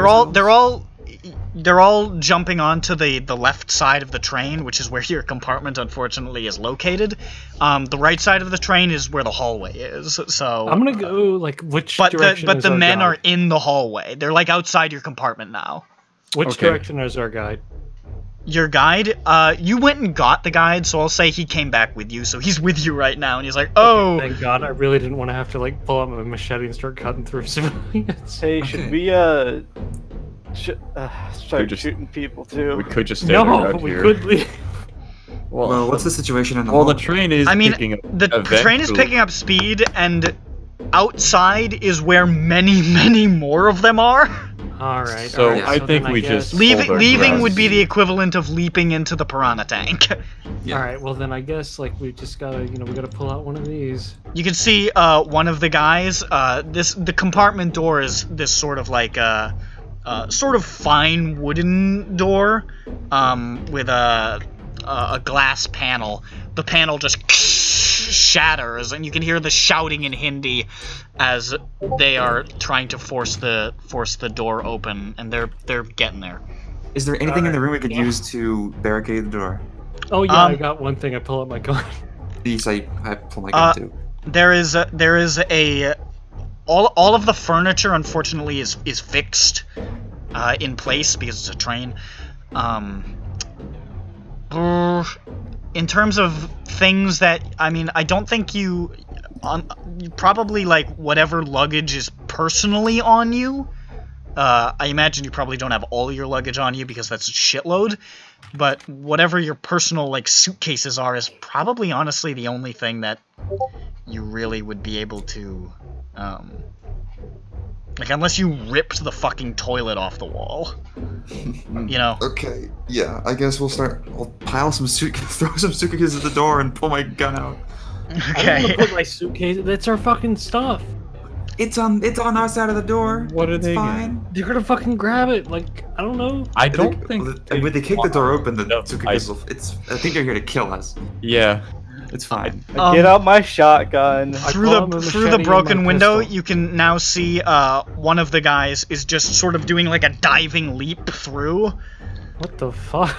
They're all jumping onto the left side of the train, which is where your compartment unfortunately is located. The right side of the train is where the hallway is. So I'm gonna go like which but direction the is our men guide? are in the hallway. They're like outside your compartment now. Which direction is our guide? Your guide? You went and got the guide, so I'll say he came back with you, so he's with you right now, and he's like, oh! Thank God, I really didn't want to have to, like, pull out my machete and start cutting through civilians. Hey, should we, start shooting people, too? We could just stand around we here. could leave. Well, what's the situation in the Well, the hallway? train is I mean, picking up. the train is eventually. picking up speed, and outside is where many more of them are. All right. So all right, I so think then we guess- just- Leaving Hold our leaving would breath. be the equivalent of leaping into the piranha tank. Yeah. All right. Well, then I guess like we just gotta, we gotta pull out one of these. You can see one of the guys. The compartment door is this sort of like sort of fine wooden door with a glass panel. The panel just shatters, and you can hear the shouting in Hindi as they are trying to force the door open, and they're getting there. Is there anything in the room we could Yeah. use to barricade the door? Oh yeah, I got one thing. I pull out my gun. These I pull my gun too. There is a all of the furniture unfortunately is fixed in place because it's a train. In terms of things that I don't think you probably like whatever luggage is personally on you. I imagine you probably don't have all your luggage on you because that's a shitload. But whatever your personal like suitcases are is probably honestly the only thing that you really would be able to like unless you ripped the fucking toilet off the wall. You know. Okay, yeah, I guess I'll pile some suitcases, throw some suitcases at the door and pull my gun out. I don't Okay. want to put my suitcase. That's our fucking stuff. It's on our side of the door. What are It's they fine. You're gonna fucking grab it. Like I don't know. I don't think. When they kick the door open, the No, suitcases will. I think they're here to kill us. Yeah. It's fine. Get out my shotgun. Through call him the a through machete the and broken my window, pistol. you can now see one of the guys is just sort of doing like a diving leap through. What the fuck?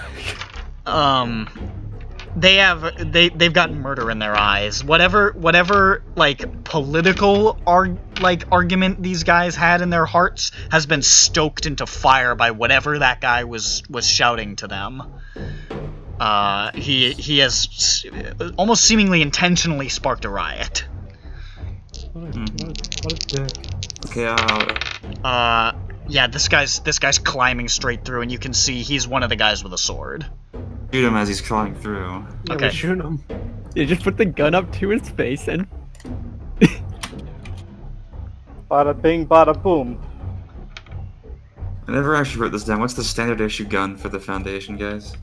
They've got murder in their eyes. Whatever like political argument these guys had in their hearts has been stoked into fire by whatever that guy was shouting to them. He has almost seemingly intentionally sparked a riot. What a dick. Okay, Yeah, this guy's climbing straight through, and you can see he's one of the guys with a sword. shoot him as he's climbing through. Yeah, Okay. we shoot him. You just put the gun up to his face and Bada bing, bada boom. I never actually wrote this down. What's the standard issue gun for the Foundation, guys?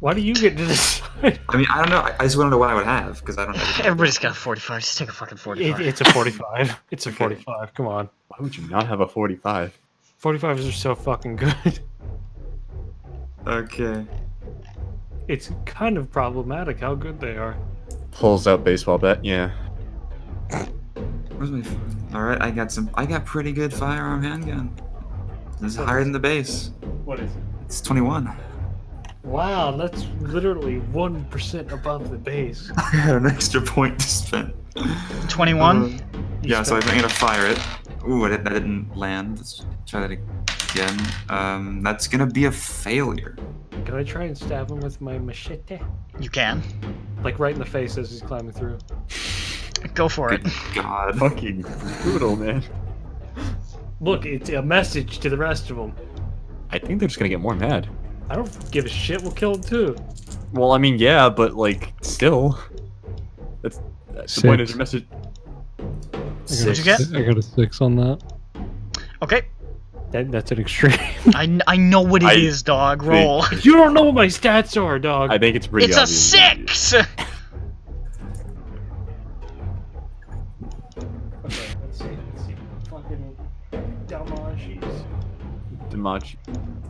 Why do you get to decide? I mean, I don't know. I just want to know what I would have because I don't know. Everybody's got a 45. Just take a fucking 45. It's a 45. It's a 45. Come on. Why would you not have a 45? 45s are so fucking good. Okay. It's kind of problematic how good they are. Pulls out baseball bat. Yeah. Where's my? All right, I got pretty good firearm handgun. This is higher than the base. What is it? It's 21. Wow, that's literally 1% above the base. I had an extra point to spend. 21. Yeah, so I'm gonna fire it. Ooh, that didn't land. Let's try that again. That's gonna be a failure. Can I try and stab him with my machete? You can. Like right in the face as he's climbing through. Go for it. Good God. Fucking brutal, man. Look, it's a message to the rest of them. I think they're just gonna get more mad. I don't give a shit. We'll kill him too. Well, I mean, yeah, but like, still. That's the point of your message. What'd you get? I got a 6 on that. Okay. That's an extreme. I know what it is, dog. Roll. You don't know what my stats are, dog. I think it's pretty It's a obvious. 6! Okay, let's see. Fucking damage. Damage.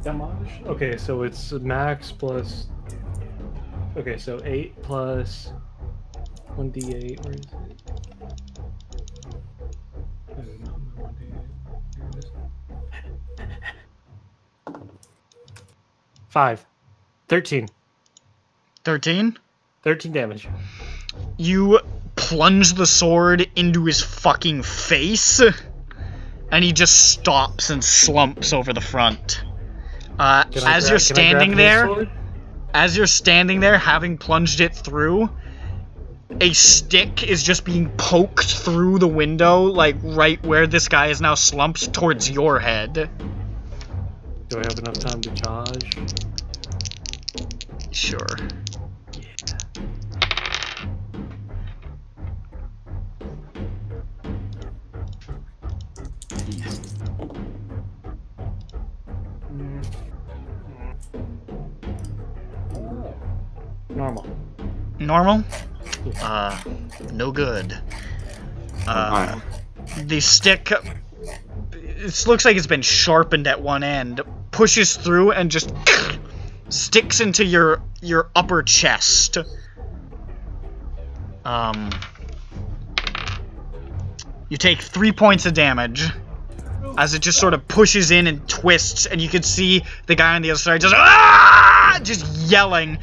Damage? Okay, so it's max plus. Okay, so 8 plus 1d8. Where is it? I don't know, 1d8. Here it is. 5. 13. 13. 13 damage. You plunge the sword into his fucking face, and he just stops and slumps over the front. As you're standing there, having plunged it through, a stick is just being poked through the window, like right where this guy is now slumped, towards your head. Do I have enough time to charge? Sure. Normal. Normal? No good. The stick, it looks like it's been sharpened at one end, pushes through and just sticks into your upper chest. You take 3 points of damage as it just sort of pushes in and twists, and you can see the guy on the other side just yelling.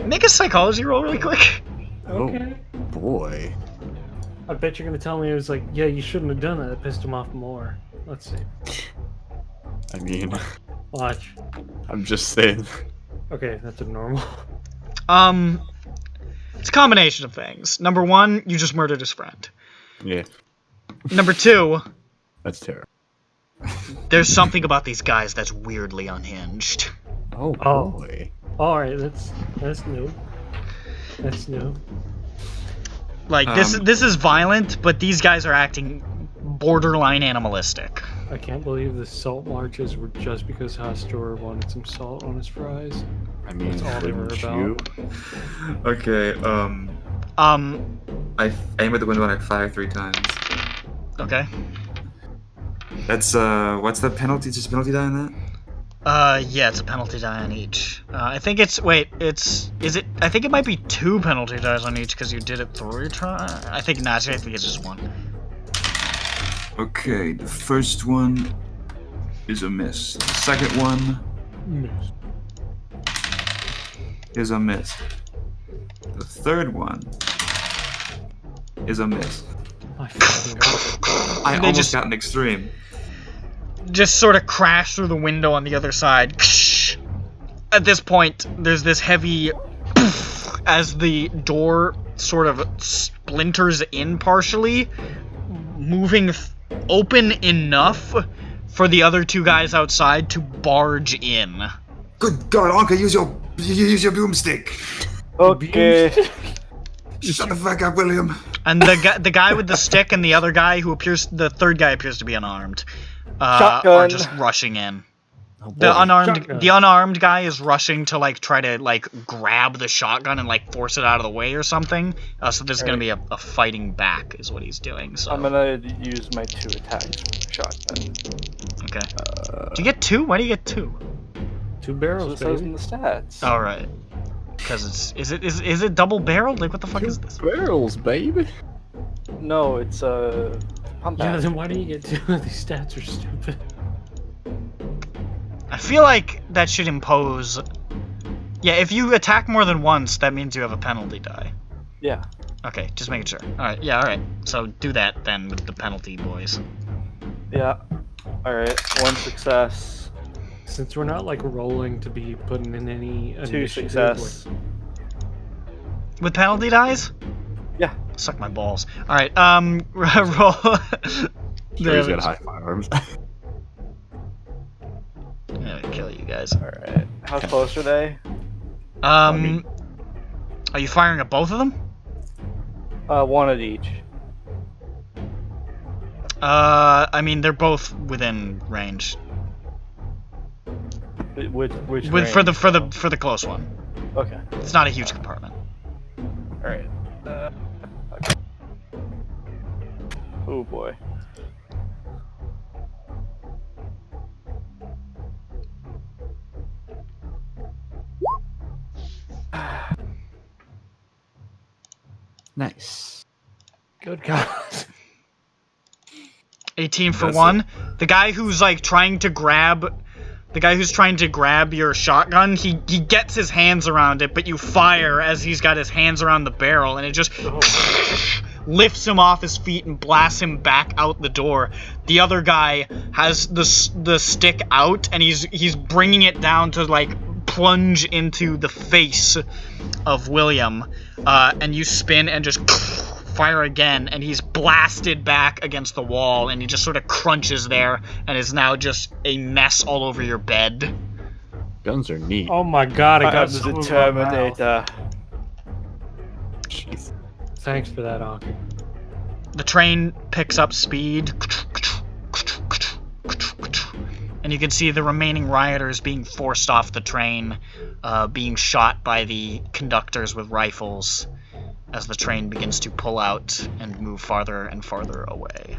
Make a psychology roll really quick. Okay. Oh, boy. I bet you're gonna tell me it was like, yeah, you shouldn't have done that. It pissed him off more. Let's see. I mean, Watch. I'm just saying. Okay, that's a normal. It's a combination of things. Number one, you just murdered his friend. Yeah, Number two, that's terrible. there's something about these guys that's weirdly unhinged. Oh, Oh. boy. All right, that's new. That's new. Like, this is violent, but these guys are acting borderline animalistic. I can't believe the salt marches were just because Hastur wanted some salt on his fries. I mean, That's all they were wouldn't about. you? Okay, I aim at the window and I fire 3 times. Okay. That's, what's the penalty? Just a penalty die on that? Yeah, it's a penalty die on each. I think it's, I think it might be 2 penalty dies on each because you did it 3 times. I think not, I think it's just 1. Okay, the first one is a miss. The second one Miss. is a miss. The third one is a miss. My fucking God. I They almost just- got an extreme. Just sort of crash through the window on the other side. At this point, there's this heavy as the door sort of splinters in partially, moving open enough for the other 2 guys outside to barge in. Good God, Anka, use your broomstick. Okay. Shut the fuck up, William. And the guy with the stick and the other guy the third guy appears to be unarmed, are Shotgun. just rushing in. Oh, boy. Shotgun. The unarmed guy is rushing to try to grab the shotgun and force it out of the way or something. So there's gonna be a fighting back is what he's doing. So I'm gonna use my 2 attacks with the shotgun. okay. Do you get 2? Why do you get 2? 2 So barrels, it says baby. in the stats. All right. Because is it double barreled? Like what the fuck is this? Barrels, baby. No, it's pump Yeah, action. then why do you get 2? These stats are stupid. I feel like that should impose. Yeah, if you attack more than once, that means you have a penalty die. Yeah. Okay, just making sure. Alright, yeah, alright. So do that then with the penalty, boys. Yeah. Alright, 1 success. Since we're not rolling to be putting in any 2 initiative, success. With penalty dies? Yeah. Suck my balls. Alright, roll. He's got high firearms. I'm gonna kill you guys. Alright. How close are they? Are you firing at both of them? 1 at each. I mean, they're both within range. Which For range? the close one. Okay. It's not a huge compartment. Alright. Okay. Oh boy. Nice. Good God. 18 for That's 1. The guy who's trying to grab your shotgun, he gets his hands around it, but you fire as he's got his hands around the barrel, and it just lifts him off his feet and blasts him back out the door. The other guy has the stick out, and he's bringing it down to plunge into the face of William, and you spin and just fire again, and he's blasted back against the wall, and he just sort of crunches there, and is now just a mess all over your bed. Guns are neat. Oh my God, I I got am some the in my mouth. Terminator. Jeez. Thanks for that, Anka. The train picks up speed, And you can see the remaining rioters being forced off the train, being shot by the conductors with rifles as the train begins to pull out and move farther and farther away.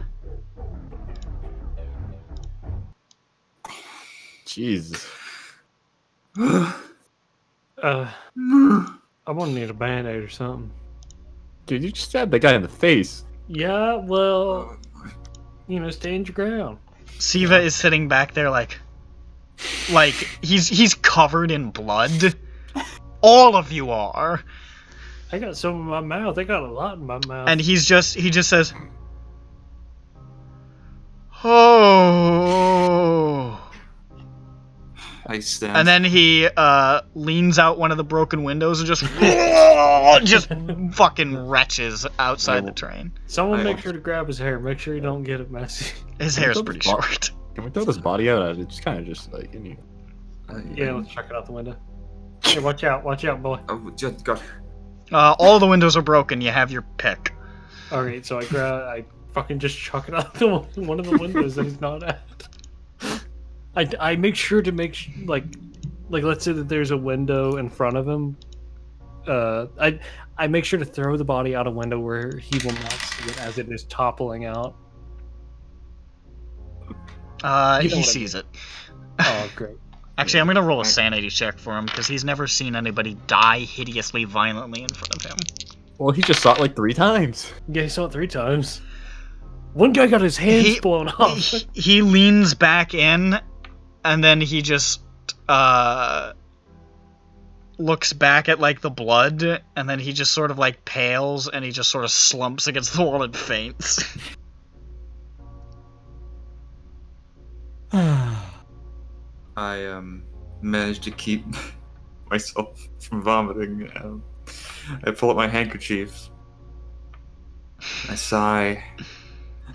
Jesus. I'm gonna need a band-aid or something. Dude, you just stabbed that guy in the face. Yeah, well, you know, stand your ground. Siva is sitting back there like he's covered in blood. All of you are. I got some in my mouth. I got a lot in my mouth. And he just says, "Oh." I stand. And then he leans out one of the broken windows and just fucking retches outside the train. Someone make sure to grab his hair. Make sure you don't get it messy. His hair's pretty short. Can we throw this body out? It's kind of just like in here. Yeah, let's check it out the window. Hey, watch out, boy. Oh, just God. All the windows are broken. You have your pick. Alright, so I fucking just chuck it out the one of the windows that he's not at. I make sure to like let's say that there's a window in front of him. I make sure to throw the body out a window where he will not see it as it is toppling out. He sees it. Oh, great. Actually, I'm gonna roll a sanity check for him because he's never seen anybody die hideously violently in front of him. Well, he just saw it like 3 times. Yeah, he saw it 3 times. One guy got his hands blown off. He leans back in, and then he just looks back at like the blood, and then he just sort of like pales, and he just sort of slumps against the wall and faints. I managed to keep myself from vomiting. I pull up my handkerchief. I sigh,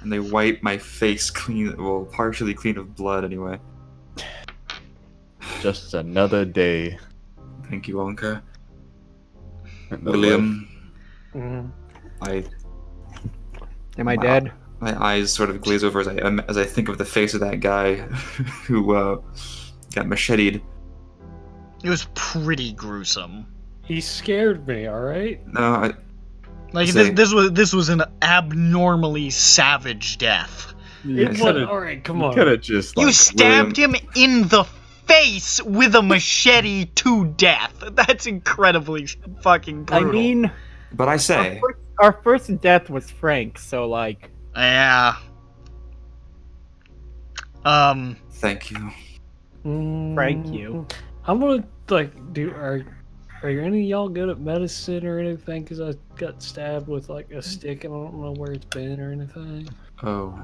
and they wipe my face clean, well, partially clean of blood anyway. Just another day. Thank you, Wonka. Another William, Mm-hmm. Am I dead? My eyes sort of glaze over as I think of the face of that guy who got macheted. It was pretty gruesome. He scared me, alright? No, Like Say- this was an abnormally savage death. It wasn't. Alright, come on. Could have just You like, stabbed him in the face with a machete to death. That's incredibly fucking brutal. I mean, but I say, our first death was Frank, so like. Yeah. thank you. Thank you. I'm gonna like are any of y'all good at medicine or anything? Because I got stabbed with like a stick and I don't know where it's been or anything. Oh,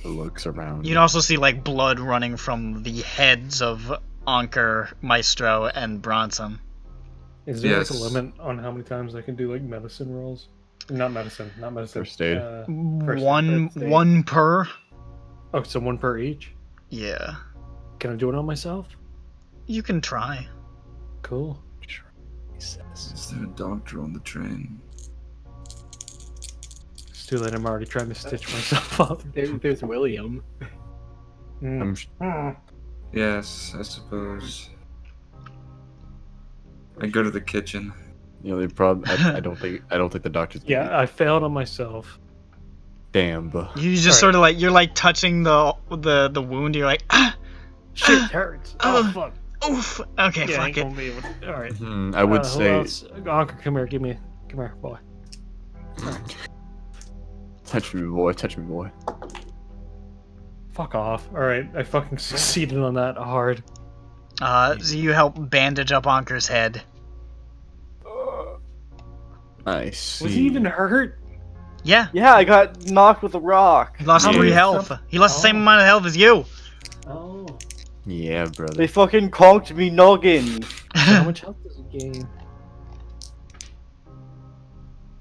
looks around. You'd also see like blood running from the heads of Anker, Maestro, and Bronson. Is there Yes. like a limit on how many times I can do like medicine rolls? Not medicine. First aid. First aid. One per. Oh, so 1 per each. Yeah. Can I do it on myself? You can try. Cool. is there a doctor on the train? It's too late. I'm already trying to stitch myself up. There's William. Yes, I suppose. I go to the kitchen. You know, they probably. I don't think the doctor's. gonna Yeah, I failed on myself. be- Damn. But You just sort of like you're like touching the wound. You're like, ah, Shit hurts. Oh fuck. oof. Okay, Yeah, I fuck ain't it. gonna be able to. All right. I would Who say. else? Anker, come here. Come here, boy. Touch me, boy. Touch me, boy. Fuck off. All right, I fucking succeeded on that hard. So you help bandage up Anker's head. I see. Was he even hurt? Yeah. Yeah, I got knocked with a rock. He lost Yeah. 3 health. He lost the same amount of health as you. Oh. Yeah, brother. They fucking conked me noggin. How much health does he gain?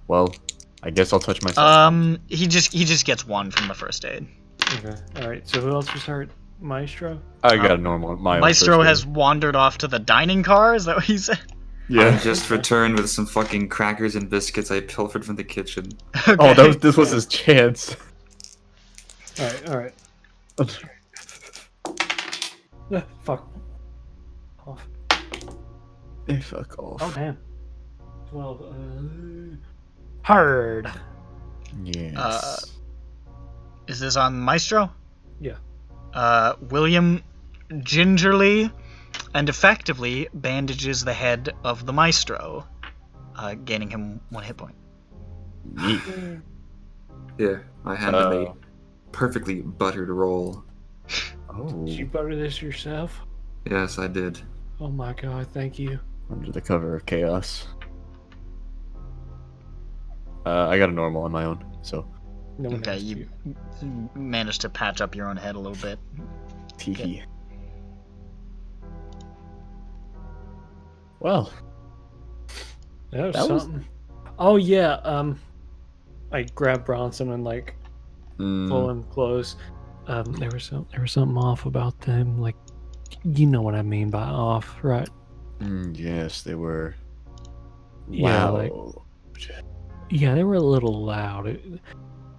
Well, I guess I'll touch myself. He just gets 1 from the first aid. Okay. All right. So who else was hurt? Maestro. I got a normal. My own Maestro first aid. has wandered off to the dining car. Is that what he said? I Yeah. just returned with some fucking crackers and biscuits I pilfered from the kitchen. Okay. Oh, this was his chance. All right. All right. Fuck off. Fuck off. Oh damn. 12. Hard. Yes. Is this on Maestro? Yeah. William gingerly and effectively bandages the head of the Maestro, gaining him 1 hit point. Yeet. Yeah, I hand him a perfectly buttered roll. Oh. Did you butter this yourself? Yes, I did. Oh my god, thank you. Under the cover of chaos. I got a normal on my own, so. No one Okay, asked you managed to patch up your own head a little bit. Teehee. Well, That was That was- something. Oh yeah, I grabbed Bronson and like pull him close. There was something off about them. Like, you know what I mean by off, right? yes, they were. Yeah, Wow. like- Yeah, they were a little loud.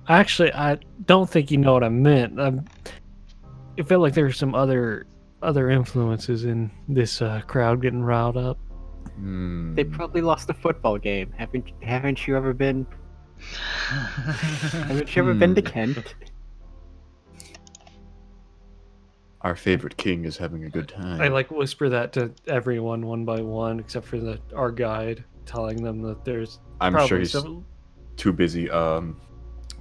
Actually, I don't think you know what I meant. It felt like there were some other influences in this crowd getting riled up. They probably lost a football game. Haven't you ever been? Haven't you ever been to Kent? Our favorite king is having a good time. I like whisper that to everyone one by one, except for our guide, telling them that there's I'm probably sure he's some too busy.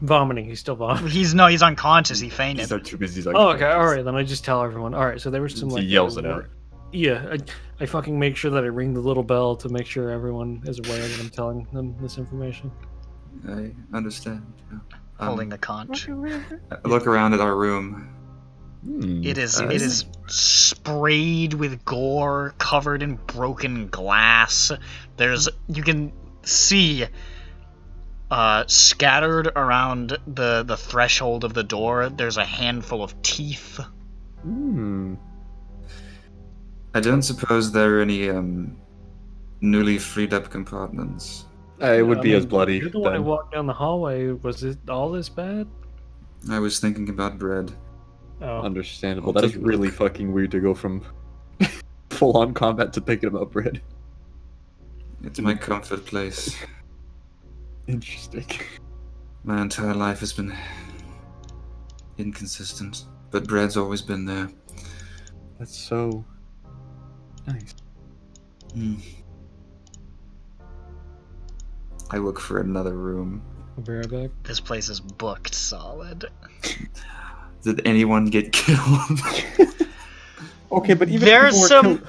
vomiting. He's still vomiting. He's unconscious. He fainted. He's not too busy. He's like, Oh, okay, all right. Then I just tell everyone. All right, so there was some He like yells it out. Yeah, I fucking make sure that I ring the little bell to make sure everyone is aware that I'm telling them this information. I understand. Yeah. Holding the conch. I look around at our room. It is sprayed with gore, covered in broken glass. You can see scattered around the threshold of the door, there's a handful of teeth. I don't suppose there are any newly freed up compartments. It would I be mean, as bloody. You're the one who then. walked down the hallway. Was it all this bad? I was thinking about bread. Oh, Understandable. I'll That is take a really look. fucking weird to go from full-on combat to thinking about bread. It's my comfort place. Interesting. My entire life has been inconsistent, but bread's always been there. That's so nice. I look for another room. I'll be right back. This place is booked solid. Did anyone get killed? Okay, but even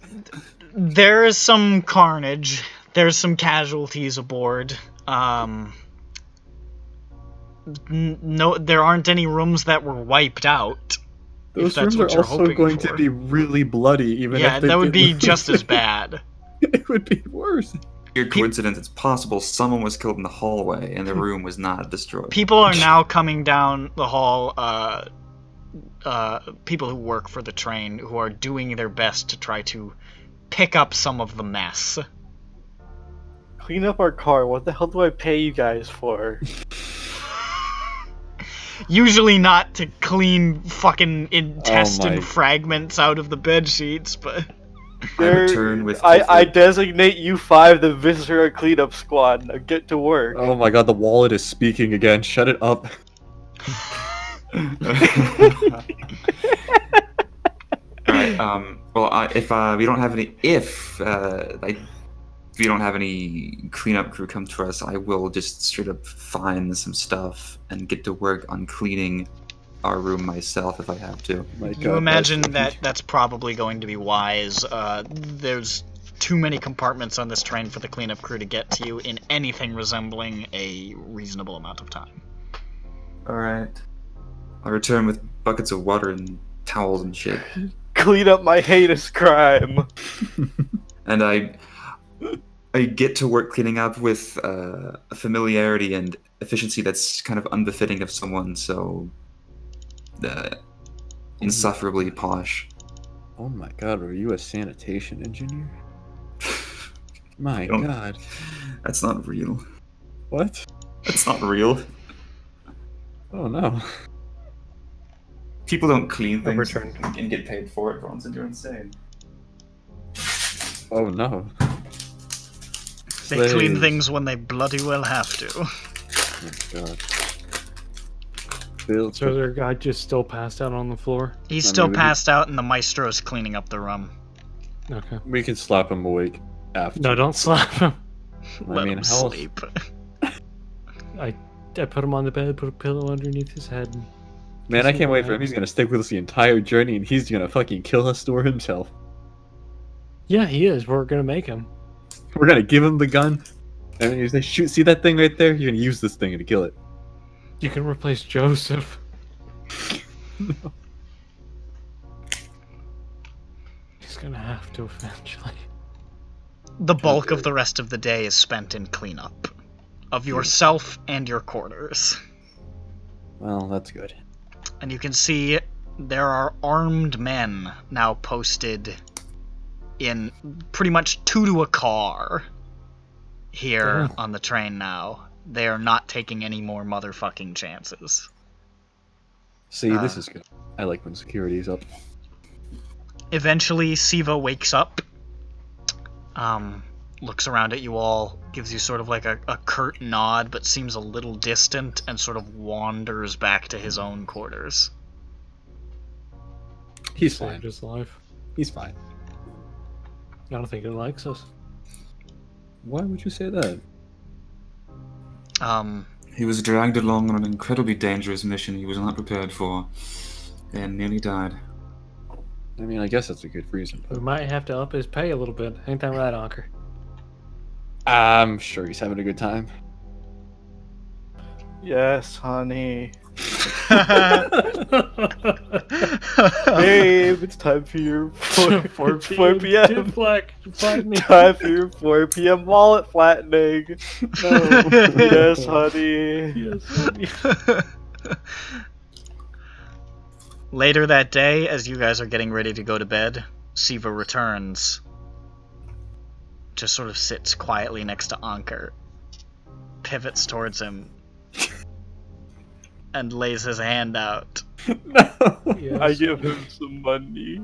There is some carnage. There's some casualties aboard. No, there aren't any rooms that were wiped out. those that's rooms are what you're also hoping going for. to be really bloody. Even Yeah, if they that would be didn't- just as bad. It would be worse. Weird coincidence. It's possible someone was killed in the hallway and the room was not destroyed. People are now coming down the hall. People who work for the train who are doing their best to try to pick up some of the mess. Clean up our car. What the hell do I pay you guys for? Usually not to clean fucking intestine my- fragments out of the bed sheets, but I return with. I designate you 5 the visitor cleanup squad. Now get to work. Oh my god, the wallet is speaking again. Shut it up. Alright, well, if we don't have any, if we don't have any cleanup crew come to us, I will just straight up find some stuff and get to work on cleaning our room myself if I have to. My you god, imagine that's- that's probably going to be wise. There's too many compartments on this train for the cleanup crew to get to you in anything resembling a reasonable amount of time. Alright. I return with buckets of water and towels and shit. Clean up my heinous crime. And I get to work cleaning up with a familiarity and efficiency that's kind of unbefitting of someone so insufferably posh. Oh my god, were you a sanitation engineer? My Don't- god. That's not real. What? That's not real. Oh no. People don't clean things Overturned. and get paid for it, Bronson. You're insane. Oh no. They clean Slaves. things when they bloody well have to. Oh, God. Built So their guy just still passed out on the floor? He's I still mean, passed out, and the maestro's cleaning up the rum. Okay. We can slap him awake after. No, don't slap him. Let mean, him hell- sleep. I put him on the bed, put a pillow underneath his head. Man, I can't wait for him. He's gonna stick with us the entire journey, and he's gonna fucking kill Hastur himself. Yeah, he is. We're gonna make him. We're gonna give him the gun, and when you say, "Shoot, see that thing right there? You're gonna use this thing to kill it." You can replace Joseph. He's gonna have to eventually. The bulk of the rest of the day is spent in cleanup of yourself and your quarters. Well, that's good. And you can see there are armed men now posted in pretty much 2 to a car here Damn. on the train now. They are not taking any more motherfucking chances. See, this is good. I like when security's up. Eventually, Siva wakes up, looks around at you all, gives you sort of like a curt nod, but seems a little distant, and sort of wanders back to his own quarters. He's Saved fine. his life. He's fine. I don't think he likes us. Why would you say that? He was dragged along on an incredibly dangerous mission he was not prepared for, and nearly died. I mean, I guess that's a good reason. We But might have to up his pay a little bit. Ain't that right, Anker? I'm sure he's having a good time. Yes, honey. Babe, it's time for your 4 p.m. Time for your 4 p.m. wallet flattening. No. Yes, honey. Yes, honey. Later that day, as you guys are getting ready to go to bed, Siva returns. Just sort of sits quietly next to Anker, pivots towards him, and lays his hand out. No. Yes. I give him some money.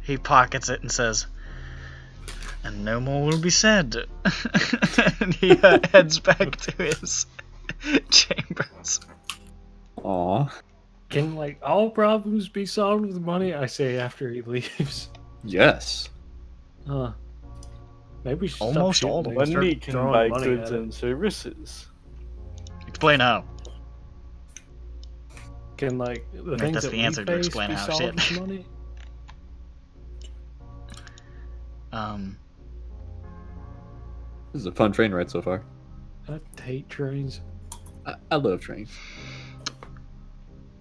He pockets it and says, "And no more will be said." And he heads back to his chambers. Aw. Can like all problems be solved with money? I say after he leaves. Yes. Huh. Maybe we should stop Almost shooting all things of and Money start can throwing buy money goods at it. and services. Explain how. Can like the Make things this that the we answer to face explain be how, solved shit. with money? This is a fun train ride so far. I hate trains. I love trains.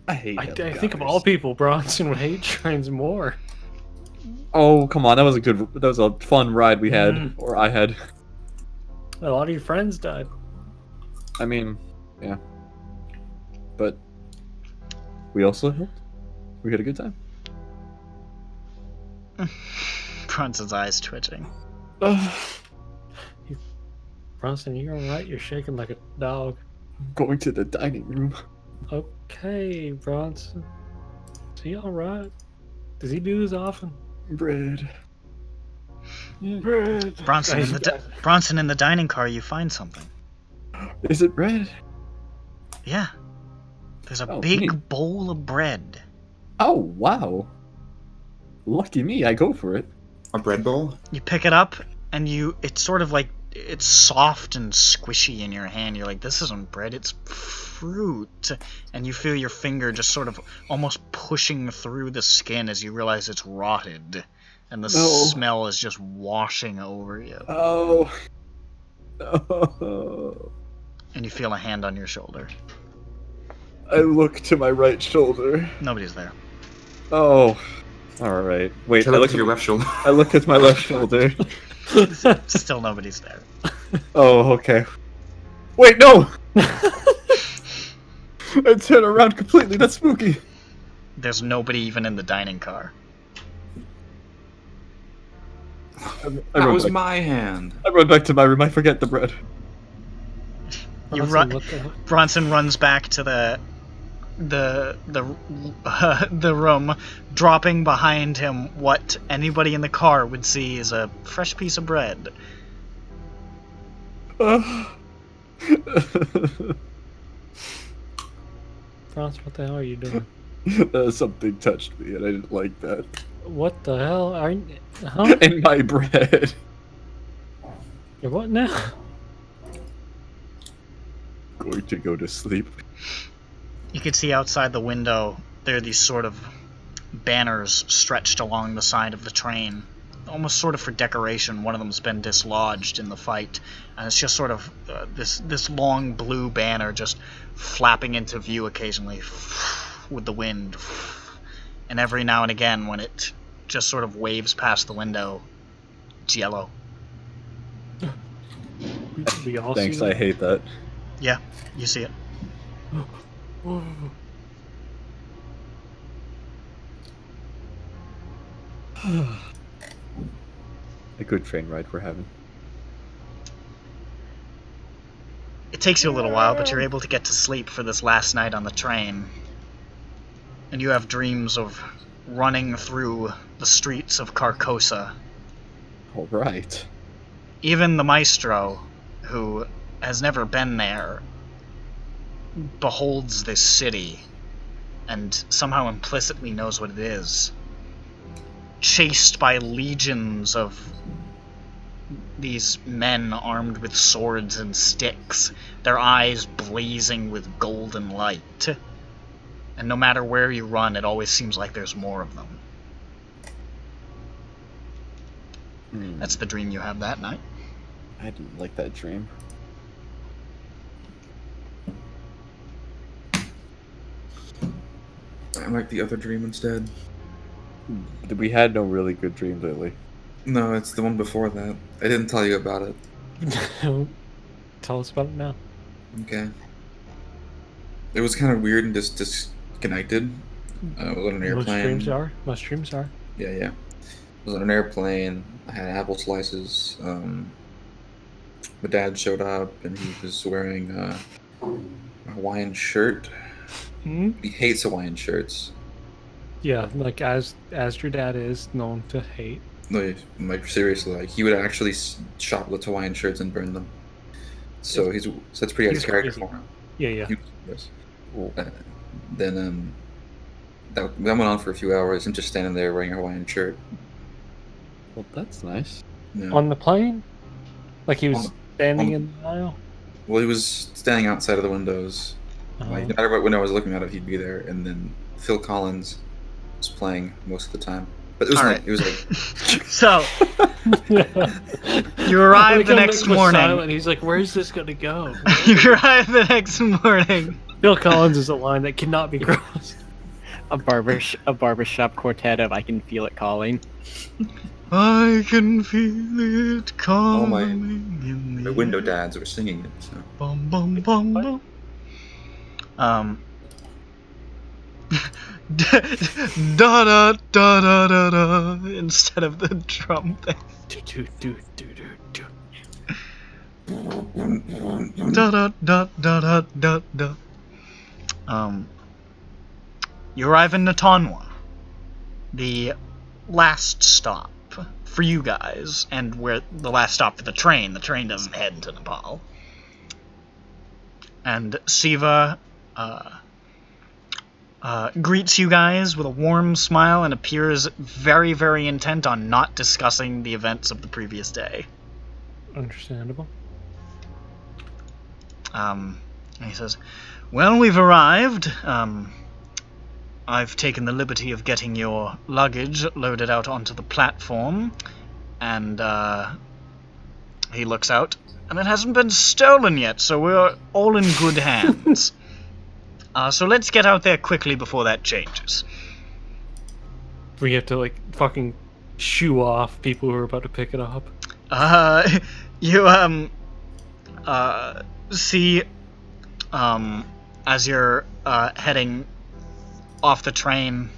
I hate I think of all helicopters. people, Bronson would hate trains more. Oh, come on. That was a fun ride we had. Mhm. Or I had. A lot of your friends died. I mean, yeah. But we also helped. We had a good time. Bronson's eyes twitching. Bronson, you're alright. You're shaking like a dog. Going to the dining room. Okay, Bronson. Is he alright? Does he do this often? Bread. Bread. Bronson, Bronson, in the dining car, you find something. Is it bread? Yeah. There's a Oh, big neat. bowl of bread. Oh, wow. Lucky me, I go for it. A bread bowl? You pick it up, and it's sort of like, it's soft and squishy in your hand. You're like, this isn't bread, it's fruit. And you feel your finger just sort of almost pushing through the skin as you realize it's rotted. And the No. smell is just washing over you. Oh. Oh. And you feel a hand on your shoulder. I look to my right shoulder. Nobody's there. Oh. Alright. Wait, Tell it to your left shoulder. I look at my left shoulder. Still nobody's there. Oh, okay. Wait, no! I turn around completely, that's spooky. There's nobody even in the dining car. That was my hand. I run back to my room, I forget the bread. You Bronson, run. look at- Bronson runs back to the the room, dropping behind him what anybody in the car would see is a fresh piece of bread. Franz, what the hell are you doing? Something touched me, and I didn't like that. What the hell are you? Huh? In my bread. You're what now? Going to go to sleep. You can see outside the window there are these sort of banners stretched along the side of the train, almost sort of for decoration. One of them's been dislodged in the fight, and it's just sort of this long blue banner just flapping into view occasionally with the wind. And every now and again, when it just sort of waves past the window, it's yellow. We all Thanks, see I that? hate that. Yeah, you see it. A good train ride we're having. It takes you a little while, but you're able to get to sleep for this last night on the train. And you have dreams of running through the streets of Carcosa. All right. Even the maestro, who has never been there, beholds this city and somehow implicitly knows what it is. Chased by legions of these men armed with swords and sticks, their eyes blazing with golden light. And no matter where you run, it always seems like there's more of them. That's the dream you have that night. I didn't like that dream. I like the other dream instead. We had no really good dreams lately. No, it's the one before that. I didn't tell you about it. Tell us about it now. Okay. It was kind of weird and just disconnected. I was on an airplane. Most dreams are. Yeah, yeah. I was on an airplane. I had apple slices. My dad showed up and he was wearing a Hawaiian shirt. Hmm? He hates Hawaiian shirts. Yeah, like as your dad is known to hate. No, like seriously, like he would actually shoplift Hawaiian shirts and burn them. So that's pretty out He's of character crazy. for him. Yeah. Yes. Then that went on for a few hours. I'm just standing there wearing a Hawaiian shirt. Well, that's nice. Yeah. On the plane? Like he was standing on- in the aisle? Well, he was standing outside of the windows. Like, no matter what window I was looking out of, he'd be there. And then Phil Collins was playing most of the time. But it was Alright. it was like So, you arrive the next morning. Silent. He's like, "Where's this gonna go?" You arrive the next morning. Bill Collins is a line that cannot be crossed. A barbershop quartet of I Can Feel It Calling. I can feel it all coming in my the window air. dads were singing it. So. Bum bum bum bum. Da da da da da da instead of the drum thing. Da da da da da da da. You arrive in Natanwa, the last stop for you guys, and where the last stop for the train. The train doesn't head into Nepal. And Siva greets you guys with a warm smile and appears very, very intent on not discussing the events of the previous day. Understandable. And he says, "Well, we've arrived. I've taken the liberty of getting your luggage loaded out onto the platform, and he looks out, and it hasn't been stolen yet, so we're all in good hands. So let's get out there quickly before that changes." We have to like fucking shoo off people who are about to pick it up. You see, as you're heading off the train.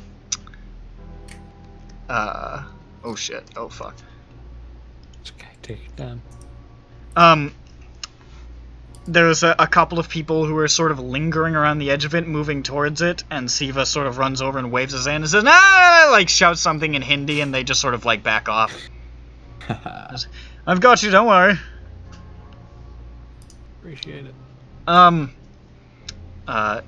Oh shit! Oh fuck! It's okay, take it down. there's a couple of people who are sort of lingering around the edge of it, moving towards it, and Siva sort of runs over and waves his hand and says, "Ah!" like shouts something in Hindi, and they just sort of like back off. I've got you, don't worry. Appreciate it.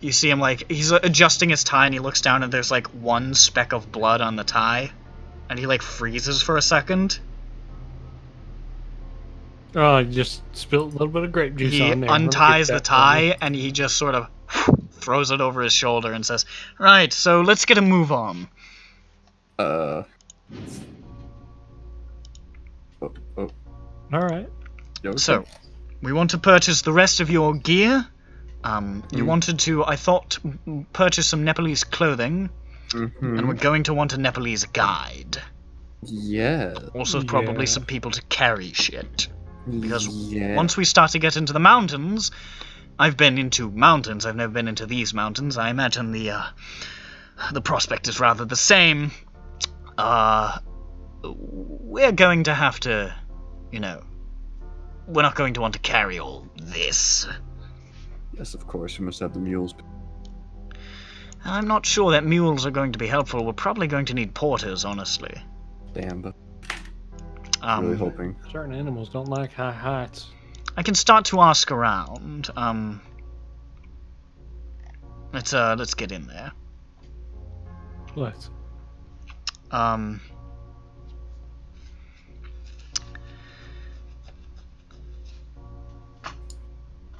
You see him like he's adjusting his tie, and he looks down, and there's like one speck of blood on the tie, and he like freezes for a second. Oh, I just spilled a little bit of grape juice He on there. unties the tie, and he just sort of throws it over his shoulder and says, "Right, so let's get a move on." Oh. All right. Okay. So, we want to purchase the rest of your gear. You wanted to, I thought, purchase some Nepalese clothing, and we're going to want a Nepalese guide. Yeah. Also, probably some people to carry shit. Because Yeah. once we start to get into the mountains, I've been into mountains, I've never been into these mountains. I imagine the prospect is rather the same. We're going to have to, we're not going to want to carry all this. Yes, of course. We must have the mules. I'm not sure that mules are going to be helpful. We're probably going to need porters, honestly. Damn, but really hoping. Certain animals don't like high heights. I can start to ask around. Let's get in there. Let's.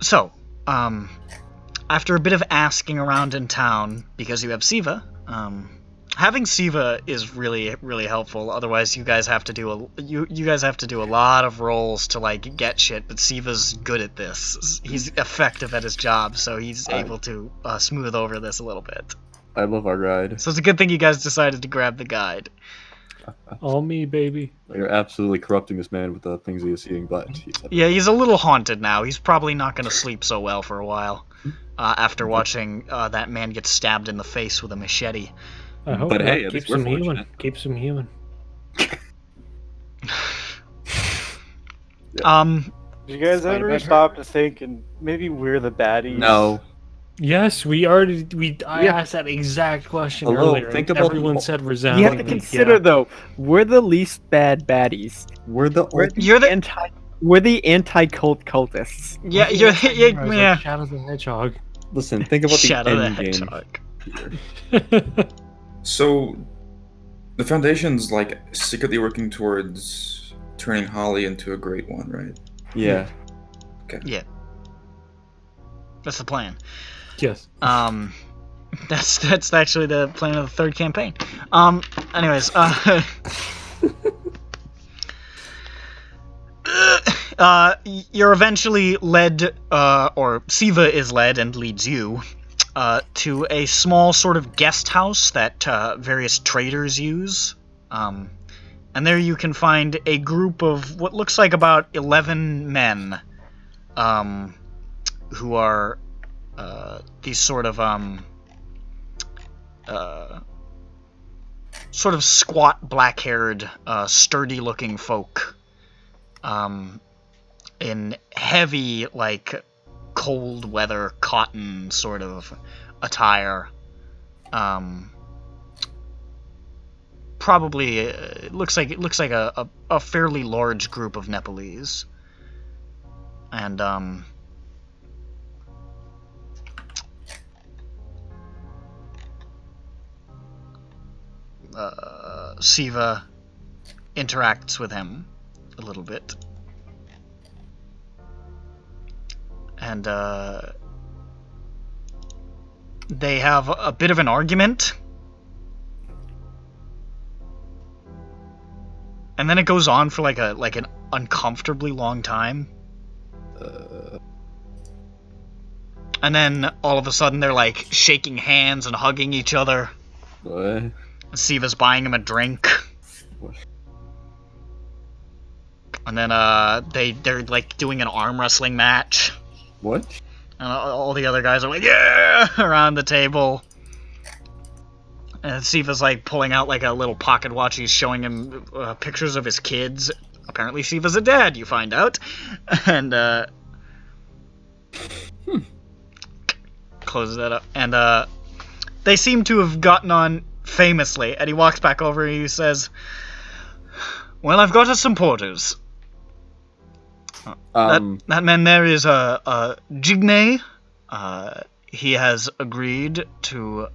So, after a bit of asking around in town, because you have Siva, having Siva is really, really helpful. Otherwise, you guys have to do you guys have to do a lot of rolls to like get shit. But Siva's good at this. He's effective at his job, so he's able to smooth over this a little bit. I love our guide. So it's a good thing you guys decided to grab the guide. All me, baby. You're absolutely corrupting this man with the things he is seeing, but Yeah, he's a little haunted now. He's probably not going to sleep so well for a while after watching that man get stabbed in the face with a machete. I hope But not. hey, at least Keeps we're him human. fortunate. Keeps him human. Did you guys ever stop to think and maybe we're the baddies? No. Yes, I asked that exact question Hello, earlier. think and about everyone the- said You resoundingly. have to consider though, we're the least bad baddies. We're the You're the We're the anti-cult cultists. yeah. Yeah. Shadow the Hedgehog. Listen, think about the Shadow the end game Hedgehog. here. So, the Foundation's like secretly working towards turning Holly into a great one, right? Yeah. That's the plan. Yes. That's actually the plan of the third campaign. Anyways, you're eventually led, or Siva is led and leads you, to a small sort of guest house that various traders use. And there you can find a group of what looks like about 11 men, who are these sort of squat, black-haired, sturdy-looking folk, in heavy, like, cold weather cotton sort of attire. Probably it looks like a fairly large group of Nepalese, and Siva interacts with him a little bit, and they have a bit of an argument, and then it goes on for like an uncomfortably long time, and then all of a sudden they're like shaking hands and hugging each other. What? Siva's buying him a drink. What? And then they're like doing an arm wrestling match. What? And all the other guys are like, yeah, around the table. And Siva's like pulling out like a little pocket watch. He's showing him pictures of his kids. Apparently Siva's a dad, you find out. And Closes that up. And they seem to have gotten on famously. And he walks back over and he says, "Well, I've got us some porters. That man there is Jigne. He has agreed to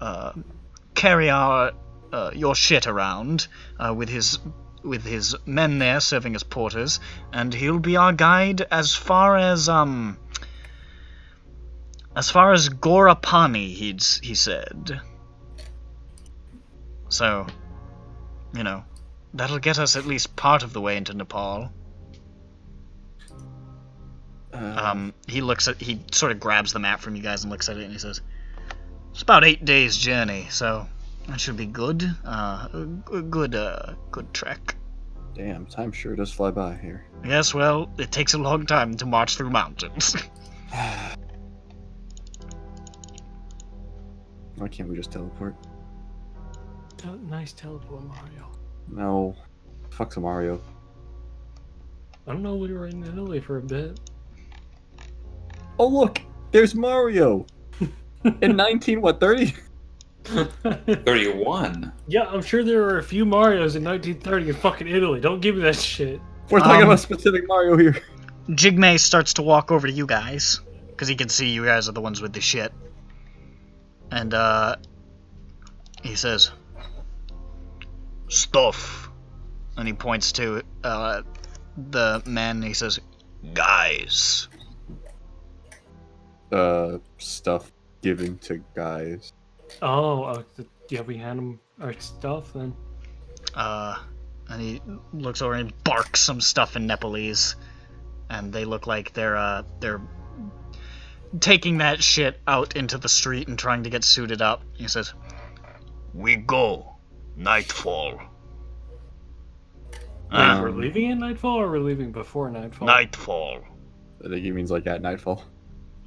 carry your shit around with his men there serving as porters, and he'll be our guide as far as Gorapani, he said. So, you know, that'll get us at least part of the way into Nepal." He sort of grabs the map from you guys and looks at it and he says, "It's about 8 days' journey, so that should be good. Good trek." Damn, time sure does fly by here. Yes, well, it takes a long time to march through mountains. Why can't we just teleport? Nice teleport, Mario. No. Fuck some Mario. I don't know, we were in Italy for a bit. Oh look! There's Mario! In 1930? 31. Yeah, I'm sure there were a few Marios in 1930 in fucking Italy. Don't give me that shit. We're talking about specific Mario here. Jigme starts to walk over to you guys, because he can see you guys are the ones with the shit. And, he says, "Stuff." And he points to, the men, he says, "Guys." Stuff giving to guys. Yeah, we hand him our stuff then. And he looks over and barks some stuff in Nepalese. And they look like they're taking that shit out into the street and trying to get suited up. He says, "We go. Nightfall." Wait, we're leaving at nightfall or we're leaving before nightfall? Nightfall. I think he means like at nightfall.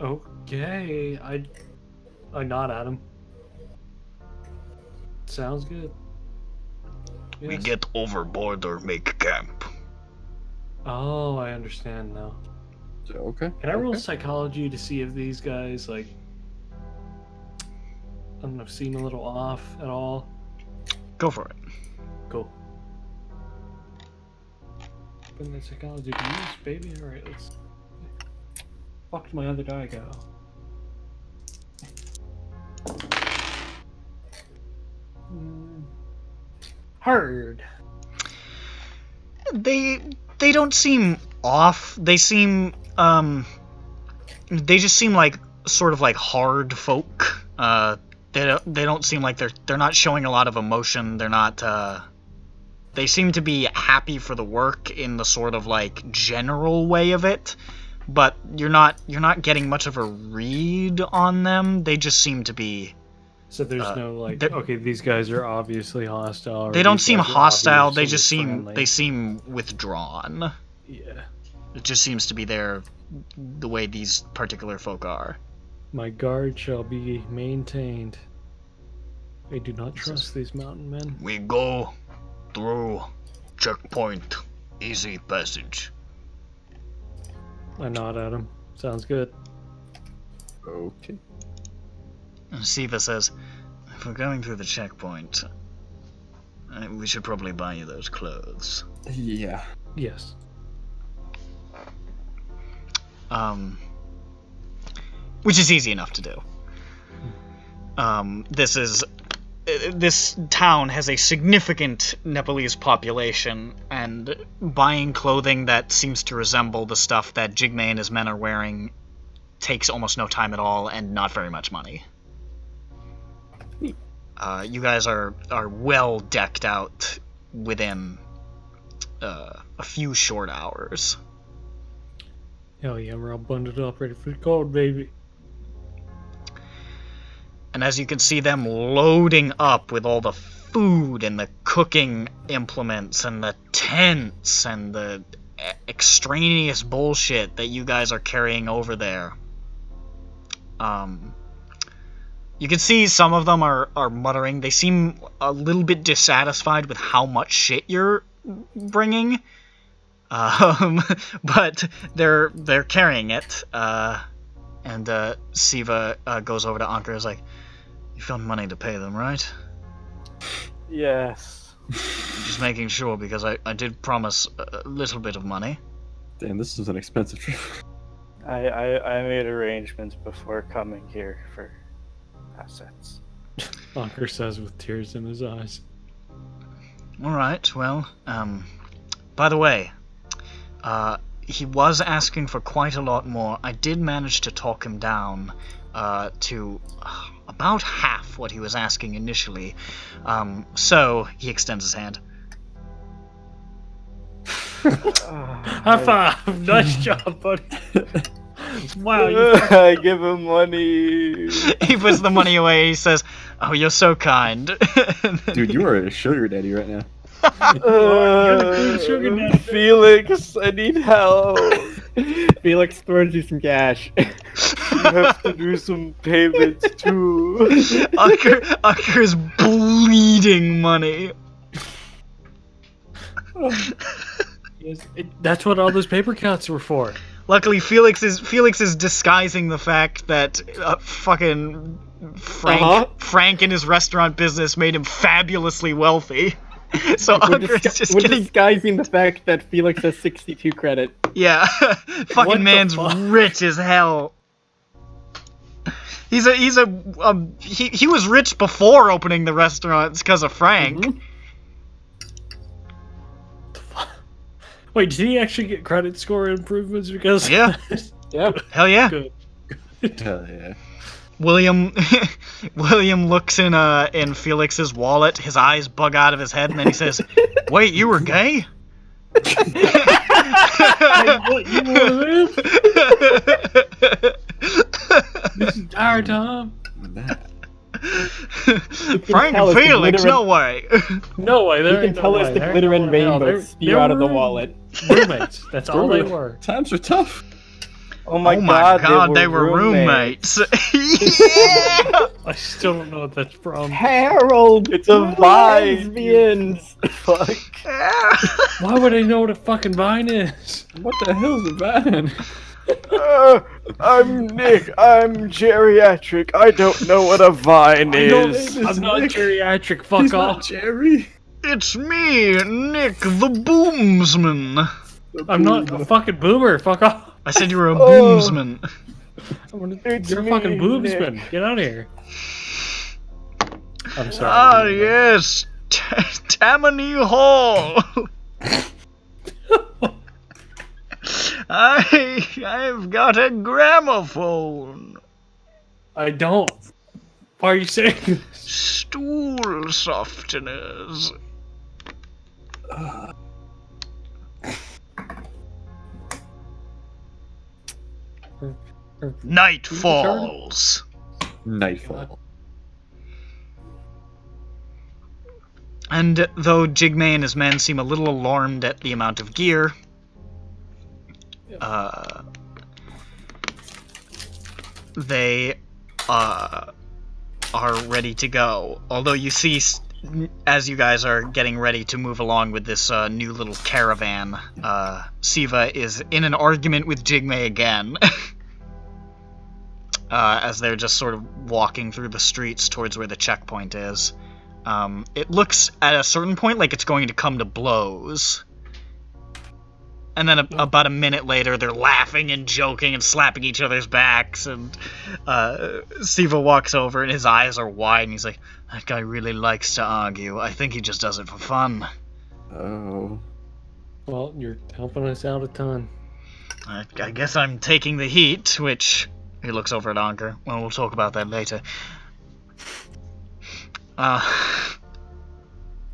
Okay, I nod at him. Sounds good. We Yes. get overboard or make camp. Oh, I understand now. Okay. Can I roll psychology to see if these guys, like, I don't know, seem a little off at all? Go for it. Cool. Putting that psychology to use, baby. Alright, let's... Fuck did my other die go? Hard. They don't seem off. They seem they just seem like sort of like hard folk. They don't seem like they're not showing a lot of emotion. They're not they seem to be happy for the work in the sort of like general way of it, but you're not getting much of a read on them. They just seem to be So there's no like, okay, these guys are obviously hostile. or they don't these seem guys are hostile. They obviously just seem friendly. they seem withdrawn. Yeah. It just seems to be the way these particular folk are. My guard shall be maintained. I do not trust these mountain men. We go through checkpoint, easy passage. I nod at him. Sounds good. Okay. And Siva says, "If we're going through the checkpoint, we should probably buy you those clothes." Yeah. Yes. Which is easy enough to do. This town has a significant Nepalese population, and buying clothing that seems to resemble the stuff that Jigme and his men are wearing takes almost no time at all and not very much money. You guys are well decked out within a few short hours. Hell yeah, we're all bundled up, ready for the cold, baby. And as you can see them loading up with all the food and the cooking implements and the tents and the extraneous bullshit that you guys are carrying over there. You can see some of them are muttering. They seem a little bit dissatisfied with how much shit you're bringing. But they're carrying it. And Siva goes over to Ankur and is like, you found money to pay them, right? Yes. Just making sure, because I did promise a little bit of money. Damn, this is an expensive trip. I made arrangements before coming here for assets. Ankur says with tears in his eyes. Alright, well, by the way, he was asking for quite a lot more. I did manage to talk him down to about half what he was asking initially. So, he extends his hand. High five! Nice job, buddy. Wow, I give him money. He puts the money away and he says, oh, you're so kind. Dude, you are a sugar daddy right now. sugar daddy. Felix, I need help. Felix throws you some cash. You have to do some payments too. Ankur's bleeding money. Yes, that's what all those paper cuts were for. Luckily, Felix is disguising the fact that fucking Frank in his restaurant business made him fabulously wealthy. So Ankur's just we're getting disguising the fact that Felix has 62 credit. yeah, fucking man's rich as hell. He was rich before opening the restaurants because of Frank. Mm-hmm. Wait, did he actually get credit score improvements because? Yeah. Yeah. Hell yeah. Good. Hell yeah. William looks in Felix's wallet. His eyes bug out of his head, and then he says, "Wait, you were gay?" What, you want to live? This entire time? Frank and Felix, no way. No way. You can tell us the glitter and rainbow spew out of the wallet. Roommates. That's all they were. Times are tough. Oh my god, they were roommates. Yeah! I still don't know what that's from. Harold, It's a vine. lesbians. Fuck. Why would I know what a fucking vine is? What the hell's a van? I'm Nick. I'm geriatric. I don't know what a vine is. I'm not geriatric. Fuck He's off. not Jerry. It's me, Nick the Boomsman. I'm not a fucking boomer. Fuck off. I said you were a boomsman. It's You're a me, fucking boobsman. Nick. Get out of here. I'm sorry. Ah, yes, Tammany Hall. I've got a gramophone. I don't. Why are you saying this? Stool softeners. Night falls. Nightfall. And though Jigme and his men seem a little alarmed at the amount of gear, they are ready to go. Although you see, as you guys are getting ready to move along with this new little caravan, Siva is in an argument with Jigme again. As they're just sort of walking through the streets towards where the checkpoint is. It looks at a certain point like it's going to come to blows. And then about a minute later, they're laughing and joking and slapping each other's backs. And Siva walks over and his eyes are wide and he's like, that guy really likes to argue. I think he just does it for fun. Oh. Well, you're helping us out a ton. I guess I'm taking the heat, which... He looks over at Ankur. Well, we'll talk about that later.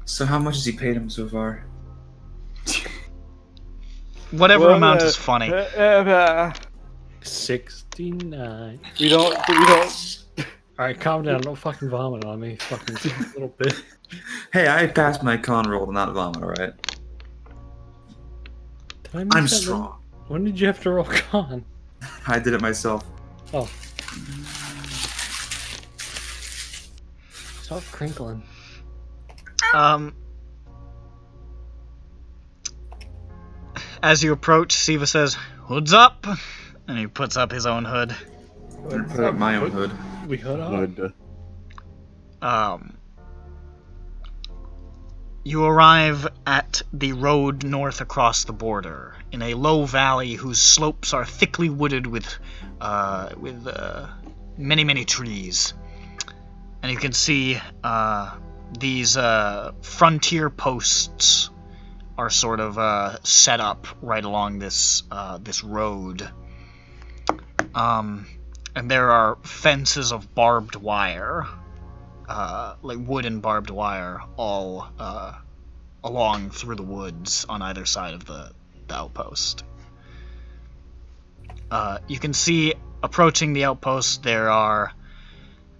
So how much has he paid him so far? Whatever amount is funny. 69. We don't. Alright, calm down. Don't fucking vomit on me. Fucking little bit. Hey, I passed my con roll to not vomit, alright? I'm strong. When did you have to roll con? I did it myself. Oh. Stop crinkling. As you approach, Siva says, "Hood's up," and he puts up his own hood. Put up my own hood. We hood up. Hood. You arrive at the road north across the border, in a low valley whose slopes are thickly wooded with many, many trees. And you can see these frontier posts are sort of set up right along this road. And there are fences of barbed wire, like wooden barbed wire, all along through the woods on either side of the outpost. You can see approaching the outpost there are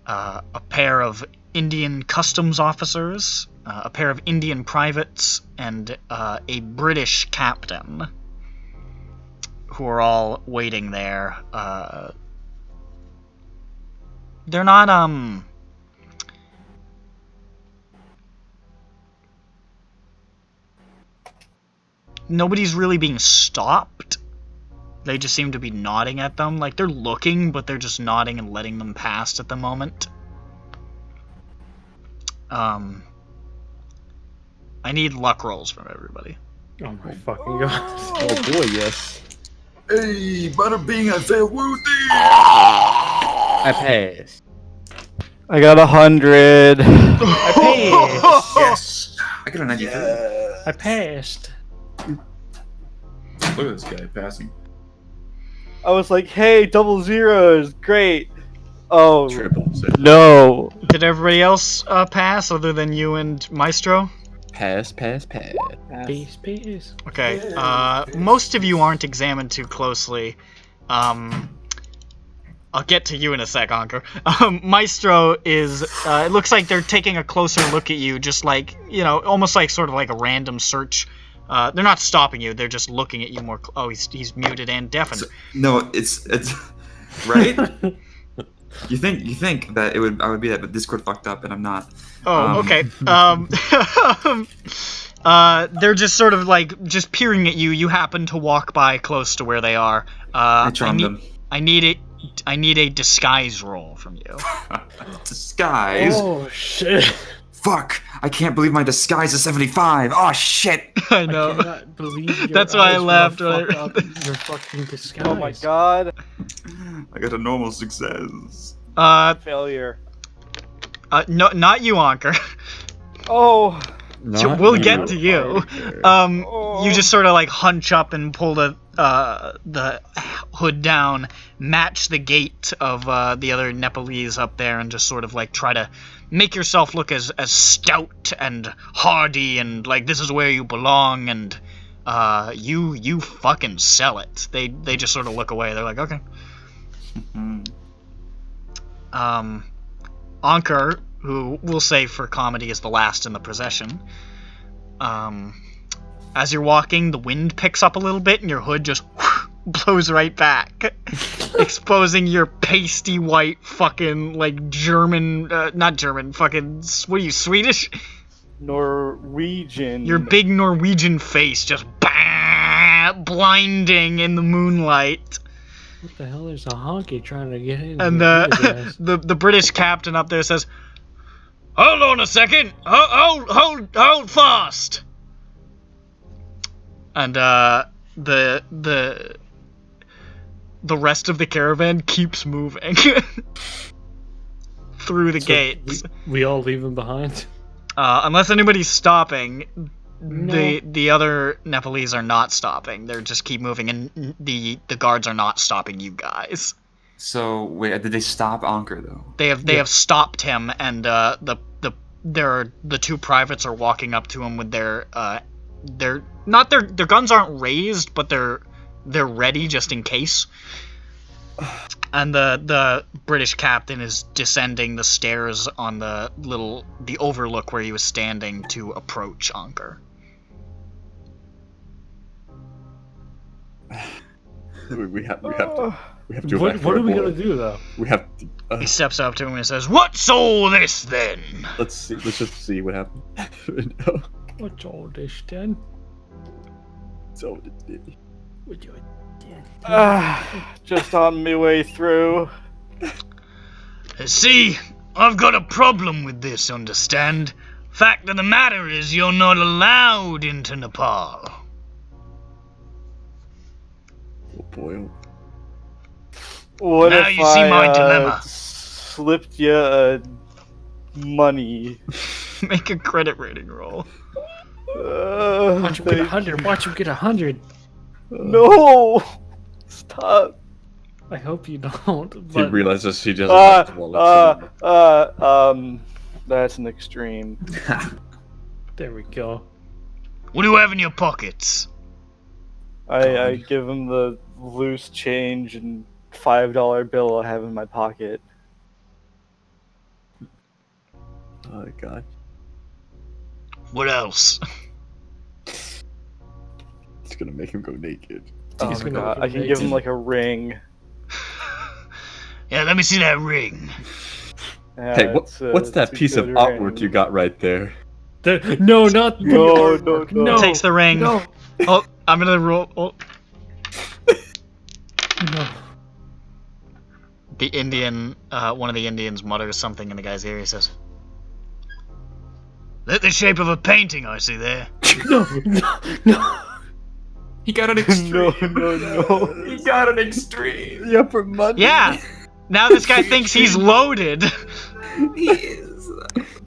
a pair of Indian customs officers, a pair of Indian privates, and a British captain, who are all waiting there. They're not, nobody's really being stopped. They just seem to be nodding at them. Like, they're looking, but they're just nodding and letting them pass at the moment. I need luck rolls from everybody. Oh my fucking god. Oh boy, yes. Hey, bada bing, I failed Woody! I passed. I got 100. I passed. Yes! I got a 93. I passed. Look at this guy passing. I was like, hey, double zeros, great. Oh, Triple. no. Did everybody else pass other than you and Maestro? Pass. Peace. Okay, most of you aren't examined too closely. I'll get to you in a sec, Anker. Maestro is, it looks like they're taking a closer look at you, just like, you know, almost like sort of like a random search. They're not stopping you, they're just looking at you more. Oh, he's muted and deafened. No, it's right. You think that I would be that, but Discord fucked up, and I'm not. Oh, okay. They're just sort of like just peering at you. You happen to walk by close to where they are. I charmed them. I need a disguise roll from you. Disguise. Oh shit. Fuck! I can't believe my disguise is 75! Oh shit! I know. I cannot believe your That's why I eyes laughed will when I fuck read up your fucking disguise. Oh my god. I got a normal success. Failure. No, not you, Anker. Oh. We'll get to you. You just sort of like hunch up and pull the hood down, match the gait of the other Nepalese up there, and just sort of like try to make yourself look as stout and hardy and like this is where you belong, and you fucking sell it. They just sort of look away. They're like, okay. Anker, who we'll say for comedy is the last in the procession. As you're walking, the wind picks up a little bit and your hood just blows right back, exposing your pasty white fucking like German, not German, fucking, what are you, Swedish? Norwegian. Your big Norwegian face just blinding in the moonlight. What the hell? There's a honky trying to get in. And the British captain up there says, "Hold on a second. Hold fast." And the rest of the caravan keeps moving through the gates. We all leave him behind. Unless anybody's stopping, No. the other Nepalese are not stopping. They're just keep moving, and the guards are not stopping you guys. So wait, did they stop Anker though? They have stopped him, and the two privates are walking up to him with their guns aren't raised, but they're ready just in case. And the British captain is descending the stairs on the overlook where he was standing to approach Anker. We have to. What are we gonna do though? We have to. He steps up to him and says, "What's all this then?" Let's see. Let's just see what happens. What's all this then? So What you Just on my way through. See, I've got a problem with this, understand? Fact of the matter is, you're not allowed into Nepal. Oh boy. What Now if you see my I dilemma. slipped you money? Make a credit rating roll. Watch him get 100. Watch him get 100. No! Stop. I hope you don't. He But realizes he doesn't have his wallet. That's an extreme. there we go. What do you have in your pockets? I give him the loose change and $5 bill I have in my pocket. Oh god. What else? It's gonna make him go naked. Oh He's my gonna god, go I can give him naked. like a ring. Yeah, let me see that ring. Yeah, Hey, it's what's that a piece of good artwork ring. you got right there? No, not the No, artwork. no, No. Takes the ring. No. Oh, I'm gonna roll. Oh. No. The Indian, one of the Indians mutters something in the guy's ear. He says, "That's the shape of a painting I see there." No. No. No. He got an extreme. No. He got an extreme. Yeah, for money. Yeah. Now this guy thinks he's loaded. He is.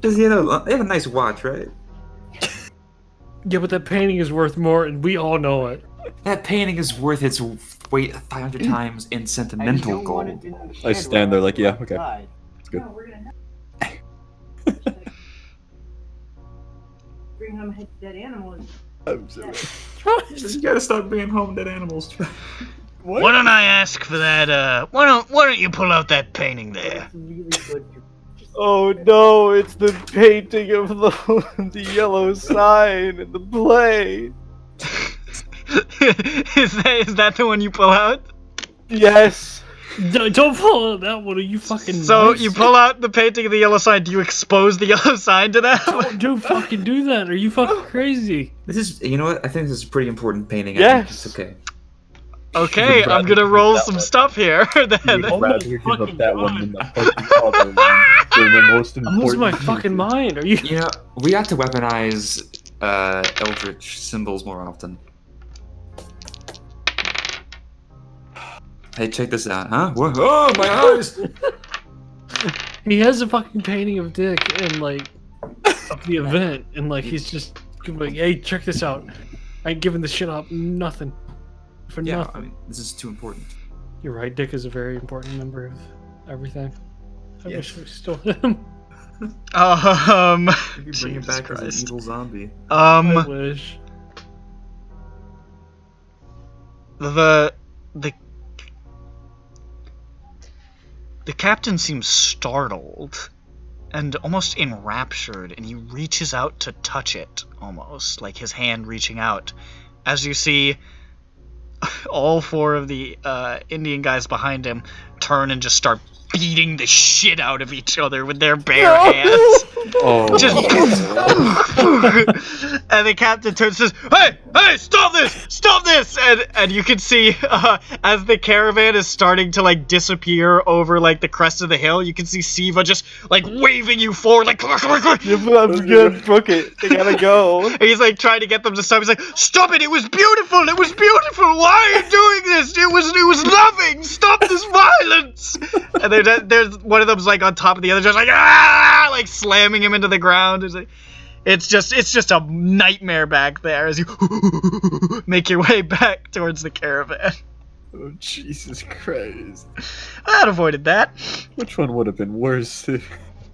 Does he have they have a nice watch, right? Yeah, but that painting is worth more, and we all know it. That painting is worth its weight 500 times in sentimental gold. I stand there like, yeah, okay. It's good. Bring home a dead animal. I'm sorry. You gotta stop bringing home dead animals. Why don't I ask for that? Why don't you pull out that painting there? Oh no, it's the painting of the yellow sign in the play. Is that the one you pull out? Yes. Don't pull out that one. Are you fucking? So nuts? you pull out the painting of the yellow sign. Do you expose the yellow sign to that? Don't fucking do that. Are you fucking crazy? This is, you know what? I think this is a pretty important painting. Yes. It's okay. Okay, I'm gonna roll some stuff here. Then. Oh my Rather give up fucking that one God. than the fucking other one. They're the most I'm important. losing my fucking mind. Are you? You know, we have to weaponize eldritch symbols more often. Hey, check this out, huh? Whoa, oh, my eyes! He has a fucking painting of Dick and like of the event, and like he's just like, hey, check this out. I ain't giving this shit up. Nothing. For Yeah, nothing. I mean, this is too important. You're right. Dick is a very important member of everything. I Yes. wish we stole him. Maybe bring him Jesus back as an Christ. evil zombie. I wish. The captain seems startled and almost enraptured, and he reaches out to touch it, almost like his hand reaching out, as you see all four of the Indian guys behind him turn and just start beating the shit out of each other with their bare hands. Oh. Just and the captain turns and says, hey, stop this, and you can see as the caravan is starting to like disappear over like the crest of the hill, you can see Siva just like waving you forward like come on. I'm gonna book it. I gotta go. And he's like trying to get them to stop. He's like, stop it, it was beautiful, why are you doing this? It was loving, stop this violence. And there's one of them's like on top of the other, just like like slamming him into the ground. It's just a nightmare back there as you make your way back towards the caravan. Oh, Jesus Christ. I'd avoided that. Which one would have been worse?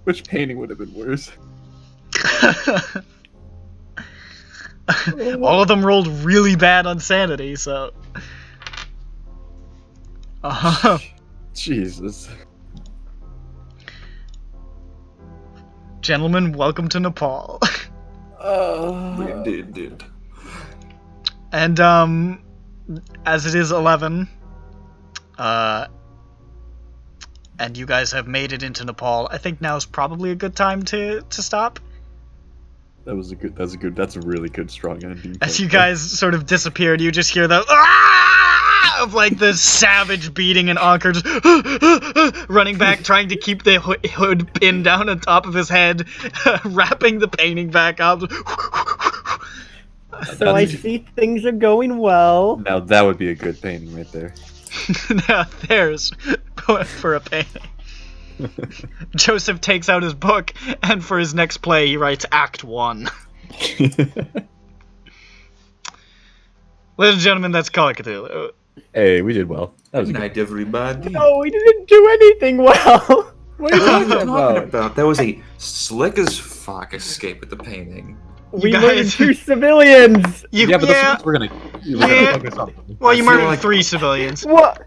Which painting would have been worse? All of them rolled really bad on sanity, so. Jesus. Gentlemen, welcome to Nepal. Indeed. And as it is 11, and you guys have made it into Nepal, I think now is probably a good time to stop. That's a really good strong ending. As you guys sort of disappeared, you just hear the "Ah!" of like the savage beating and Ankur just running back, trying to keep the hood pinned down on top of his head, wrapping the painting back up. So I see things are going well. Now that would be a good painting right there. Now there's for a painting. Joseph takes out his book, and for his next play, he writes Act 1. Ladies and gentlemen, that's Call of Cthulhu. Hey, we did well. That was Good night, everybody. No, we didn't do anything well. What are you What are you talking talking about? about? That was a slick as fuck escape with the painting. We guys- murdered 2 civilians. Yeah, but that's what we're gonna Yeah. focus on. Well, you I feel murdered like- 3 civilians. What?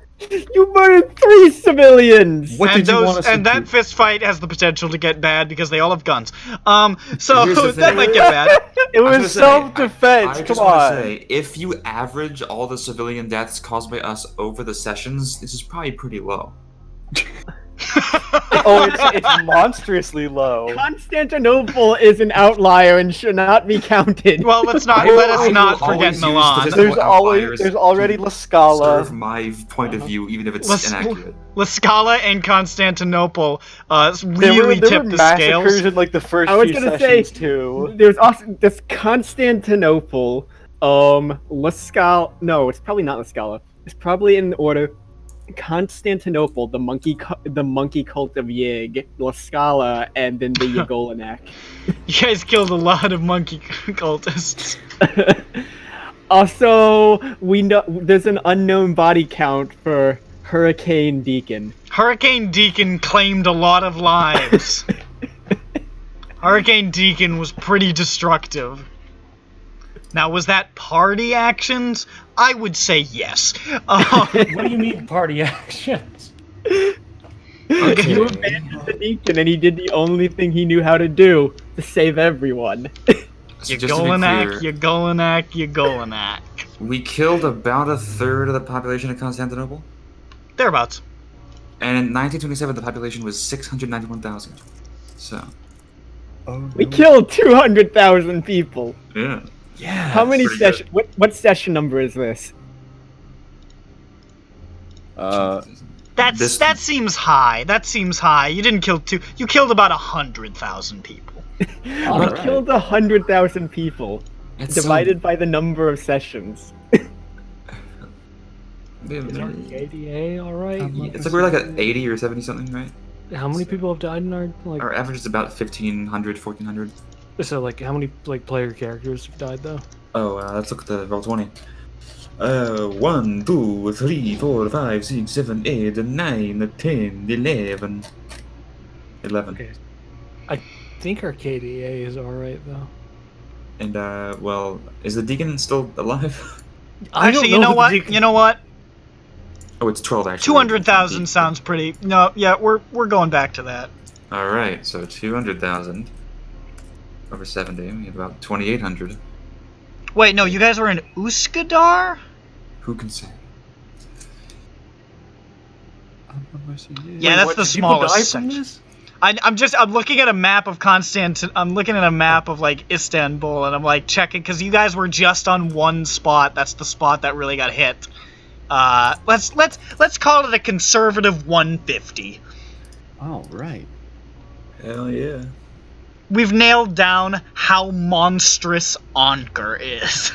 You murdered 3 civilians. What and did you want us to and that do? fist fight has the potential to get bad because they all have guns. So Here's the that thing. might get bad. It I was was gonna say, self-defense. I Come just want on. to say, if you average all the civilian deaths caused by us over the sessions, this is probably pretty low. Oh, it's monstrously low. Constantinople is an outlier and should not be counted. Well, let us not will forget always use Milan. statistical There's already La Scala. Serve my point of view, even if it's Let's- inaccurate. La Scala and Constantinople There really were tipped the massacres scales. in like the first I was few gonna sessions say, too. There's also this Constantinople, La Scala. No, it's probably not La Scala. It's probably in order. Constantinople, the monkey cult of Yig, La Scala, and then the Yagolanak. You guys killed a lot of monkey cultists. Also, we know there's an unknown body count for Hurricane Deacon. Hurricane Deacon claimed a lot of lives. Hurricane Deacon was pretty destructive. Now, was that party actions? I would say yes. What do you mean party actions? You abandoned the Deacon, and he did the only thing he knew how to do to save everyone. So You just to be Golinak, clear, you Golinak, you Golinak. we killed about 1/3 of the population of Constantinople, Thereabouts. and in 1927 the population was 691,000. So, We killed 200,000 people. yeah. Yeah. How many pretty good. session? What session number is this? This- That seems high. That seems high. You didn't kill 2. You killed about 100,000 people. We Alright. killed 100,000 people, It's divided by the number of sessions. ADA, alright? It's like we're like at 80 or 70 something, right? How many people have died in our, like, Our average is about 1,500, 1,400. so, like, how many, like, player characters have died, though? Oh, let's look at the roll 20. 1, 2, 3, 4, 5, 6, 7, 8, 9, 10, 11. 11. Okay. I think our KDA is alright, though. And, well, is the Deacon still alive? I don't Actually, you know if what? the Deacon- You know what? Oh, it's 12 actually. 200,000 sounds pretty. No, yeah, we're going back to that. Alright, so 200,000. Over 70, we have about 2,800. Wait, no, you guys were in Uskadar? Who can say? Yeah, that's What, the did people die smallest from section. this? I'm looking at a map of I'm looking at a map of like Istanbul, and I'm like checking because you guys were just on one spot. That's the spot that really got hit. Let's call it a conservative 150. All right. Hell yeah. We've nailed down how monstrous Ankur is.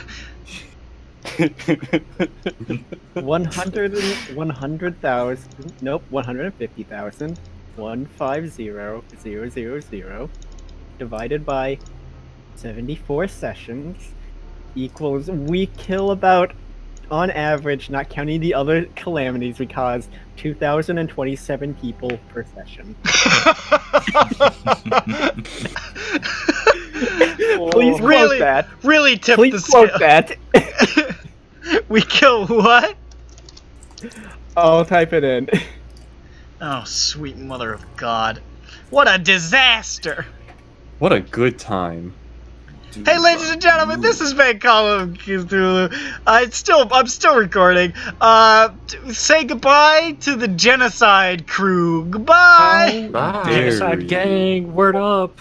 100,000. Nope, 150,000. 150,000 divided by 74 sessions equals we kill about, on average, not counting the other calamities we caused, 2,027 people per session. Please quote Really? that. Really tip the Please quote scale. that. We kill what? I'll type it in. Oh, sweet mother of God. What a disaster! What a good time. Hey, ladies and gentlemen, this has been Call of Cthulhu. I'm still recording. Say goodbye to the genocide crew. Goodbye! Bye. Dare Genocide you. gang, word up.